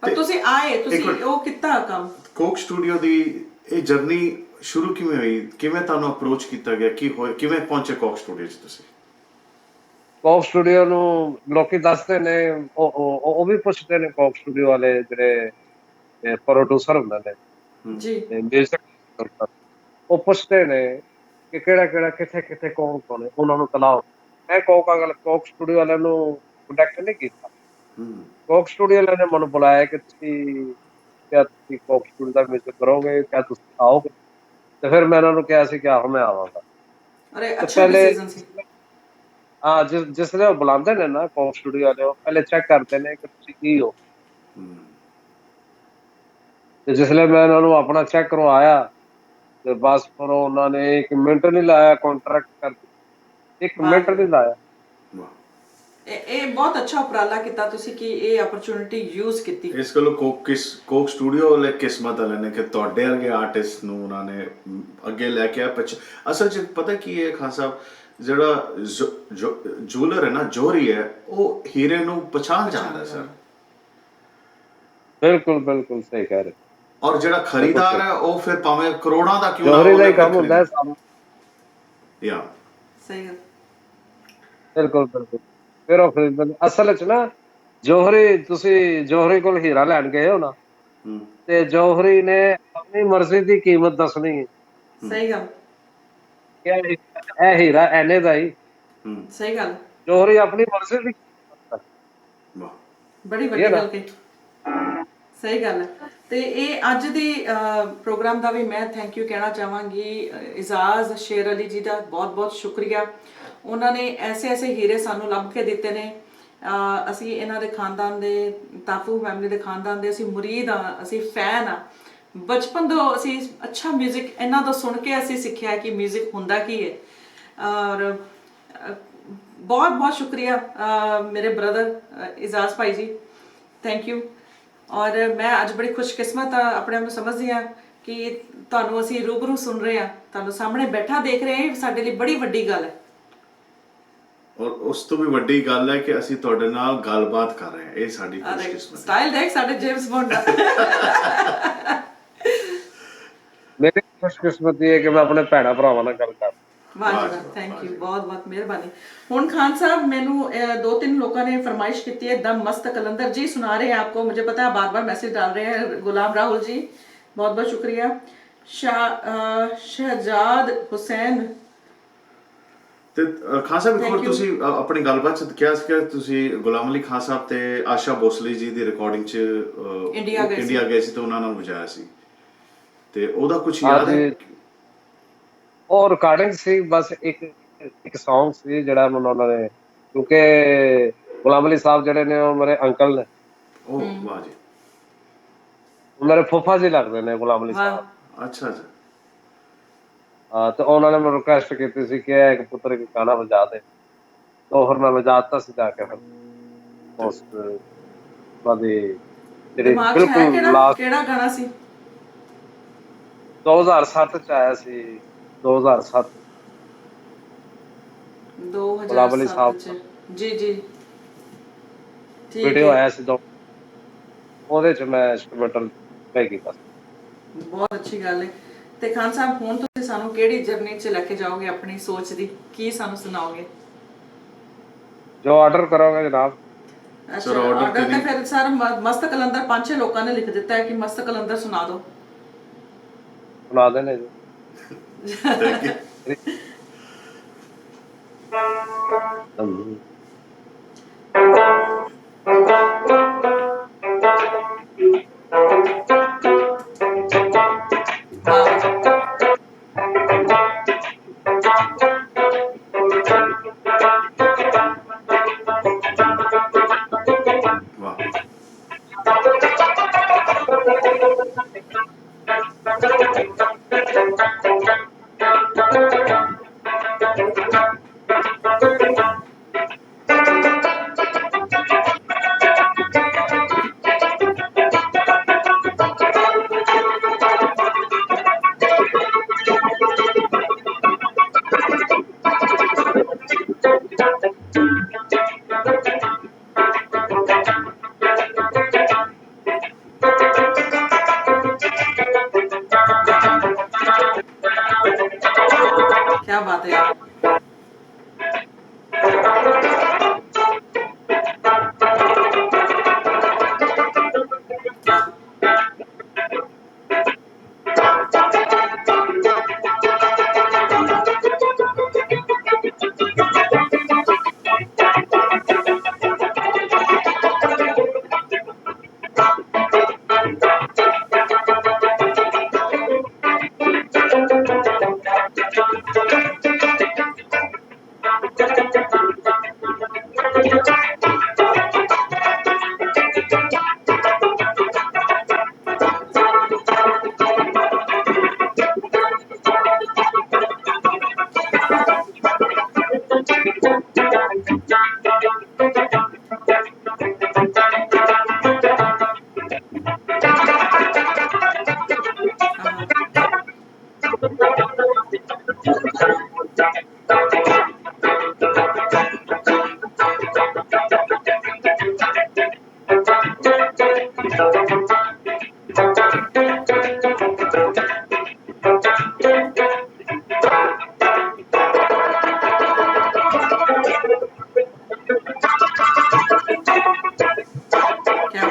ਪਰ ਤੇ ਤੁਸੀਂ ਆਏ, ਇੱਕ ਤੁਸੀਂ ਮਿੰਟ, ਉਹ ਕੀਤਾ ਕੰਮ। ਕੋਕ ਸਟੂਡੀਓ ਦੀ ਇਹ ਜਰਨੀ ਸ਼ੁਰੂ ਕਿਵੇਂ ਹੋਈ, ਕਿਵੇਂ ਤੁਹਾਨੂੰ ਅਪਰੋਚ ਕੀਤਾ ਗਿਆ, ਕੀ ਹੋਇਆ, ਕਿਵੇਂ ਪਹੁੰਚੇ ਕੋਕ ਸਟੂਡੀਓ 'ਚ ਤੁਸੀਂ? ਕੋਕ ਸਟੂਡੀਓ ਨੂੰ ਲੋਕੀ ਦੱਸਦੇ ਨੇ, ਉਹ ਵੀ ਪੁੱਛਦੇ ਨੇ ਕੋਕ ਸਟੂਡੀਓ ਵਾਲੇ ਜਿਹੜੇ ਪ੍ਰੋਡਿਊਸਰ ਹੁੰਦੇ ਨੇ ਜੀ, ਤੇ ਮਿਊਜ਼ਿਕ, ਉਹ ਪੁੱਛਦੇ ਨੇ ਕਿ ਕਿਹੜਾ ਕਿਹੜਾ ਕਿੱਥੇ ਕਿੱਥੇ ਕੌਣ ਕੌਣ ਹੈ, ਉਹਨਾਂ ਨੂੰ ਤਲਾਓ। ਮੈਂ ਕੋਕ ਸਟੂਡੀਓ ਵਾਲਿਆਂ ਨੂੰ ਕੰਟੈਕਟ ਨਹੀਂ ਕੀਤਾ। ਹੂੰ ਕੋਕ ਸਟੂਡੀਓ ਵਾਲਿਆਂ ਨੇ ਮੈਨੂੰ ਬੁਲਾਇਆ ਕਿ ਕਿਆ ਤੁਸੀਂ ਕੋਕ ਸਟੂਡੀਓ ਦਾ ਮਿਊਜ਼ਿਕ ਕਰੋਗੇ, ਕਿਆ ਤੁਸੀਂ ਆਓਗੇ? ਤੇ ਫਿਰ ਮੈਂ ਉਹਨਾਂ ਨੂੰ ਕਿਹਾ ਸੀ ਕਿ ਆਹੋ ਮੈਂ ਆਵਾਂਗਾ। ਅਰੇ ਤੇ ਅੱਛਾ ਪਹਿਲੇ ਡਿਸੀਜਨ ਸੀ। ਹਾਂ, ਜਿਸਲੇ ਉਹ ਬੁਲਾਉਂਦੇ ਨੇ ਨਾ ਕੋਕ ਸਟੂਡੀਓ ਵਾਲੇ, ਉਹ ਪਹਿਲੇ ਚੈੱਕ ਕਰਦੇ ਨੇ ਕਿ ਤੁਸੀਂ ਕੀ ਹੋ। ਹੂੰ ਤੇ ਜਿਸਲੇ ਮੈਂ ਉਹਨਾਂ ਨੂੰ ਆਪਣਾ ਚੈੱਕ ਕਰਵਾਇਆ ਤੇ ਬਸ ਫਿਰ ਉਹਨਾਂ ਨੇ 1 ਮਿੰਟ ਨਹੀਂ ਲਾਇਆ, ਕੰਟਰੈਕਟ ਕਰ ਦਿੱਤਾ। ਇੱਕ ਵਾਹ ਮਿੰਟ ਜੀ ਨਹੀਂ ਵਾਹ। ਲਾਇਆ। ਵਾਹ। ਇਹ ਬਹੁਤ ਅੱਛਾ ਉਪਰਾਲਾ ਕੀਤਾ ਤੁਸੀਂ ਕਿ ਇਹ ਆਪਰਚੁਨਿਟੀ ਯੂਜ਼ ਕੀਤੀ। ਇਸ ਗੱਲੋਂ ਕੋਕ ਸਟੂਡੀਓ ਵਾਲੇ ਕਿਸਮਤ ਵਾਲੇ ਨੇ ਕਿ ਤੁਹਾਡੇ ਵਰਗੇ ਆਰਟਿਸਟ ਨੂੰ ਉਹਨਾਂ ਨੇ ਅੱਗੇ ਲੈ ਕੇ ਆ। ਅਸਲ 'ਚ ਪਤਾ ਕੀ ਹੈ ਖਾਨ ਸਾਹਿਬ, ਜਿਹੜਾ ਜੂਲਰ ਹੈ ਨਾ, ਜੋਹਰੀ ਹੈ, ਉਹ ਹੀਰੇ ਨੂੰ ਪਛਾਣ ਜਾਂਦਾ ਸਰ। ਬਿਲਕੁਲ ਬਿਲਕੁਲ ਸਹੀ ਕਹਿ ਰਹੇ, ਔਰ ਜਿਹੜਾ ਬਿਲਕੁਲ ਖਰੀਦਾਰ ਸਹੀ। ਹੈ ਉਹ ਫਿਰ ਭਾਵੇਂ ਕਰੋੜਾਂ ਦਾ ਕਿਉਂ ਨਾ ਜੋਹਰੀ ਦਾ ਉਹਨੇ ਹੀ ਫਿਰ ਕੰਮ ਹੁੰਦਾ ਹੈ ਖਰੀਦਣਾ। ਸਾਰਾ। ਯਾ ਸਹੀ ਗੱਲ। ਬਿਲਕੁਲ ਬਿਲਕੁਲ। ਫਿਰ ਉਹ ਖਰੀਦਦੇ ਨੇ। ਅਸਲ 'ਚ ਨਾ ਜੋਹਰੀ, ਤੁਸੀਂ ਜੋਹਰੀ ਕੋਲ ਹੀਰਾ ਲੈਣ ਗਏ ਹੋ ਨਾ, ਹੂੰ ਤੇ ਜੋਹਰੀ ਨੇ ਆਪਣੀ ਮਰਜ਼ੀ ਦੀ ਕੀਮਤ ਦੱਸਣੀ ਹੈ ਸਹੀ ਗੱਲ। ਕਿ ਇਹ ਹੀਰਾ ਐਨੇ ਦਾ ਹੀ। ਹੂੰ ਸਹੀ ਗੱਲ। ਜੋਹਰੀ ਆਪਣੀ ਮਰਜ਼ੀ ਦੀ ਕੀਮਤ ਦੱਸਦਾ ਵਾਹ। ਬੜੀ ਹੈ ਵੱਡੀ ਨਾ। ਗੱਲ ਕਹੀ। ਸਹੀ ਗੱਲ ਹੈ। ਤੇ ਇਹ ਅੱਜ ਦੀ ਪ੍ਰੋਗਰਾਮ ਦਾ ਵੀ ਮੈਂ ਥੈਂਕ ਯੂ ਕਹਿਣਾ ਚਾਹਾਂਗੀ ਇਜ਼ਾਜ਼ ਸ਼ੇਰ ਅਲੀ ਜੀ ਦਾ, ਬਹੁਤ ਬਹੁਤ ਸ਼ੁਕਰੀਆ। ਉਹਨਾਂ ਨੇ ਐਸੇ ਐਸੇ ਹੀਰੇ ਸਾਨੂੰ ਲੱਭ ਕੇ ਦਿੱਤੇ ਨੇ। ਅਸੀਂ ਇਹਨਾਂ ਦੇ ਖਾਨਦਾਨ ਦੇ, ਤਾਫੂ ਫੈਮਿਲੀ ਦੇ ਖਾਨਦਾਨ ਦੇ ਅਸੀਂ ਮੁਰੀਦ ਹਾਂ, ਅਸੀਂ ਫੈਨ ਹਾਂ। ਬਚਪਨ ਤੋਂ ਅਸੀਂ ਅੱਛਾ ਮਿਊਜ਼ਿਕ ਇਹਨਾਂ ਤੋਂ ਸੁਣ ਕੇ ਅਸੀਂ ਸਿੱਖਿਆ ਕਿ ਮਿਊਜ਼ਿਕ ਹੁੰਦਾ ਕੀ ਹੈ। ਔਰ ਬਹੁਤ ਬਹੁਤ ਸ਼ੁਕਰੀਆ ਮੇਰੇ ਬ੍ਰਦਰ ਇਜ਼ਾਜ਼ ਭਾਈ ਜੀ, ਥੈਂਕ ਯੂ। ਔਰ ਮੈਂ ਅੱਜ ਬੜੀ ਖੁਸ਼ਕਿਸਮਤ ਆ, ਆਪਣੇ ਆਪ ਨੂੰ ਸਮਝਦੀ ਹਾਂ ਕਿ ਤੁਹਾਨੂੰ ਅਸੀਂ ਰੂਬਰੂ ਸੁਣ ਰਹੇ ਹਾਂ, ਤੁਹਾਨੂੰ ਸਾਹਮਣੇ ਬੈਠਾ ਦੇਖ ਰਹੇ ਹਾਂ, ਇਹ ਸਾਡੇ ਲਈ ਬੜੀ ਵੱਡੀ ਗੱਲ ਹੈ। ਔਰ ਉਸ ਤੋਂ ਵੀ ਵੱਡੀ ਗੱਲ ਹੈ ਕਿ ਅਸੀਂ ਤੁਹਾਡੇ ਨਾਲ ਗੱਲਬਾਤ ਕਰ ਰਹੇ ਹਾਂ, ਇਹ ਸਾਡੀ ਖੁਸ਼ਕਿਸਮਤ ਹੈ। ਸਟਾਈਲ ਦੇਖ ਸਾਡੇ ਜੇਮਸ ਬੌਂਡ ਦਾ। ਮੇਰੀ ਖੁਸ਼ਕਿਸਮਤੀ ਹੈ ਕਿ ਮੈਂ ਆਪਣੇ ਭੈਣਾਂ ਭਰਾਵਾਂ ਨਾਲ ਗੱਲ ਕਰ। ਵਾਹ ਵਾਹ ਜੀ ਜੀ ਵਾਹ, ਵਾਹ, ਥੈਂਕ ਵਾਹ ਯੂ, ਜੀ। ਬਹੁਤ ਬਹੁਤ ਮਿਹਰਬਾਨੀ। ਹੁਣ खान साहब मैनू 2-3 लोगों ने फरमाइश की है, दम मस्त कलंदर जी सुना रहे हैं आपको, मुझे पता है बार बार मैसेज डाल रहे हैं। गुलाम राहुल जी बहुत बहुत शुक्रिया। शहजाद हुसैन, ਤੇ ਖਾਨ ਸਾਹਿਬ ਇੱਕ Thank ਵਾਰ you. ਤੁਸੀਂ ਆਪਣੀ ਗੱਲਬਾਤ 'ਚ ਕਿਹਾ ਸੀ ਕਿ ਤੁਸੀਂ ਗੁਲਾਮ ਅਲੀ ਖਾਨ ਸਾਹਿਬ ਤੇ ਆਸ਼ਾ ਭੋਸਲੇ ਜੀ ਦੀ ਰਿਕਾਰਡਿੰਗ 'ਚ ਇੰਡੀਆ ਗਏ ਸੀ। ਇੰਡੀਆ ਗਏ ਸੀ ਤੇ ਉਹਨਾਂ ਨਾਲ ਵਜਾਇਆ ਸੀ, ਤੇ ਉਹਦਾ ਕੁਝ ਹਾਂ ਯਾਦ ਹੈ? ਜੀ, ਉਹ ਰਿਕਾਰਡਿੰਗ ਸੀ, ਬਸ ਇੱਕ ਇੱਕ Song ਸੀ ਜਿਹੜਾ ਮੈਨੂੰ ਉਹਨਾਂ ਨੇ, ਕਿਉਂਕਿ ਗੁਲਾਮ ਅਲੀ ਸਾਹਿਬ ਜਿਹੜੇ ਨੇ ਉਹ ਮੇਰੇ ਅੰਕਲ ਨੇ, ਉਹ ਵਾਹ ਜੀ, ਉਹ ਮੇਰੇ ਫੁੱਫਾ ਜੀ ਲੱਗਦੇ ਨੇ ਗੁਲਾਮ ਅਲੀ वाह। ਸਾਹਿਬ। ਅੱਛਾ ਅੱਛਾ। ਹਾਂ, ਤੇ ਉਹਨਾਂ ਨੇ ਮੈਨੂੰ ਰਿਕੁਐਸਟ ਕੀਤੀ ਸੀ ਕਿ ਇੱਕ ਪੁੱਤਰ ਇੱਕ ਗਾਣਾ ਵਜਾ ਦੇ, ਤਾਂ ਫਿਰ ਮੈਂ ਵਜਾ ਦਿੱਤਾ ਸੀ ਜਾ ਕੇ। ਫਿਰ ਉਸ ਉਹਨਾਂ ਦੀ ਜਿਹੜੀ ਦਿਮਾਗ 'ਚ ਹੈ ਬਿਲਕੁਲ ਕਿਹੜਾ ਲਾਸਟ ਕਿਹੜਾ ਗਾਣਾ ਸੀ? 2007 ਚ ਆਇਆ ਸੀ। 2007 ਗੁਲਾਮ ਅਲੀ 2007 ਸਾਹਿਬ ਚ। ਜੀ ਜੀ, ਠੀਕ ਵੀਡੀਓ ਹੈ। ਆਇਆ ਸੀ, ਉਹਦੇ ਚ ਮੈਂ ਇੰਸਟਰੂਮੈਂਟਲ ਪਲੇ ਕੀਤਾ ਸੀ। ਬਹੁਤ ਅੱਛੀ ਗੱਲ ਹੈ। ਤੇ ਖਾਨ ਸਾਹਿਬ ਹੁਣ ਤੁਸੀਂ ਸਾਨੂੰ ਕਿਹੜੀ ਜਰਨੀ 'ਚ ਲੈ ਕੇ ਜਾਓਗੇ ਆਪਣੀ ਸੋਚ ਦੀ, ਕੀ ਸਾਨੂੰ ਸੁਣਾਓਗੇ? ਜੋ ਆਰਡਰ ਕਰੋਗੇ ਜਨਾਬ। ਅੱਛਾ, ਸਰ ਆਰਡਰ ਆਰਡਰ ਕਰੀ। ਤਾਂ ਫਿਰ ਸਰ ਮਸਤ ਕਲੰਦਰ 5-6 ਲੋਕਾਂ ਨੇ ਲਿਖ ਦਿੱਤਾ ਹੈ ਕਿ ਮਸਤ ਕਲੰਦਰ ਸੁਣਾ ਦਿਓ। ਸੁਣਾ ਦੇਣੇ ਜੀ। Thank you. क्या बात है यार। क्या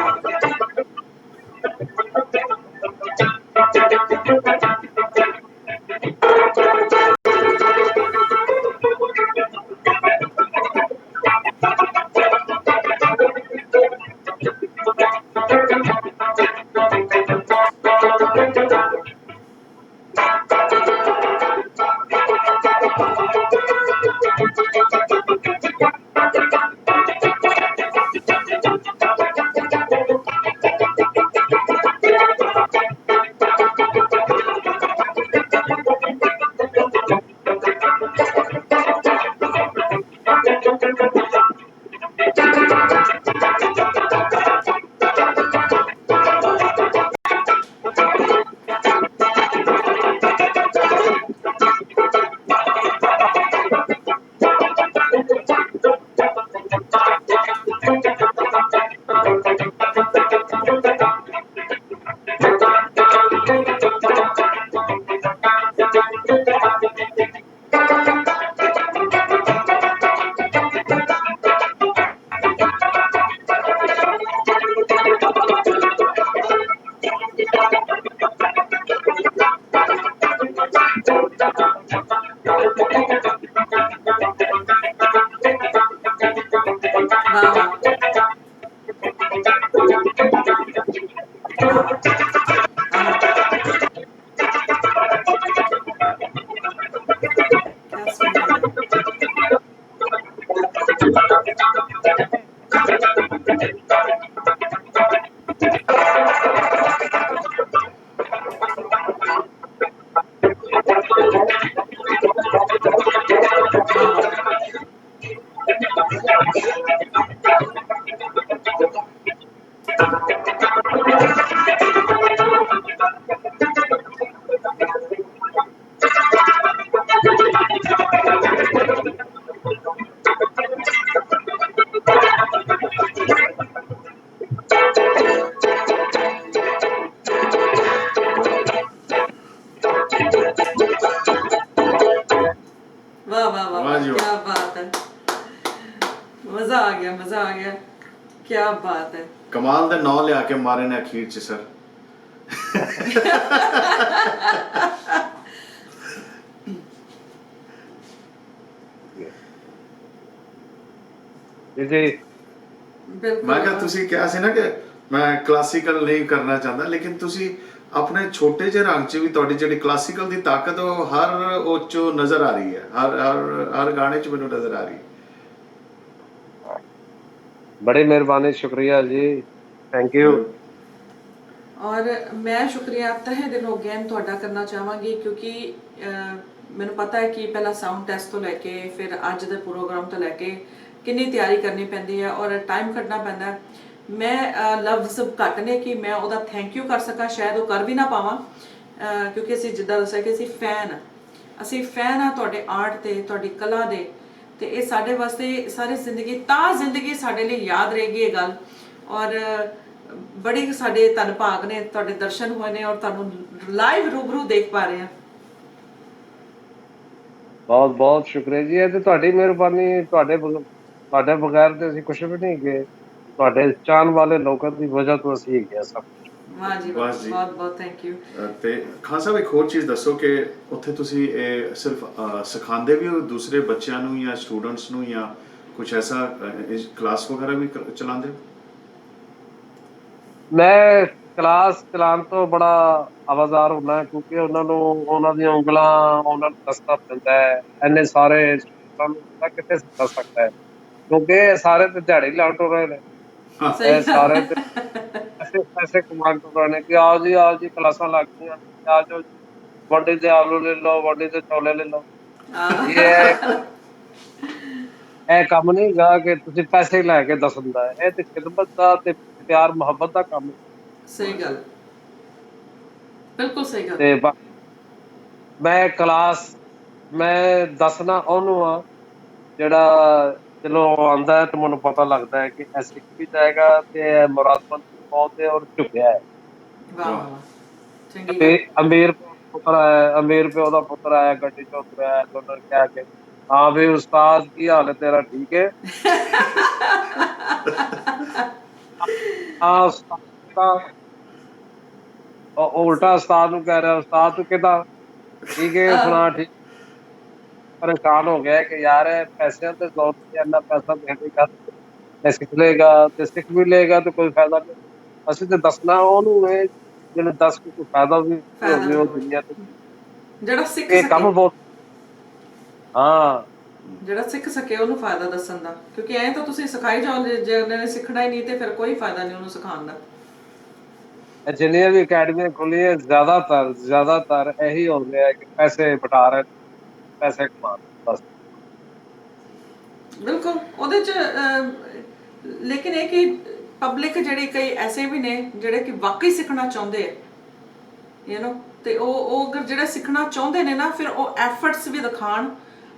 हाँ, क्या बात है। वाह वाह वाह वाह। हाँ, क्या सुंदर है। वाह वाह वाह वाह वाह वाह वाह, जी वाह। क्या बात है। मजा आ गया, मजा आ गया। क्या बात है। ਕਮਾਲ ਦੇ ਨਾਂ ਲਿਆ ਕੇ ਮਾਰੇ ਨੇ ਅਖੀਰ ਚ ਸਰ। ਜੀ ਜੀ बिल्कुल। ਮੈਂ ਕਿਹਾ ਤੁਸੀਂ ਕਿਹਾ ਸੀ ਨਾ ਕਿ ਮੈਂ ਕਲਾਸੀਕਲ ਨਹੀਂ ਕਰਨਾ ਚਾਹੁੰਦਾ, ਲੇਕਿਨ ਤੁਸੀਂ ਆਪਣੇ ਛੋਟੇ ਜਿਹੇ ਰੰਗ 'ਚ ਵੀ ਤੁਹਾਡੀ ਜਿਹੜੀ ਕਲਾਸੀਕਲ ਦੀ ਤਾਕਤ ਉਹ ਹਰ ਉਹ 'ਚੋਂ ਨਜ਼ਰ ਆ ਰਹੀ ਹੈ, ਹਰ ਗਾਣੇ 'ਚ ਮੈਨੂੰ ਨਜ਼ਰ ਆ ਰਹੀ ਹੈ। ਬੜੀ ਮਿਹਰਬਾਨੀ, ਸ਼ੁਕਰੀਆ ਜੀ, ਥੈਂਕ ਯੂ। ਔਰ ਮੈਂ ਸ਼ੁਕਰੀਆ ਤਹਿ ਦਿਲੋਂ ਅਗੇਨ ਤੁਹਾਡਾ ਕਰਨਾ ਚਾਹਾਂਗੀ, ਕਿਉਂਕਿ ਮੈਨੂੰ ਪਤਾ ਹੈ ਕਿ ਪਹਿਲਾਂ ਸਾਊਂਡ ਟੈਸਟ ਤੋਂ ਲੈ ਕੇ ਫਿਰ ਅੱਜ ਦੇ ਪ੍ਰੋਗਰਾਮ ਤੋਂ ਲੈ ਕੇ ਕਿੰਨੀ ਤਿਆਰੀ ਕਰਨੀ ਪੈਂਦੀ ਹੈ ਔਰ ਟਾਈਮ ਕੱਢਣਾ ਪੈਂਦਾ ਹੈ। ਮੈਂ ਲਫ਼ਜ਼ ਘੱਟ ਨੇ ਕਿ ਮੈਂ ਉਹਦਾ ਥੈਂਕ ਯੂ ਕਰ ਸਕਾਂ, ਸ਼ਾਇਦ ਉਹ ਕਰ ਵੀ ਨਾ ਪਾਵਾਂ, ਕਿਉਂਕਿ ਅਸੀਂ ਜਿੱਦਾਂ ਦੱਸਿਆ ਕਿ ਅਸੀਂ ਫੈਨ ਹਾਂ ਤੁਹਾਡੇ ਆਰਟ ਤੇ, ਤੁਹਾਡੀ ਕਲਾ ਦੇ, ਤੇ ਇਹ ਸਾਡੇ ਵਾਸਤੇ ਸਾਰੀ ਜ਼ਿੰਦਗੀ ਸਾਡੇ ਲਈ ਯਾਦ ਰਹੇਗੀ ਇਹ ਗੱਲ। ਔਰ ਬੜੀ ਸਾਡੇ ਧੰਨ ਭਾਗ ਨੇ, ਤੁਹਾਡੇ ਦਰਸ਼ਨ ਹੋਏ ਨੇ ਔਰ ਤੁਹਾਨੂੰ ਲਾਈਵ ਰੂਬਰੂ ਦੇਖ ਪਾ ਰਹੇ ਹਾਂ। ਬਹੁਤ ਬਹੁਤ ਸ਼ੁਕਰੀਆ ਜੀ, ਇਹ ਤੇ ਤੁਹਾਡੀ ਮਿਹਰਬਾਨੀ, ਤੁਹਾਡੇ ਬਗੈਰ ਤੇ ਅਸੀਂ ਕੁਝ ਵੀ ਨਹੀਂ ਹੈਗੇ, ਤੁਹਾਡੇ ਚਾਹਣ ਵਾਲੇ ਲੋਕਾਂ ਦੀ ਵਜ੍ਹਾ ਤੋਂ ਅਸੀਂ ਹੈਗੇ ਹਾਂ ਸਭ ਕੁਛ। ਵਾਹ ਜੀ ਵਾਹ, ਬਸ ਜੀ। ਬਹੁਤ ਬਹੁਤ ਥੈਂਕ ਯੂ। ਤੇ ਖਾਨ ਸਾਹਿਬ ਇੱਕ ਹੋਰ ਚੀਜ਼ ਦੱਸੋ ਕਿ ਉੱਥੇ ਤੁਸੀਂ ਇਹ ਸਿਰਫ ਸਿਖਾਉਂਦੇ ਵੀ ਹੋ ਦੂਸਰੇ ਬੱਚਿਆਂ ਨੂੰ ਜਾਂ ਸਟੂਡੈਂਟਸ ਨੂੰ, ਜਾਂ ਕੁਝ ਐਸਾ ਕਲਾਸ ਵਗੈਰਾ ਵੀ ਚਲਾਉਂਦੇ ਹੋ? ਮੈਂ ਕਲਾਸ ਚਲਾਉਣ ਤੋਂ ਬੜਾ ਆਵਾਜ਼ਾਰ ਹੁੰਦਾ, ਕਿਉਂਕਿ ਉਹਨਾਂ ਨੂੰ ਉਹਨਾਂ ਦੀਆਂ ਉਂਗਲਾਂ ਉਹਨਾਂ ਨੂੰ ਦੱਸਣਾ ਪੈਂਦਾ ਹੈ, ਇੰਨੇ ਸਾਰੇ students ਨੂੰ ਬੰਦਾ ਕਿੱਥੇ ਸਿਖਾ ਸਕਦਾ ਹੈ, ਕਿਉਂਕਿ ਇਹ ਸਾਰੇ ਤੇ ਦਿਹਾੜੀ ਲਾਉਣ ਤੋਂ ਰਹੇ ਨੇ, ਸਹੀ ਇਹ ਗੱਲ ਸਾਰੇ ਤੇ ਪੈਸੇ ਪੈਸੇ ਕਮਾਉਣ ਤੋਂ ਰਹੇ ਨੇ, ਕਿ ਆਓ ਜੀ ਕਲਾਸਾਂ ਲੱਗ ਗਈਆਂ, ਆ ਜਾਓ ਜੀ, ਵੰਡੀ ਦੇ ਆਲੂ ਲੈ ਲਓ, ਵੰਡੀ ਦੇ ਛੋਲੇ ਲੈ ਲਓ। ਇਹ ਇਹ ਕੰਮ ਨਹੀਂ ਗਾ ਕਿ ਤੁਸੀਂ ਪੈਸੇ ਲੈ ਕੇ ਦੱਸਣ ਦਾ ਹੈ, ਇਹ ਤੇ ਖਿਦਮਤ ਦਾ ਤੇ ਪਿਆਰ ਮੁਹੱਬਤ ਦਾ ਕੰਮ ਹੈ। ਸਹੀ ਗੱਲ, ਬਿਲਕੁਲ ਸਹੀ ਗੱਲ। ਤੇ ਮੈਂ ਕਲਾਸ ਮੈਂ ਦੱਸਣਾ ਉਹਨੂੰ ਆ ਜਿਹੜਾ ਚਲੋ ਆਉਂਦਾ ਹੈ ਤੇ ਮੈਨੂੰ ਪਤਾ ਲੱਗਦਾ ਹੈ ਕਿ ਇਹ ਸਿੱਖ ਵੀ ਜਾਏਗਾ ਤੇ ਇਹ ਮੁਰਾਦਮੰਦ ਵੀ ਬਹੁਤ ਹੈ ਔਰ ਝੁਕਿਆ ਹੈ। ਵਾਹ ਵਾਹ ਵਾਹ, ਚੰਗੀ ਤੇ ਗੱਲ। ਅਮੀਰ ਪਿਓ ਦਾ ਪੁੱਤਰ ਆਇਆ, ਗੱਡੀ ਚੋਂ ਉਤਰਿਆ ਤੇ ਉਹਨੇ ਕਿਹਾ ਕਿ ਹਾਂ ਵੀ ਉਸਤਾਦ ਕੀ ਹਾਲ ਹੈ ਤੇਰਾ, ਠੀਕ ਹੈ? ਹਾਂ ਉਸਤਾਦ ਤਾਂ ਉਹ ਉਲਟਾ ਉਸਤਾਦ ਨੂੰ ਕਹਿ ਰਿਹਾ, ਉਸਤਾਦ ਤੂੰ ਕਿੱਦਾਂ ਠੀਕ ਹੈ ਫਲਾਣਾ ਠੀਕ। ਪਰੇਸ਼ਾਨ ਹੋ ਗਿਆ ਕਿ ਯਾਰ ਇਹ ਪੈਸਿਆਂ ਤੇ ਜ਼ੋਰ ਤੇ ਇੰਨਾ ਪੈਸਾ ਦੇਣੇਗਾ ਤੇ ਸਿੱਖ ਲਏਗਾ, ਤੇ ਸਿੱਖ ਵੀ ਲਏਗਾ ਤੇ ਕੋਈ ਫਾਇਦਾ ਨਹੀਂ। ਅਸੀਂ ਤੇ ਦੱਸਣਾ ਉਹਨੂੰ ਹੈ ਜਿਹਨੇ ਦੱਸ ਕੇ ਕੋਈ ਫਾਇਦਾ ਵੀ ਫਾਇਦਾ ਹੋਵੇ ਵੀ ਉਹ ਹੋਵੇ, ਦੁਨੀਆ ਤੇ। ਜਿਹੜਾ ਸਿੱਖ ਇਹ ਸਕੇ, ਕੰਮ ਬਹੁਤ ਹਾਂ ਜਿਹੜਾ ਸਿੱਖ ਸਕੇ ਉਹਨੂੰ ਫਾਇਦਾ ਦੱਸਣ ਦਾ, ਕਿਉਂਕਿ ਐਂ ਤਾਂ ਤੁਸੀਂ ਸਿਖਾਈ ਜਾਓ, ਜੇ ਉਹਨੇ ਸਿੱਖਣਾ ਹੀ ਨਹੀਂ ਤੇ ਫਿਰ ਕੋਈ ਫਾਇਦਾ ਨਹੀਂ ਉਹਨੂੰ ਸਿਖਾਉਣ ਦਾ। ਇਹ ਜਿੰਨੀਆਂ ਵੀ ਅਕੈਡਮੀਆਂ ਖੁੱਲੀਆਂ ਜ਼ਿਆਦਾਤਰ ਇਹੀ ਹੋ ਰਿਹਾ ਕਿ ਪੈਸੇ ਬਟਾ ਰਹੇ, ਪੈਸੇ ਕਮਾ ਰਹੇ, ਬਸ। ਬਿਲਕੁਲ ਉਹਦੇ ਚ ਲੇਕਿਨ ਇਹ ਕਿ ਪਬਲਿਕ ਜਿਹੜੀ ਕਈ ਐਸੇ ਵੀ ਨੇ ਜਿਹੜੇ ਕਿ ਵਾਕਈ ਸਿੱਖਣਾ ਚਾਹੁੰਦੇ ਆ, ਤੇ ਉਹ ਅਗਰ ਜਿਹੜੇ ਸਿੱਖਣਾ ਚਾਹੁੰਦੇ ਨੇ ਨਾ, ਫਿਰ ਉਹ ਐਫਰਟਸ ਵੀ ਦਿਖਾਣ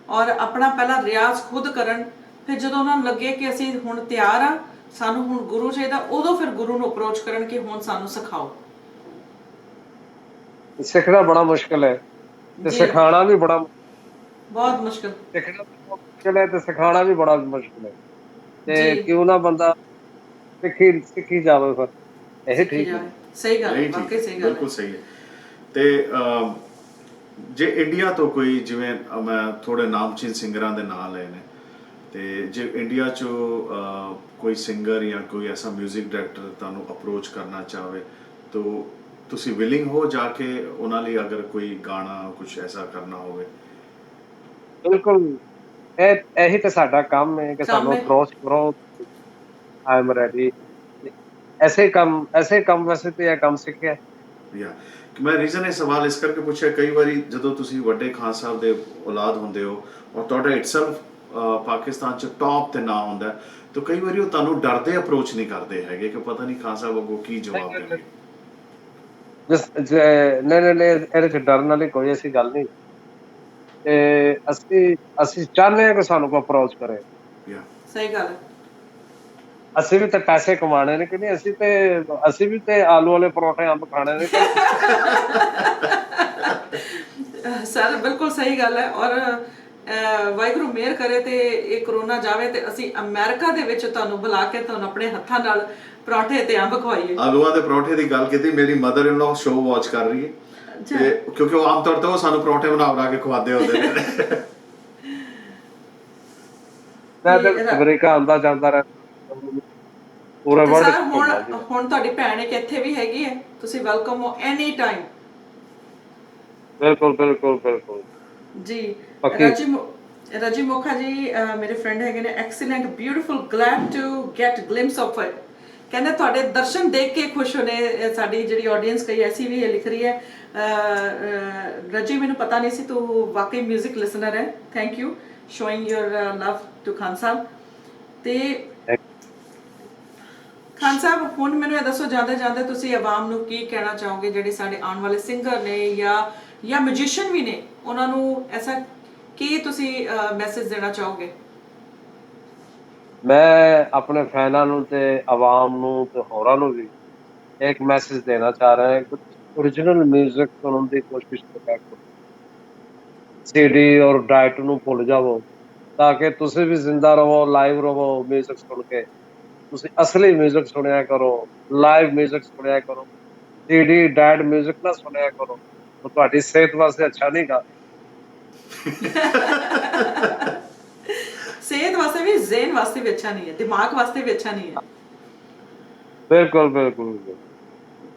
ਔਰ ਆਪਣਾ ਪਹਿਲਾਂ ਰਿਆਜ਼ ਖੁਦ ਕਰਨ। ਫਿਰ ਜਦੋਂ ਉਹਨਾਂ ਨੂੰ ਲੱਗੇ ਕਿ ਅਸੀਂ ਹੁਣ ਤਿਆਰ ਆ, ਸਾਨੂੰ ਹੁਣ ਗੁਰੂ ਚਾਹੀਦਾ, ਉਦੋਂ ਫਿਰ ਗੁਰੂ ਨੂੰ ਅਪਰੋਚ ਕਰਨ ਕਿ ਹੁਣ ਸਾਨੂੰ ਸਿਖਾਓ। ਸਿੱਖਣਾ ਬੜਾ ਮੁਸ਼ਕਿਲ ਹੈ ਤੇ ਜੀ ਸਿਖਾਉਣਾ ਵੀ ਬੜਾ, ਬਹੁਤ ਮੁਸ਼ਕਿਲ। ਸਿੱਖਣਾ ਵੀ ਬਹੁਤ ਮੁਸ਼ਕਿਲ ਹੈ ਤੇ ਸਿਖਾਉਣਾ ਵੀ ਬੜਾ ਮੁਸ਼ਕਿਲ ਹੈ। ਤੇ ਜੀ ਕਿਉਂ ਨਾ ਬੰਦਾ ਸਿੱਖੀ ਜਾਵੇ, ਫਿਰ ਇਹ ਸਿੱਖੀ ਠੀਕ ਹੈ। ਜਾਵੇ, ਸਹੀ ਗੱਲ ਹੈ, ਨਹੀਂ, ਠੀਕ ਵਾਕਈ ਸਹੀ ਗੱਲ ਹੈ। ਬਿਲਕੁਲ ਸਹੀ ਹੈ। ਤੇ ਜੇ ਇੰਡੀਆ ਤੋਂ ਕੋਈ, ਜਿਵੇਂ ਮੈਂ ਥੋੜੇ ਨਾਮਚੀਨ ਸਿੰਗਰਾਂ ਦੇ ਨਾਂ ਲਏ ਨੇ, ਤੇ ਜੇ ਇੰਡੀਆ 'ਚੋਂ ਕੋਈ ਸਿੰਗਰ ਜਾਂ ਕੋਈ ਐਸਾ ਮਿਊਜ਼ਿਕ ਡਾਇਰੈਕਟਰ ਤੁਹਾਨੂੰ ਅਪਰੋਚ ਕਰਨਾ ਚਾਹਵੇ, ਤਾਂ ਤੁਸੀਂ ਵਿਲਿੰਗ ਹੋ ਜਾ ਕੇ ਉਹਨਾਂ ਲਈ, ਅਗਰ ਕੋਈ ਗਾਣਾ ਕੁਝ ਐਸਾ ਕਰਨਾ ਹੋਵੇ? ਬਿਲਕੁਲ, ਇਹੀ ਤੇ ਸਾਡਾ ਕੰਮ ਹੈ ਕਿ ਕੰਮ ਸਾਨੂੰ ਹੈ। ਅਪਰੋਚ ਕਰੋ, ਆਈ ਐਮ ਰੈਡੀ। ਐਸੇ ਕੰਮ ਵੈਸੇ ਤੇ ਇਹ ਕੰਮ ਸਿੱਖਿਆ। ਯਾ ਮੈਂ ਰੀਜ਼ਨ ਇਹ ਸਵਾਲ ਇਸ ਕਰਕੇ ਪੁੱਛਿਆ, ਕਈ ਵਾਰੀ ਜਦੋਂ ਤੁਸੀਂ ਵੱਡੇ ਖਾਨ ਸਾਹਿਬ ਦੇ ਔਲਾਦ ਹੁੰਦੇ ਹੋ ਔਰ ਤੁਹਾਡਾ ਇਟਸੈਲਫ ਪਾਕਿਸਤਾਨ 'ਚ ਟੌਪ ਤੇ ਨਾਂ ਹੁੰਦਾ, ਤਾਂ ਕਈ ਵਾਰੀ ਉਹ ਤੁਹਾਨੂੰ ਡਰਦੇ ਅਪਰੋਚ ਨਹੀਂ ਕਰਦੇ ਹੈਗੇ ਕਿ ਪਤਾ ਨਹੀਂ ਖਾਨ ਸਾਹਿਬ ਅੱਗੋਂ ਕੀ ਜਵਾਬ ਦੇਣਗੇ। ਨਹੀਂ, ਇਹਦੇ ਚ ਡਰਨ ਵਾਲੀ ਕੋਈ ਐਸੀ ਗੱਲ ਨਹੀਂ। ਤੇ ਅਸੀਂ ਚਾਹੁੰਦੇ ਹਾਂ ਕਿ ਸਾਨੂੰ ਕੋਈ ਅਪਰੋਚ ਕਰੇ। ਯਾ ਸਹੀ ਗੱਲ ਹੈ। ਅਸੀਂ ਵੀ ਤੇ ਪੈਸੇ ਕਮਾਣੇ ਨੇ ਕਿ ਨਹੀਂ, ਅਸੀਂ ਵੀ ਤੇ ਆਲੂ ਵਾਲੇ ਪਰੌਂਠੇ ਅੰਬ ਖਾਣੇ ਨੇ ਕਿ ਨਹੀਂ। ਸਰ ਬਿਲਕੁਲ ਸਹੀ ਗੱਲ ਹੈ। ਔਰ ਵਾਹਿਗੁਰੂ ਮਿਹਰ ਕਰੇ ਤੇ ਇਹ ਕਰੋਨਾ ਜਾਵੇ ਤੇ ਅਸੀਂ ਅਮਰੀਕਾ ਦੇ ਵਿੱਚ ਤੁਹਾਨੂੰ ਬੁਲਾ ਕੇ ਤੁਹਾਨੂੰ ਆਪਣੇ ਹੱਥਾਂ ਨਾਲ ਪਰੌਂਠੇ ਤੇ ਅੰਬ ਖਵਾਈਏ। ਆਲੂਆਂ ਦੇ ਪਰੌਂਠੇ ਦੀ ਗੱਲ ਕੀਤੀ, ਮੇਰੀ mother in law show watch ਕਰ ਰਹੀ ਹੈ, ਤੇ ਕਿਉਂਕਿ ਉਹ ਆਮ ਤੌਰ ਤੇ ਉਹ ਸਾਨੂੰ ਪਰੌਂਠੇ ਬਣਾ ਕੇ ਖਵਾਦੇ ਹੁੰਦੇ ਨੇ। ਮੈਂ ਤੇ ਅਮਰੀਕਾ ਆਉਂਦਾ ਜਾਂਦਾ ਰਹਿੰਦਾ, ਪੂਰੇ ਤੇ ਵਰਲਡ ਸਰ ਚ ਘੁੰਮਦਾ ਜੀ। ਹੁਣ ਤੁਹਾਡੀ ਭੈਣ ਇੱਕ ਇੱਥੇ ਵੀ ਹੈਗੀ ਹੈ, ਤੁਸੀਂ ਵੈਲਕਮ ਹੋ ਐਨੀ ਟਾਈਮ। ਬਿਲਕੁਲ ਬਿਲਕੁਲ ਬਿਲਕੁਲ ਜੀ ਪੱਕੀ। ਰਜੀ ਮੋਖਾ ਜੀ ਮੇਰੇ ਫਰੈਂਡ ਹੈਗੇ ਨੇ, excellent, beautiful, glad to get glimpse of it. ਕਹਿੰਦੇ ਤੁਹਾਡੇ ਦਰਸ਼ਨ ਦੇਖ ਕੇ ਖੁਸ਼ ਹੋਣੇ। ਸਾਡੀ ਜਿਹੜੀ ਆਡੀਅנס ਕਈ ਐਸੀ ਵੀ ਲਿਖ ਰਹੀ ਹੈ, ਰਜੀ ਮੈਨੂੰ ਪਤਾ ਨਹੀਂ ਸੀ ਤੂੰ ਵਾਕਈ ਮਿਊਜ਼ਿਕ ਲਿਸਨਰ ਹੈ, thank you showing your love to Khan Sahib. ਤੇ ਖਾਨ ਸਾਹਿਬ, ਹੁਣ ਮੈਨੂੰ ਇਹ ਦੱਸੋ, ਜਾਂਦੇ ਜਾਂਦੇ ਤੁਸੀਂ ਆਵਾਮ ਨੂੰ ਕੀ ਕਹਿਣਾ ਚਾਹੋਗੇ, ਜਿਹੜੇ ਸਾਡੇ ਆਉਣ ਵਾਲੇ ਸਿੰਗਰ ਨੇ ਜਾਂ ਮਿਊਜ਼ੀਸ਼ੀਅਨ ਵੀ ਨੇ, ਉਹਨਾਂ ਨੂੰ ਐਸਾ ਕੀ ਤੁਸੀਂ ਮੈਸੇਜ ਦੇਣਾ ਚਾਹੋਗੇ? ਮੈਂ ਆਪਣੇ ਫੈਨਾਂ ਨੂੰ ਤੇ ਆਵਾਮ ਨੂੰ ਤੇ ਹੋਰਾਂ ਨੂੰ ਵੀ ਇੱਕ ਮੈਸੇਜ ਦੇਣਾ ਚਾਹ ਰਿਹਾ ਹਾਂ ਕਿ ਓਰੀਜਨਲ ਮਿਊਜ਼ਿਕ ਸੁਣਨ ਦੀ ਕੋਸ਼ਿਸ਼ ਕਰਿਆ ਕਰੋ। ਸੀਡੀ ਔਰ ਡਾਇਟ ਨੂੰ ਭੁੱਲ ਜਾਵੋ, ਤਾਂ ਕਿ ਤੁਸੀਂ ਵੀ ਜ਼ਿੰਦਾ ਰਹੋ, ਲਾਈਵ ਰਹੋ ਮਿਊਜ਼ਿਕ ਸੁਣ ਕੇ। ਤੁਸੀਂ ਅਸਲੀ ਮਿਊਜ਼ਿਕ ਸੁਣਿਆ ਕਰੋ, ਲਾਈਵ ਮਿਊਜ਼ਿਕ ਸੁਣਿਆ ਕਰੋ, ਸੀਡੀ ਡਾਇਟ ਮਿਊਜ਼ਿਕ ਨਾ ਸੁਣਿਆ ਕਰੋ, ਉਹ ਤੁਹਾਡੀ ਸਿਹਤ ਵਾਸਤੇ ਅੱਛਾ ਨਹੀਂ ਗਾ। ਸਿਹਤ ਵਾਸਤੇ ਵੀ, ਜ਼ੇਨ ਵਾਸਤੇ ਵੀ ਅੱਛਾ ਨਹੀਂ ਹੈ, ਦਿਮਾਗ ਵਾਸਤੇ ਵੀ ਅੱਛਾ ਨਹੀਂ ਹੈ। ਬਿਲਕੁਲ ਬਿਲकुल ਬਿਲकुल,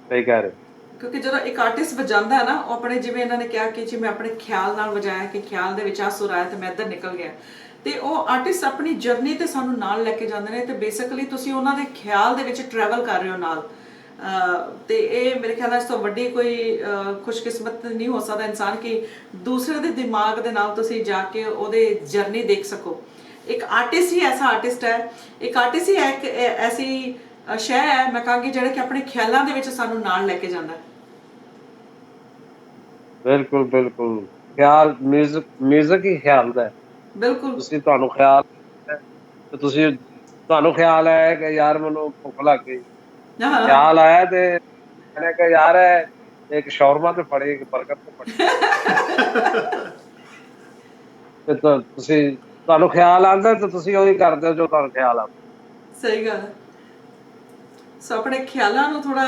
ਸਹੀ ਕਹਿ ਰਹੇ। ਕਿਉਂਕਿ ਜਦੋਂ ਇੱਕ ਆਰਟਿਸਟ ਵਜਾਉਂਦਾ ਹੈ ਨਾ, ਉਹ ਆਪਣੇ, ਜਿਵੇਂ ਇਹਨਾਂ ਨੇ ਕਿਹਾ ਕਿ ਜੀ ਮੈਂ ਆਪਣੇ ਖਿਆਲ ਨਾਲ ਵਜਾਇਆ, ਕਿ ਖਿਆਲ ਦੇ ਵਿੱਚ ਆ ਸੁਰ ਆਇਆ ਤੇ ਮੈਂ ਇੱਧਰ ਨਿਕਲ ਗਿਆ, ਤੇ ਉਹ ਆਰਟਿਸਟ ਆਪਣੀ ਜਰਨੀ ਤੇ ਸਾਨੂੰ ਨਾਲ ਲੈ ਕੇ ਜਾਂਦੇ ਨੇ, ਤੇ ਬੇਸਿਕਲੀ ਤੁਸੀਂ ਉਹਨਾਂ ਦੇ ਖਿਆਲ ਦੇ ਵਿੱਚ ਟਰੈਵਲ ਕਰ ਰਹੇ ਹੋ ਨਾਲ। ਤੇ ਇਹ ਮੇਰੇ ਖਿਆਲ ਨਾਲ ਇਸ ਤੋਂ ਵੱਡੀ ਕੋਈ ਖੁਸ਼ਕਿਸਮਤ ਨਹੀਂ ਹੋ ਸਕਦਾ ਇਨਸਾਨ, ਕਿ ਦੂਸਰੇ ਦੇ ਦਿਮਾਗ ਦੇ ਨਾਲ ਤੁਸੀਂ ਜਾ ਕੇ ਉਹਦੇ ਜਰਨੀ ਦੇਖ ਸਕੋ। ਇੱਕ ਆਰਟਿਸਟ ਹੀ ਐਸਾ ਆਰਟਿਸਟ ਹੈ, ਇੱਕ ਆਰਟਿਸਟ ਹੀ ਇੱਕ ਐਸੀ ਸ਼ੈ ਹੈ, ਮੈਂ ਕਹਾਂਗੀ, ਜਿਹੜਾ ਕਿ ਆਪਣੇ ਖਿਆਲਾਂ ਦੇ ਵਿੱਚ ਸਾਨੂੰ ਨਾਲ ਲੈ ਕੇ ਜਾਂਦਾ ਹੈ। ਬਿਲਕੁਲ ਬਿਲकुल, ਖਿਆਲ ਮਿਊਜ਼ਿਕ ਹੀ ਖਿਆਲ ਦਾ। ਬਿਲਕੁਲ। ਤੁਸੀਂ ਤੁਹਾਨੂੰ ਖਿਆਲ ਹੈ ਤੇ ਤੁਸੀਂ, ਤੁਹਾਨੂੰ ਖਿਆਲ ਆਇਆ ਕਿ ਯਾਰ ਮੈਨੂੰ ਭੁੱਖ ਲੱਗ ਗਈ, ਹਾਂ। ਖਿਆਲ ਆਇਆ ਤੇ मैंने कहा यार है एक शौरमा ਤੇ ਫੜੀ, ਇੱਕ 버ਗਰ ਤੇ ਫੜੀ, ਤੇ ਤੁਸੀਂ, ਤੁਹਾਨੂੰ ਖਿਆਲ ਆਉਂਦਾ ਤੇ ਤੁਸੀਂ ਉਹੀ ਕਰਦੇ ਹੋ ਜੋ ਤੁਹਾਨੂੰ ਖਿਆਲ ਆਉਂਦਾ। ਸਹੀ ਗੱਲ ਹੈ। ਸੋ ਆਪਣੇ ਖਿਆਲਾਂ ਨੂੰ ਥੋੜਾ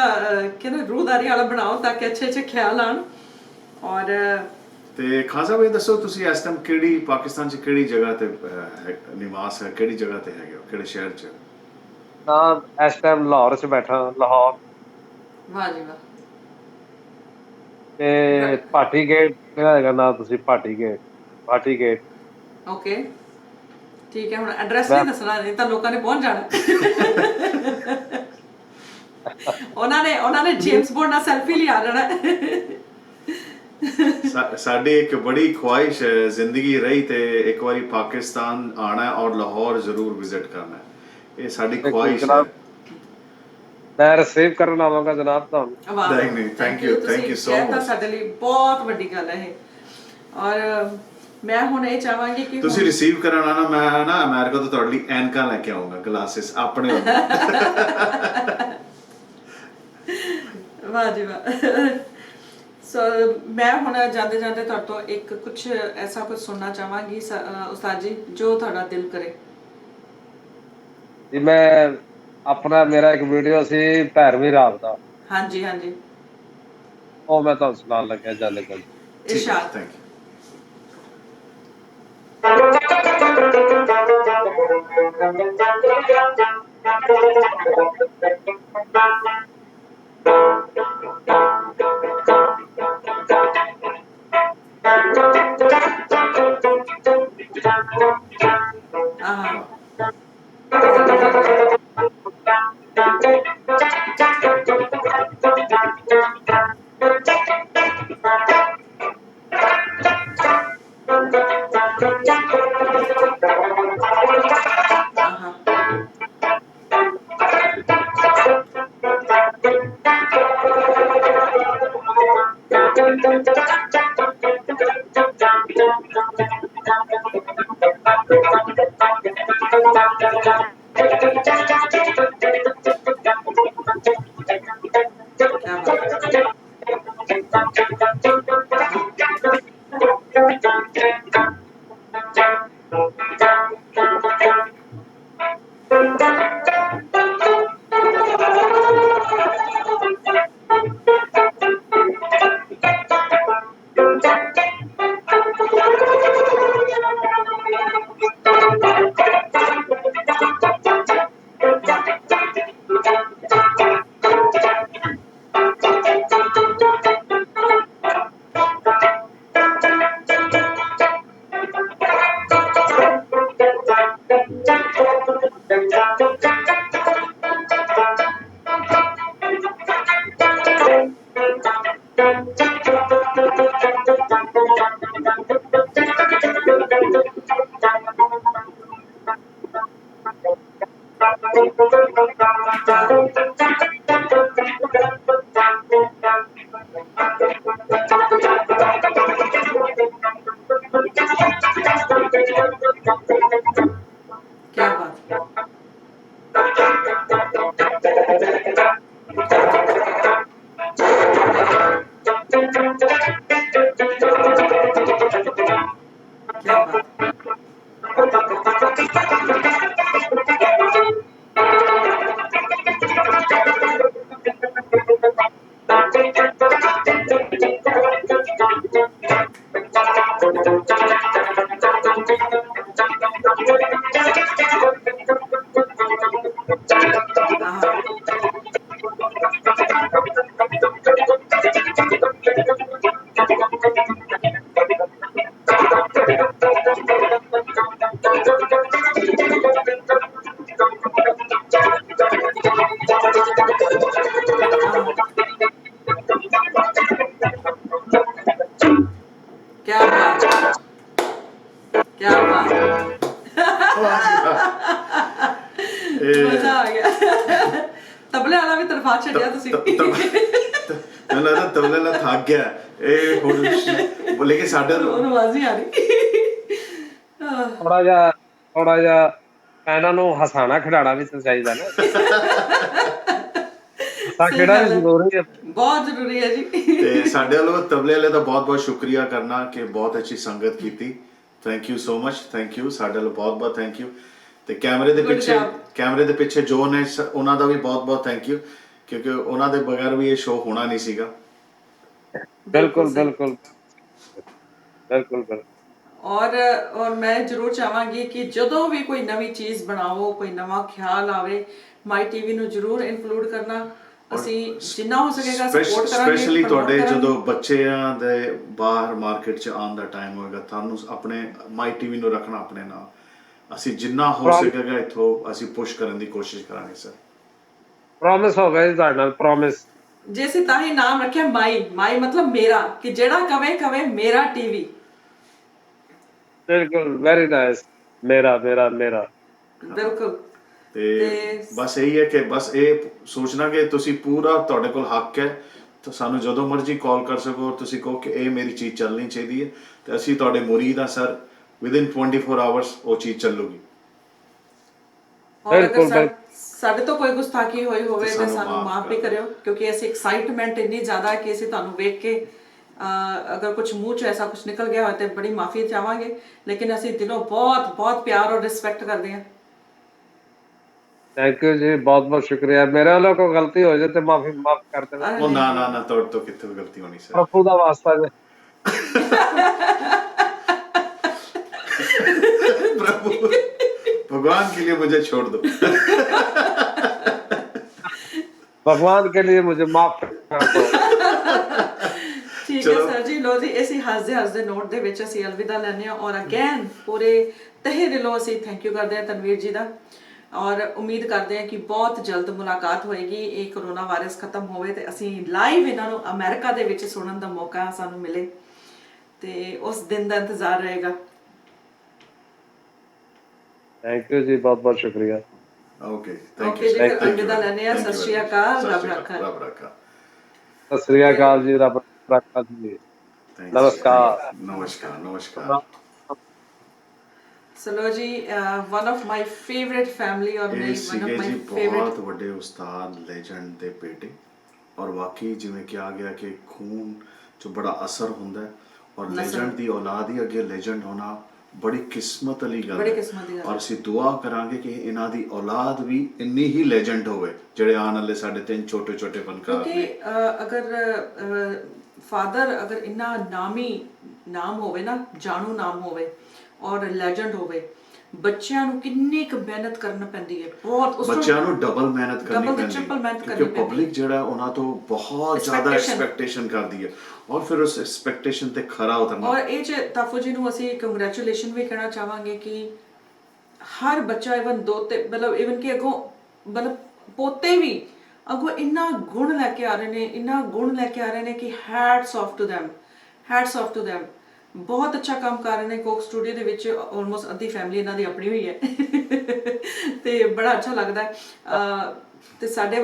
ਕਹਿੰਦੇ ਰੂਹਦਾਰੀ ਵਾਲਾ ਬਣਾਓ, ਤਾਂ ਕਿ ਅੱਛੇ ਅੱਛੇ ਖਿਆਲ ਆਣ। ਔਰ ਤੇ ਖਾਨ ਸਾਹਿਬ ਇਹ ਦੱਸੋ, ਤੁਸੀਂ ਇਸ ਟਾਈਮ ਕਿਹੜੀ, ਪਾਕਿਸਤਾਨ 'ਚ ਕਿਹੜੀ ਜਗ੍ਹਾ ਤੇ ਨਿਵਾਸ ਹੈ, ਕਿਹੜੀ ਜਗ੍ਹਾ ਤੇ ਹੈਗੇ ਹੋ, ਕਿਹੜੇ ਸ਼ਹਿਰ 'ਚ? ਤਾਂ ਇਸ ਟਾਈਮ ਲਾਹੌਰ 'ਚ ਬੈਠਾ, ਲਾਹੌਰ ਵਾਹ ਜੀ ਵਾਹ। ਤੇ ਭਾਟੀ ਗੇਟ ਕਿਹੜਾ ਹੈਗਾ ਨਾ, ਤੁਸੀਂ Bhati gate, Bhati gate. Okay, ਠੀਕ ਹੈ। ਹੁਣ ਐਡਰੈਸ ਮੈਂ ਨਹੀਂ ਦੱਸਣਾ, ਨਹੀਂ ਤਾਂ ਲੋਕਾਂ ਨੇ ਪਹੁੰਚ ਜਾਣਾ। ਉਹਨਾਂ ਨੇ ਜੇਮਸ ਬੌਂਡ ਨਾਲ ਸੈਲਫੀ ਲਿਆ ਲੈਣਾ। ਸਾਡੀ ਇੱਕ ਬੜੀ ਖੁਆਇਸ਼ ਹੈ, ਜ਼ਿੰਦਗੀ ਰਹੀ ਤੇ ਇੱਕ ਵਾਰੀ ਪਾਕਿਸਤਾਨ ਆਣਾ ਔਰ ਲਾਹੌਰ ਜ਼ਰੂਰ ਵਿਜ਼ਿਟ ਕਰਨਾ, ਇਹ ਸਾਡੀ ਖੁਆਇਸ਼ ਹੈ। ਜਨਾਬ, ਮੈਂ ਰਿਸੀਵ ਕਰਨ ਆਵਾਂਗਾ ਜਨਾਬ ਤੁਹਾਨੂੰ। ਵਾਹ, ਨਹੀਂ ਨਹੀਂ, ਥੈਂਕ ਯੂ ਸੋ ਮਚ। ਸਾਡੇ ਲਈ ਬਹੁਤ ਵੱਡੀ ਗੱਲ ਹੈ ਇਹ। ਔਰ ਮੈਂ ਹੁਣ ਇਹ ਚਾਹਾਂਗੀ ਕਿ ਤੁਸੀਂ ਰਿਸੀਵ ਕਰਨ ਆਣਾ, ਮੈਂ ਨਾ ਅਮਰੀਕਾ ਤੋਂ ਤੁਹਾਡੇ ਲਈ ਐਨਕਾਂ ਲੈ ਕੇ ਆਉਂਗਾ, ਗਲਾਸਿਸ ਆਪਣੇ। ਵਾਹ ਜੀ ਵਾਹ। ਸੋ ਮੈਂ ਹੁਣ ਜਾਂਦੇ ਜਾਂਦੇ ਤੁਹਾਡੇ ਤੋਂ ਇੱਕ ਕੁਝ ਐਸਾ ਕੁਝ ਸੁਣਨਾ ਚਾਹਾਂਗੀ ਉਸਤਾਦ ਜੀ, ਜੋ ਤੁਹਾਡਾ ਦਿਲ ਕਰੇ। ਜੀ ਮੈਂ ਆਪਣਾ, ਮੇਰਾ ਇੱਕ ਵੀਡੀਓ ਸੀ ਭੈਰਵੀਂ ਰਾਤ ਦਾ, ਹਾਂਜੀ ਹਾਂਜੀ, ਉਹ ਮੈਂ ਤੁਹਾਨੂੰ ਸੁਣਾਉਣ ਲੱਗਿਆ, ਜਲ ਗੱਲ। ਇਰਸ਼ਾਦ। Thank you. ਆਹ क्या बात है। क्या बात है। ਕੀ ਬਾਤ ਹੈ। ਮਜ਼ਾ ਆ ਗਿਆ। ਤਬਲੇ ਵਾਲਾ ਵੀ ਤਰਫਾ ਛੱਡਿਆ ਤੁਸੀਂ। ਮੈਨੂੰ ਲੱਗਦਾ ਤਬਲੇ ਨਾਲ ਥੱਕ ਗਿਆ ਇਹ ਹੁਣ ਬੋਲੇ ਕਿ ਸਾਡੇ ਉਹਨੂੰ ਆਵਾਜ਼ ਨਹੀਂ ਆ ਰਹੀ। ਥੋੜਾ ਜਿਹਾ ਇਹਨਾਂ ਨੂੰ ਹਸਾਣਾ ਖਿਡਾਣਾ ਵੀ ਤਾਂ ਚਾਹੀਦਾ ਨਾ। ਹੱਸਾ ਖੇਡਾ ਵੀ ਜ਼ਰੂਰੀ ਹੈ, ਬਹੁਤ ਜ਼ਰੂਰੀ ਹੈ ਜੀ। ਤੇ ਸਾਡੇ ਵੱਲੋਂ ਤਬਲੇ ਵਾਲੇ ਦਾ ਬਹੁਤ ਬਹੁਤ ਸ਼ੁਕਰੀਆ ਕਰਨਾ ਕਿ ਬਹੁਤ ਅੱਛੀ ਸੰਗਤ ਕੀਤੀ। Thank you so much, thank you, ਸਾਡੇ ਵੱਲੋਂ ਬਹੁਤ ਬਹੁਤ ਥੈਂਕ ਯੂ। ਤੇ ਕੈਮਰੇ ਦੇ ਪਿੱਛੇ ਜੋ ਨੇ ਉਹਨਾਂ ਦਾ ਵੀ ਬਹੁਤ ਬਹੁਤ ਥੈਂਕ ਯੂ, ਕਿਉਂਕਿ ਉਹਨਾਂ ਦੇ ਬਗੈਰ ਵੀ ਇਹ ਸ਼ੋਅ ਹੋਣਾ ਨਹੀਂ ਸੀਗਾ। ਬਿਲਕੁਲ ਬਿਲਕੁਲ ਬਿਲਕੁਲ ਬਿਲਕੁਲ। ਔਰ ਮੈਂ ਜ਼ਰੂਰ ਚਾਹਾਂਗੀ ਕਿ ਜਦੋਂ ਵੀ ਕੋਈ ਨਵੀਂ ਚੀਜ਼ ਬਣਾਓ, ਕੋਈ ਨਵਾਂ ਖਿਆਲ ਆਵੇ, ਮਾਈ ਟੀਵੀ ਨੂੰ ਜ਼ਰੂਰ ਇਨਕਲੂਡ ਕਰਨਾ। ਅਸੀਂ ਜਿੰਨਾ ਹੋ ਸਕੇਗਾ ਸਪੋਰਟ ਕਰਾਂਗੇ। ਸਪੈਸ਼ਲੀ ਤੁਹਾਡੇ ਜਦੋਂ ਬੱਚਿਆਂ ਦੇ ਬਾਹਰ ਮਾਰਕੀਟ 'ਚ ਆਉਣ ਦਾ ਟਾਈਮ ਹੋਏਗਾ, ਤੁਹਾਨੂੰ ਆਪਣੇ ਮਾਈ ਟੀਵੀ ਨੂੰ ਰੱਖਣਾ ਆਪਣੇ ਨਾਲ। ਅਸੀਂ ਜਿੰਨਾ ਹੋ ਸਕੇਗਾ ਇੱਥੋਂ ਅਸੀਂ ਪੁਸ਼ ਕਰਨ ਦੀ ਕੋਸ਼ਿਸ਼ ਕਰਾਂਗੇ ਸਰ। ਪ੍ਰੋਮਿਸ ਹੋ ਗਿਆ ਜੀ ਤੁਹਾਡੇ ਨਾਲ, ਪ੍ਰੋਮਿਸ। ਜੇ ਅਸੀਂ ਤਾਂ ਹੀ ਨਾਮ ਰੱਖਿਆ ਮਾਈ ਮਤਲਬ ਮੇਰਾ, ਕਿ ਜਿਹੜਾ ਕਵੇ ਮੇਰਾ ਟੀਵੀ। ਬਿਲਕੁਲ, ਵੈਰੀ ਨਾਈਸ। ਮੇਰਾ ਮੇਰਾ ਮੇਰਾ। ਬਿਲਕੁਲ। ਤੇ ਬਸ ਇਹੀ ਹੈ ਕਿ ਬਸ ਇਹ ਸੋਚਣਾ ਕਿ ਤੁਸੀਂ ਪੂਰਾ, ਤੁਹਾਡੇ ਕੋਲ ਹੱਕ ਹੈ ਤਾਂ ਸਾਨੂੰ ਜਦੋਂ ਮਰਜ਼ੀ ਕਾਲ ਕਰ ਸਕੋ ਔਰ ਤੁਸੀਂ ਕਹੋ ਕਿ ਇਹ ਮੇਰੀ ਚੀਜ਼ ਚੱਲਣੀ ਚਾਹੀਦੀ ਹੈ, ਤੇ ਅਸੀਂ ਤੁਹਾਡੇ ਮੁਰੀਦ ਹਾਂ ਸਰ। ਵਿਦਿਨ 24 ਆਵਰਸ ਉਹ ਚੀਜ਼ ਚੱਲੂਗੀ। ਔਰ ਅਗਰ ਸਾਡੇ ਤੋਂ ਕੋਈ ਗੁਸਤਾਖੀ ਹੋਈ ਹੋਵੇ ਤਾਂ ਸਾਨੂੰ ਮਾਫ ਵੀ ਕਰਿਓ, ਕਿਉਂਕਿ ਅਸੀਂ ਐਕਸਾਈਟਮੈਂਟ ਇੰਨੀ ਜ਼ਿਆਦਾ ਹੈ ਕਿ ਅਸੀਂ ਤੁਹਾਨੂੰ ਵੇਖ ਕੇ ਅਗਰ ਕੁਝ ਮੂੰਹ 'ਚ ਐਸਾ ਕੁਝ ਨਿਕਲ ਗਿਆ ਹੋਵੇ ਤੇ ਬੜੀ ਮਾਫੀ ਚਾਹਾਂਗੇ, ਲੇਕਿਨ ਅਸੀਂ ਦਿਲੋਂ ਬਹੁਤ ਬਹੁਤ ਪਿਆਰ ਔਰ ਰਿਸਪੈਕਟ ਕਰਦੇ ਹਾਂ। ਥੈਂਕ ਯੂ ਜੀ, ਬਹੁਤ ਬਹੁਤ ਸ਼ੁਕਰੀਆ। ਮੇਰੇ ਵੱਲੋਂ ਕੋਈ ਗਲਤੀ ਹੋ ਜਾਏ ਤੇ ਮਾਫ ਕਰ ਦੇਣਾ। ਉਹ ਨਾ ਤੁਹਾਡੇ ਤੋਂ ਕਿੱਥੇ ਗਲਤੀ ਹੋਣੀ ਸਰ। ਪ੍ਰਭੂ ਦਾ ਵਾਸਤਾ ਜੀ। प्रभु भगवान के लिए मुझे छोड़ दो। भगवान के लिए मुझे माफ कर दो। ਠੀਕ ਹੈ ਸਰ ਜੀ। ਲੋ ਜੀ, ਅਸੀਂ ਹੱਸਦੇ ਨੋਟ ਦੇ ਵਿੱਚ ਅਸੀਂ ਅਲਵਿਦਾ ਲੈਂਦੇ ਹਾਂ। ਔਰ ਅਗੇਨ ਪੂਰੇ ਤਹਿ ਦਿਲੋਂ ਅਸੀਂ ਥੈਂਕ ਯੂ ਕਰਦੇ ਹਾਂ ਤਨਵੀਰ ਜੀ ਦਾ, ਔਰ ਉਮੀਦ ਕਰਦੇ ਹਾਂ ਕਿ ਬਹੁਤ ਜਲਦ ਮੁਲਾਕਾਤ ਹੋਏਗੀ। ਇਹ ਕਰੋਨਾ ਵਾਇਰਸ ਖਤਮ ਹੋਵੇ ਤੇ ਅਸੀਂ ਲਾਈਵ ਇਹਨਾਂ ਨੂੰ ਅਮਰੀਕਾ ਦੇ ਵਿੱਚ ਸੁਣਨ ਦਾ ਮੌਕਾ ਸਾਨੂੰ ਮਿਲੇ, ਤੇ ਉਸ ਦਿਨ ਦਾ ਇੰਤਜ਼ਾਰ ਰਹੇਗਾ। ਥੈਂਕ ਯੂ ਜੀ, ਬਹੁਤ ਬਹੁਤ ਸ਼ੁਕਰੀਆ। ਓਕੇ ਜੀ, ਫਿਰ ਅਲਵਿਦਾ ਲੈਂਦੇ ਹਾਂ। ਸਤਿ ਸ਼੍ਰੀ ਅਕਾਲ, ਰੱਬ ਰੱਖਾ। ਸਤਿ ਸ਼੍ਰੀ ਅਕਾਲ ਜੀ, ਰੱਬ ਰੱਖਾ ਜੀ। ਨਮਸਕਾਰ ਨਮਸਕਾਰ। ਚਲੋ ਜੀ, one of my favorite family ਔਰ one of my favorite ਬਹੁਤ ਵੱਡੇ ਉਸਤਾਦ, ਲੈਜੈਂਡ ਦੇ ਬੇਟੇ। ਔਰ ਵਾਕਈ ਜਿਵੇਂ ਕਿਹਾ ਗਿਆ ਕਿ ਖੂਨ 'ਚ ਬੜਾ ਅਸਰ ਹੁੰਦਾ ਹੈ, ਔਰ ਲੈਜੈਂਡ ਦੀ ਔਲਾਦ ਹੀ ਅੱਗੇ ਲੈਜੈਂਡ ਹੋਣਾ ਬੜੀ ਕਿਸਮਤ ਵਾਲੀ ਗੱਲ ਹੈ। ਔਰ ਅਸੀਂ ਦੁਆ ਕਰਾਂਗੇ ਕਿ ਇਹਨਾਂ ਦੀ ਔਲਾਦ ਵੀ ਇੰਨੀ ਹੀ ਲੈਜੈਂਡ ਹੋਵੇ ਜਿਹੜੇ ਆਉਣ ਵਾਲੇ ਸਾਡੇ 3 ਛੋਟੇ ਫਨਕਾਰ ਨੇ। ਕਿਉਂਕਿ ਅਗਰ ਫਾਦਰ ਅਗਰ ਇੰਨਾ ਨਾਮ ਹੋਵੇ ਨਾ, ਜਾਣੂ ਨਾਮ ਹੋਵੇ ਔਰ ਲੈਜੈਂਡ ਹੋਵੇ, ਬੱਚਿਆਂ ਨੂੰ ਕਿੰਨੀ ਕੁ ਮਿਹਨਤ ਕਰਨੀ ਪੈਂਦੀ ਹੈ। ਬਹੁਤ ਬੱਚਿਆਂ ਨੂੰ ਡਬਲ ਮਿਹਨਤ ਕਰਨੀ ਪੈਂਦੀ ਹੈ, ਕਿਉਂਕਿ ਪਬਲਿਕ ਜਿਹੜਾ ਉਹਨਾਂ ਤੋਂ ਬਹੁਤ ਜ਼ਿਆਦਾ ਐਕਸਪੈਕਟੇਸ਼ਨ ਕਰਦੀ ਹੈ, ਔਰ ਫਿਰ ਉਸ ਐਕਸਪੈਕਟੇਸ਼ਨ ਤੇ ਖਰਾ ਉਤਰਨਾ। ਔਰ ਇਹ 'ਚ ਤਾਫੂ ਜੀ ਨੂੰ ਅਸੀਂ ਕੰਗ੍ਰੈਚੁਲੇਸ਼ਨ ਵੀ ਕਹਿਣਾ ਚਾਹਾਂਗੇ ਕਿ ਹਰ ਬੱਚਾ ਇਵਨ ਇਵਨ ਕਿ ਅੱਗੋਂ ਪੋਤੇ ਵੀ ਅੱਗੋਂ ਇੰਨਾ ਗੁਣ ਲੈ ਕੇ ਆ ਰਹੇ ਨੇ ਕਿ ਹੈਟਸ ਆਫ ਟੂ them। ਬਹੁਤ ਅੱਛਾ ਕੰਮ ਕਰ ਰਹੇ ਨੇ। ਕੋਕ ਸਟੂਡੀਓ ਦੇ ਵਿੱਚ ਆਲਮੋਸਟ ਅੱਧੀ ਫੈਮਿਲੀ ਇਹਨਾਂ ਦੀ ਆਪਣੀ ਹੋਈ ਹੈ ਤੇ ਬੜਾ ਅੱਛਾ ਲੱਗਦਾ ਹੈ। ਤੇ ਸਾਡੇ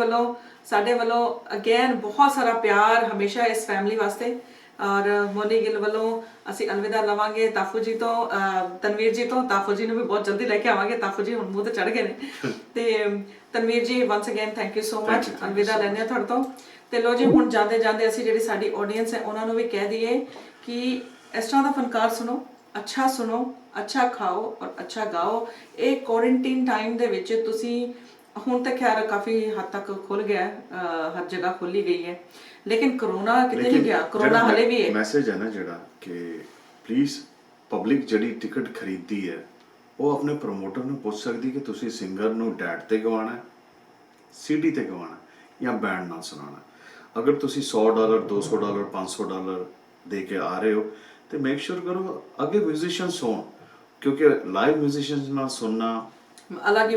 ਵੱਲੋਂ ਅਗੇਨ ਬਹੁਤ ਸਾਰਾ ਪਿਆਰ ਹਮੇਸ਼ਾ ਇਸ ਫੈਮਿਲੀ ਵਾਸਤੇ। ਔਰ ਮੋਨੀ ਗਿੱਲ ਵੱਲੋਂ ਅਸੀਂ ਅਲਵਿਦਾ ਲਵਾਂਗੇ ਤਾਫੂ ਜੀ ਤੋਂ, ਤਨਵੀਰ ਜੀ ਤੋਂ। ਤਾਫੂ ਜੀ ਨੂੰ ਵੀ ਬਹੁਤ ਜਲਦੀ ਲੈ ਕੇ ਆਵਾਂਗੇ। ਤਾਫੂ ਜੀ ਹੁਣ ਮੂੰਹ ਤੇ ਚੜ ਗਏ ਨੇ। ਤੇ ਤਨਵੀਰ ਜੀ once again thank you so much. ਅਲਵਿਦਾ ਲੈਂਦੇ ਹਾਂ ਤੁਹਾਡੇ ਤੋਂ। ਤੇ ਲੋ ਜੀ, ਹੁਣ ਜਾਂਦੇ ਅਸੀਂ ਜਿਹੜੀ ਸਾਡੀ ਆਡੀਅנס ਹੈ ਉਹਨਾਂ ਨੂੰ ਵੀ ਕਹਿ ਦਈਏ ਕਿ ਇਸ ਤਰ੍ਹਾਂ ਦਾ ਫਨਕਾਰ ਸੁਣੋ, ਅੱਛਾ ਖਾਓ ਔਰ ਅੱਛਾ ਗਾਓ। ਇਹ ਕੁਆਰੰਟਾਈਨ ਟਾਈਮ ਦੇ ਵਿੱਚ ਤੁਸੀਂ, ਹੁਣ ਤਾਂ ਖੈਰ ਕਾਫੀ ਹੱਦ ਤੱਕ ਖੁੱਲ ਗਿਆ, ਹਰ ਜਗ੍ਹਾ ਖੁੱਲੀ ਗਈ ਹੈ, ਲੇਕਿਨ ਕਰੋਨਾ ਕਿਤੇ ਨਹੀਂ ਗਿਆ। ਕਰੋਨਾ ਹਲੇ ਵੀ ਹੈ। ਮੈਸੇਜ ਹੈ ਨਾ ਜਿਹੜਾ ਕਿ ਪਲੀਜ਼ ਪਬਲਿਕ ਜਿਹੜੀ ਟਿਕਟ ਖਰੀਦਦੀ ਹੈ ਉਹ ਆਪਣੇ ਪ੍ਰੋਮੋਟਰ ਨੂੰ ਪੁੱਛ ਸਕਦੀ ਕਿ ਤੁਸੀਂ ਸਿੰਗਰ ਨੂੰ ਡੈਟ ਤੇ ਗਵਾਉਣਾ, ਸੀਡੀ ਤੇ ਗਵਾਉਣਾ ਜਾਂ ਬੈਂਡ ਨਾਲ ਸੁਣਾਉਣਾ। ਅਗਰ ਤੁਸੀਂ $100, $200, $500 ਦੇ ਕੇ ਆ ਰਹੇ ਹੋ ਤੇ ਮੇਕ ਸ਼ੋਰ ਕਰੋ ਅੱਗੇ ਮਿਊਜ਼ੀਸ਼ੀਅਨਸ ਹੋਣ, ਕਿਉਂਕਿ ਲਾਈਵ ਮਿਊਜ਼ੀਸ਼ੀਅਨਸ ਨਾਲ ਸੁਣਨਾ ਅਲੱਗ ਹੀ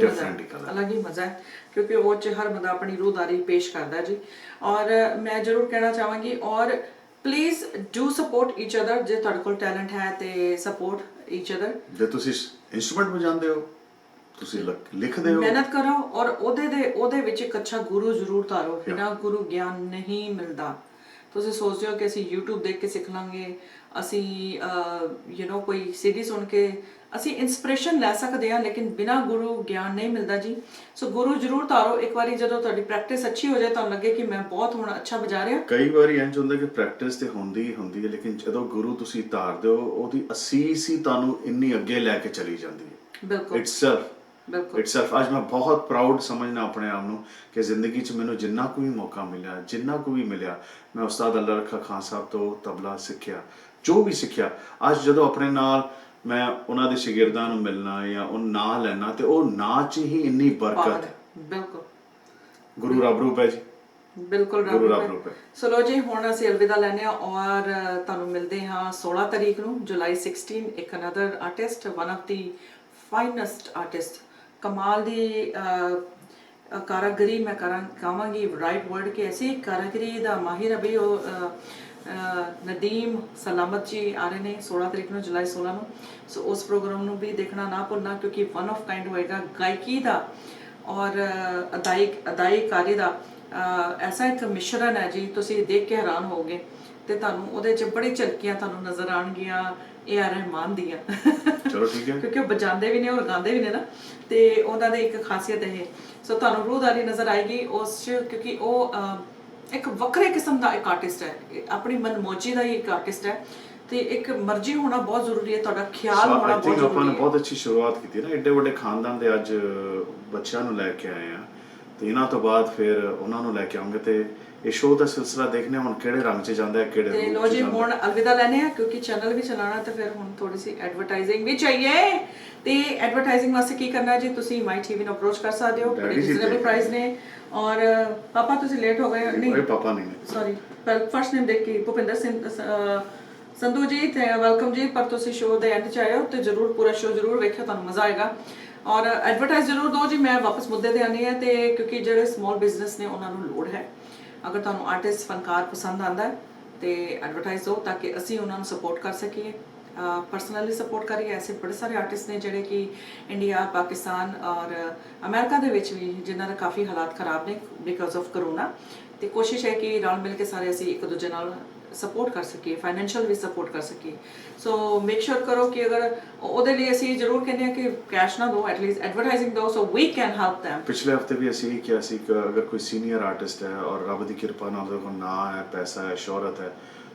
ਮਜ਼ਾ ਹੈ, ਕਿਉਂਕਿ ਉਹ 'ਚ ਹਰ ਬੰਦਾ ਆਪਣੀ ਰੂਹਦਾਰੀ ਪੇਸ਼ ਕਰਦਾ ਜੀ। ਔਰ ਮੈਂ ਜ਼ਰੂਰ ਕਹਿਣਾ ਚਾਹਾਂਗੀ, ਔਰ please do support each other. ਜੇ ਤੁਹਾਡੇ ਕੋਲ ਟੈਲੈਂਟ ਹੈ ਤੇ ਸਪੋਰਟ each other. ਜੇ ਤੁਸੀਂ ਇਨਸਟਰੂਮੈਂਟ ਵਜਾਉਂਦੇ ਹੋ, ਤੁਸੀਂ ਲਿਖਦੇ ਹੋ, ਮਿਹਨਤ ਕਰੋ ਔਰ ਉਹਦੇ ਵਿੱਚ ਇੱਕ ਅੱਛਾ ਗੁਰੂ ਜ਼ਰੂਰ ਧਾਰੋ। ਬਿਨਾਂ ਗੁਰੂ ਗਿਆਨ ਨਹੀਂ ਮਿਲਦਾ। ਤੁਸੀਂ ਸੋਚਦੇ ਹੋ ਕਿ ਅਸੀਂ YouTube ਦੇਖ ਕੇ ਸਿੱਖ ਲਾਂਗੇ, ਅਸੀਂ ਕੋਈ CD ਸੁਣ ਕੇ ਅਸੀਂ ਇਨਸਪੀਰੇਸ਼ਨ ਲੈ ਸਕਦੇ ਹਾਂ, ਲੇਕਿਨ ਬਿਨਾਂ ਗੁਰੂ ਗਿਆਨ ਨਹੀਂ ਮਿਲਦਾ ਜੀ। ਸੋ ਗੁਰੂ ਜ਼ਰੂਰ ਧਾਰੋ। ਇੱਕ ਵਾਰੀ ਜਦੋਂ ਤੁਹਾਡੀ ਪ੍ਰੈਕਟਿਸ ਅੱਛੀ ਹੋ ਜਾਏ, ਤੁਹਾਨੂੰ ਲੱਗੇ ਕਿ ਮੈਂ ਬਹੁਤ ਹੁਣ ਅੱਛਾ ਵਜਾ ਰਿਹਾ। ਕਈ ਵਾਰੀ ਇੰਝ ਹੁੰਦਾ ਕਿ ਪ੍ਰੈਕਟਿਸ ਤੇ ਹੁੰਦੀ ਹੀ ਹੁੰਦੀ ਹੈ, ਲੇਕਿਨ ਜਦੋਂ ਗੁਰੂ ਤੁਸੀਂ ਧਾਰਦੇ ਹੋ, ਉਹਦੀ ਅਸੀਸ ਹੀ ਤੁਹਾਨੂੰ ਇੰਨੀ ਅੱਗੇ ਲੈ ਕੇ ਚਲੀ ਜਾਂਦੀ ਹੈ। ਬਿਲਕੁਲ ਇਟਸੈਲਫ ਅੱਜ ਮੈਂ ਬਹੁਤ ਪ੍ਰਾਊਡ ਸਮਝਣਾ ਆਪਣੇ ਆਪ ਨੂੰ ਕਿ ਜ਼ਿੰਦਗੀ 'ਚ ਮੈਨੂੰ ਜਿੰਨਾ ਕੁ ਵੀ ਮੌਕਾ ਮਿਲਿਆ, ਜਿੰਨਾ ਕੁ ਵੀ ਮਿਲਿਆ, ਮੈਂ ਉਸਤਾਦ ਅੱਲਾ ਰੱਖਾ ਖਾਨ ਸਾਹਿਬ ਤੋਂ ਤਬਲਾ ਸਿੱਖਿਆ, ਜੋ ਵੀ ਸਿੱਖਿਆ। ਅੱਜ ਜਦੋਂ ਆਪਣੇ ਨਾਲ ਮੈਂ ਉਹਨਾਂ ਦੇ ਸ਼ਾਗਿਰਦਾਂ ਨੂੰ ਮਿਲਣਾ ਜਾਂ ਉਹ ਨਾਂ ਲੈਣਾ, ਤੇ ਉਹ ਨਾਂ 'ਚ ਹੀ ਇੰਨੀ ਬਰਕਤ ਹੈ। ਬਿਲਕੁਲ ਗੁਰੂ ਰੱਬ ਰੂਪ ਹੈ ਜੀ, ਬਿਲਕੁਲ ਗੁਰੂ ਰੱਬ ਰੂਪ ਹੈ। ਸੋ ਲੋ ਜੀ, ਹੁਣ ਅਸੀਂ ਅਲਵਿਦਾ ਲੈਂਦੇ ਹਾਂ ਔਰ ਤੁਹਾਨੂੰ ਮਿਲਦੇ ਹਾਂ 16 ਤਾਰੀਖ ਨੂੰ, ਜੁਲਾਈ 16, ਇੱਕ another artist, one of the finest artist, ਕਮਾਲ ਦੀ ਕਾਰਾਗਰੀ ਮੈਂ ਕਹਾਂਗੀ ਰਾਈਟ ਵਰਡ ਕਿ ਐਸੀ ਕਾਰਾਗਰੀ ਦਾ ਮਾਹਿਰ ਹੈ ਵੀ ਉਹ ਨਦੀਮ ਸਲਾਮਤ ਜੀ ਆ ਰਹੇ ਨੇ 16 ਤਰੀਕ ਨੂੰ, ਜੁਲਾਈ 16 ਨੂੰ। ਸੋ ਉਸ ਪ੍ਰੋਗਰਾਮ ਨੂੰ ਵੀ ਦੇਖਣਾ ਨਾ ਭੁੱਲਣਾ, ਕਿਉਂਕਿ ਵਨ ਆਫ ਕਾਈਂਡ ਹੋਏਗਾ ਗਾਇਕੀ ਦਾ ਔਰ ਅਦਾਇਕਾਰੀ ਦਾ ਐਸਾ ਇੱਕ ਮਿਸ਼ਰਣ ਹੈ ਜੀ, ਤੁਸੀਂ ਦੇਖ ਕੇ ਹੈਰਾਨ ਹੋਵੋਗੇ। ਤੇ ਤੁਹਾਨੂੰ ਉਹਦੇ 'ਚ ਬੜੀ ਝਲਕੀਆਂ ਤੁਹਾਨੂੰ ਨਜ਼ਰ ਆਉਣਗੀਆਂ A.R. ਰਹਿਮਾਨ ਦੀਆਂ। ਚਲੋ ਠੀਕ ਹੈ, ਕਿਉਂਕਿ ਉਹ ਬਜਾਉਂਦੇ ਵੀ ਨੇ ਔਰ ਗਾਉਂਦੇ ਵੀ ਨੇ ਨਾ, ਤੇ ਉਹਨਾਂ ਦੀ ਇੱਕ ਖਾਸੀਅਤ ਇਹ। ਸੋ ਤੁਹਾਨੂੰ ਰੂਹਦਾਰੀ ਨਜ਼ਰ ਆਏਗੀ ਉਸ 'ਚ, ਕਿਉਂਕਿ ਉਹ ਇੱਕ ਵੱਖਰੇ ਕਿਸਮ ਦਾ ਇੱਕ ਆਰਟਿਸਟ ਹੈ, ਆਪਣੀ ਮਨਮੌਜੀ ਦਾ ਹੀ ਇੱਕ ਆਰਟਿਸਟ ਹੈ। ਤੇ ਇੱਕ ਮਰਜ਼ੀ ਹੋਣਾ ਬਹੁਤ ਜ਼ਰੂਰੀ ਹੈ, ਤੁਹਾਡਾ ਖਿਆਲ ਹੋਣਾ ਬਹੁਤ ਜ਼ਰੂਰੀ ਹੈ। ਆਪਾਂ ਨੇ ਬਹੁਤ ਅੱਛੀ ਸ਼ੁਰੂਆਤ ਕੀਤੀ ਨਾ, ਏਡੇ ਵੱਡੇ ਖਾਨਦਾਨ ਦੇ ਅੱਜ ਬੱਚਿਆਂ ਨੂੰ ਲੈ ਕੇ ਆਏ ਆ, ਤੇ ਇਹਨਾਂ ਤੋਂ ਬਾਅਦ ਫਿਰ ਉਹਨਾਂ ਨੂੰ ਲੈ ਕੇ ਆਉਂਗੇ, ਤੇ ਇਹ ਸ਼ੋਅ ਦਾ ਸਿਲਸਿਲਾ ਦੇਖਨੇ ਹੁਣ ਕਿਹੜੇ ਰੰਗ 'ਚ ਜਾਂਦਾ ਹੈ, ਕਿਹੜੇ ਤੇ ਲੋ ਜੀ ਹੁਣ ਅਲਵਿਦਾ ਲੈਣੇ ਆ, ਕਿਉਂਕਿ ਚੈਨਲ ਵੀ ਚਲਾਉਣਾ, ਤੇ ਫਿਰ ਹੁਣ ਥੋੜੀ ਸੀ ਐਡਵਰਟਾਈਜ਼ਿੰਗ ਵੀ ਚਾਹੀਏ। ਤੇ ਐਡਵਰਟਾਈਜ਼ਿੰਗ ਵਾਸਤੇ ਕੀ ਕਰਨਾ ਜੀ, ਤੁਸੀਂ ਮਾਈ ਟੀਵੀ ਨੂੰ ਅਪਰੋਚ ਕਰ ਸਕਦੇ ਹੋ, ਬੜੇ ਰੀਜ਼ਨੇਬਲ ਪ੍ਰਾਈਸ ਨੇ। ਔਰ ਪਾਪਾ ਤੁਸੀਂ ਲੇਟ ਹੋ ਗਏ। ਨਹੀਂ ਪਾਪਾ ਨਹੀਂ, ਸੌਰੀ, ਫਸਟ ਨੇਮ ਦੇਖ ਕੇ ਭੁਪਿੰਦਰ ਸਿੰਘ ਸੰਧੂ ਜੀ, ਤੇ ਵੈਲਕਮ ਜੀ। ਪਰ ਤੁਸੀਂ ਸ਼ੋਅ ਦੇ ਐਂਡ 'ਚ ਆਇਓ ਤੇ ਜ਼ਰੂਰ ਪੂਰਾ ਸ਼ੋਅ ਜ਼ਰੂਰ ਵੇਖਿਓ, ਤੁਹਾਨੂੰ ਮਜ਼ਾ ਆਏਗਾ। ਔਰ ਐਡਵਰਟਾਈਜ਼ ਜ਼ਰੂਰ ਦਿਓ ਜੀ। ਮੈਂ ਵਾਪਸ ਮੁੱਦੇ ਤੇ ਆਉਂਦੀ ਹਾਂ, ਤੇ ਕਿਉਂਕਿ ਜਿਹੜੇ ਸਮਾਲ ਬਿਜ਼ਨਸ ਨੇ ਉਹਨਾਂ ਨੂੰ ਲੋੜ ਹੈ। ਅਗਰ ਤੁਹਾਨੂੰ ਆਰਟਿਸਟ ਫਨਕਾਰ ਪਸੰਦ ਆਉਂਦਾ ਤੇ ਐਡਵਰਟਾਈਜ਼ ਦਿਓ, ਤਾਂ ਕਿ ਅਸੀਂ ਉਹਨਾਂ ਨੂੰ ਸਪੋਰਟ ਕਰ ਸਕੀਏ, ਪਰਸਨਲੀ ਸਪੋਰਟ ਕਰੀਏ। ਐਸੇ ਬੜੇ ਸਾਰੇ ਆਰਟਿਸਟ ਨੇ ਜਿਹੜੇ ਕਿ ਇੰਡੀਆ, ਪਾਕਿਸਤਾਨ ਔਰ ਅਮਰੀਕਾ ਦੇ ਵਿੱਚ ਵੀ, ਜਿਨ੍ਹਾਂ ਦੇ ਕਾਫੀ ਹਾਲਾਤ ਖਰਾਬ ਨੇ ਬਿਕਾਜ਼ ਆਫ ਕਰੋਨਾ। ਤੇ ਕੋਸ਼ਿਸ਼ ਹੈ ਕਿ ਰਲ ਮਿਲ ਕੇ ਸਾਰੇ ਅਸੀਂ ਇੱਕ ਦੂਜੇ ਨਾਲ ਸਪੋਰਟ ਕਰ ਸਕੀਏ, ਫਾਈਨੈਂਸ਼ੀਅਲ ਵੀ ਸਪੋਰਟ ਕਰ ਸਕੀਏ। ਸੋ ਮੇਕ ਸ਼ੋਰ ਕਰੋ ਕਿ ਅਗਰ ਉਹਦੇ ਲਈ ਅਸੀਂ ਜ਼ਰੂਰ ਕਹਿੰਦੇ ਹਾਂ ਕਿ ਕੈਸ਼ ਨਾ ਦਿਓ, ਐਟਲੀਸਟ ਐਡਵਰਟਾਈਜ਼ਿੰਗ ਦਿਓ, ਸੋ ਵੀ ਕੈਨ ਹੈਲਪ them। ਪਿਛਲੇ ਹਫਤੇ ਵੀ ਅਸੀਂ ਇਹ ਕਿਹਾ ਸੀ ਕਿ ਅਗਰ ਕੋਈ ਸੀਨੀਅਰ ਆਰਟਿਸਟ ਹੈ ਔਰ ਰੱਬ ਦੀ ਕਿਰਪਾ ਨਾਲ ਉਹਦੇ ਕੋਲ ਨਾਂ ਹੈ, ਪੈਸਾ ਹੈ, ਸ਼ੋਹਰਤ ਹੈ,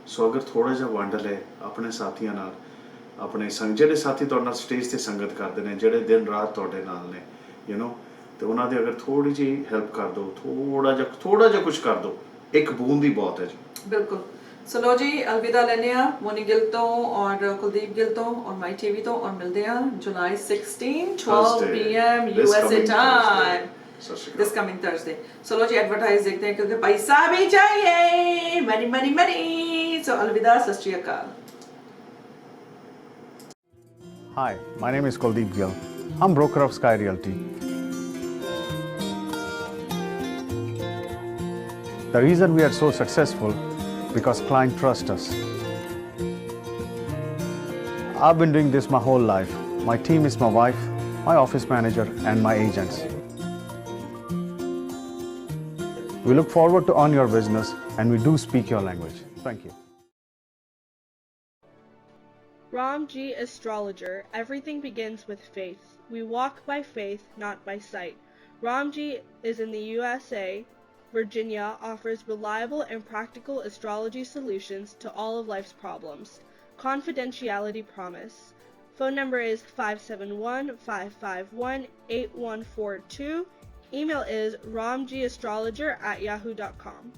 ਸੋ ਅਗਰ ਥੋੜਾ ਜਿਹਾ ਵੰਡ ਲਏ ਆਪਣੇ ਸਾਥੀਆਂ ਨਾਲ, ਆਪਣੇ ਜਿਹੜੇ ਸਾਥੀ ਤੁਹਾਡੇ ਨਾਲ ਸਟੇਜ ਤੇ ਸੰਗਤ ਕਰਦੇ ਨੇ, ਜਿਹੜੇ ਦਿਨ ਰਾਤ ਤੁਹਾਡੇ ਨਾਲ ਨੇ, ਤੇ ਉਹਨਾਂ ਦੇ ਅਗਰ ਥੋੜੀ ਜਿਹੀ ਹੈਲਪ ਕਰ ਦਿਓ, ਥੋੜਾ ਜਿਹਾ ਕੁਝ ਕਰ ਦਿਓ, ਇੱਕ ਬੂੰਦ ਹੀ ਬਹੁਤ ਹੈ ਜੀ। ਬਿਲਕੁਲ। ਸੋ ਲੋ ਜੀ, ਅਲਵਿਦਾ ਲੈਂਦੇ ਹਾਂ ਮੋਨੀ ਗਿੱਲ ਤੋਂ ਔਰ ਕੁਲਦੀਪ ਗਿੱਲ ਤੋਂ ਔਰ ਮਾਈ ਟੀਵੀ ਤੋਂ, ਔਰ ਮਿਲਦੇ ਹਾਂ ਜੁਲਾਈ 16, 12 PM USA time, this coming Thursday। So लो जी एडवर्टाइज देखते हैं, क्योंकि पैसा भी चाहिए, मनी मनी मनी। So अलविदा, सत श्री अकाल। Hi, my name is Kuldeep Gill. I'm broker of Sky Realty. The reason we are so successful because clients trust us. I've been doing this my whole life. My team is my wife, my office manager, and my agents. We look forward to earn your business, and we do speak your language. Thank you. Ramji Astrologer. Everything begins with faith. We walk by faith, not by sight. Ramji is in the USA. Virginia offers reliable and practical astrology solutions to all of life's problems. Confidentiality promise. Phone number is 571-551-8142. Email is ramjiastrologer@yahoo.com.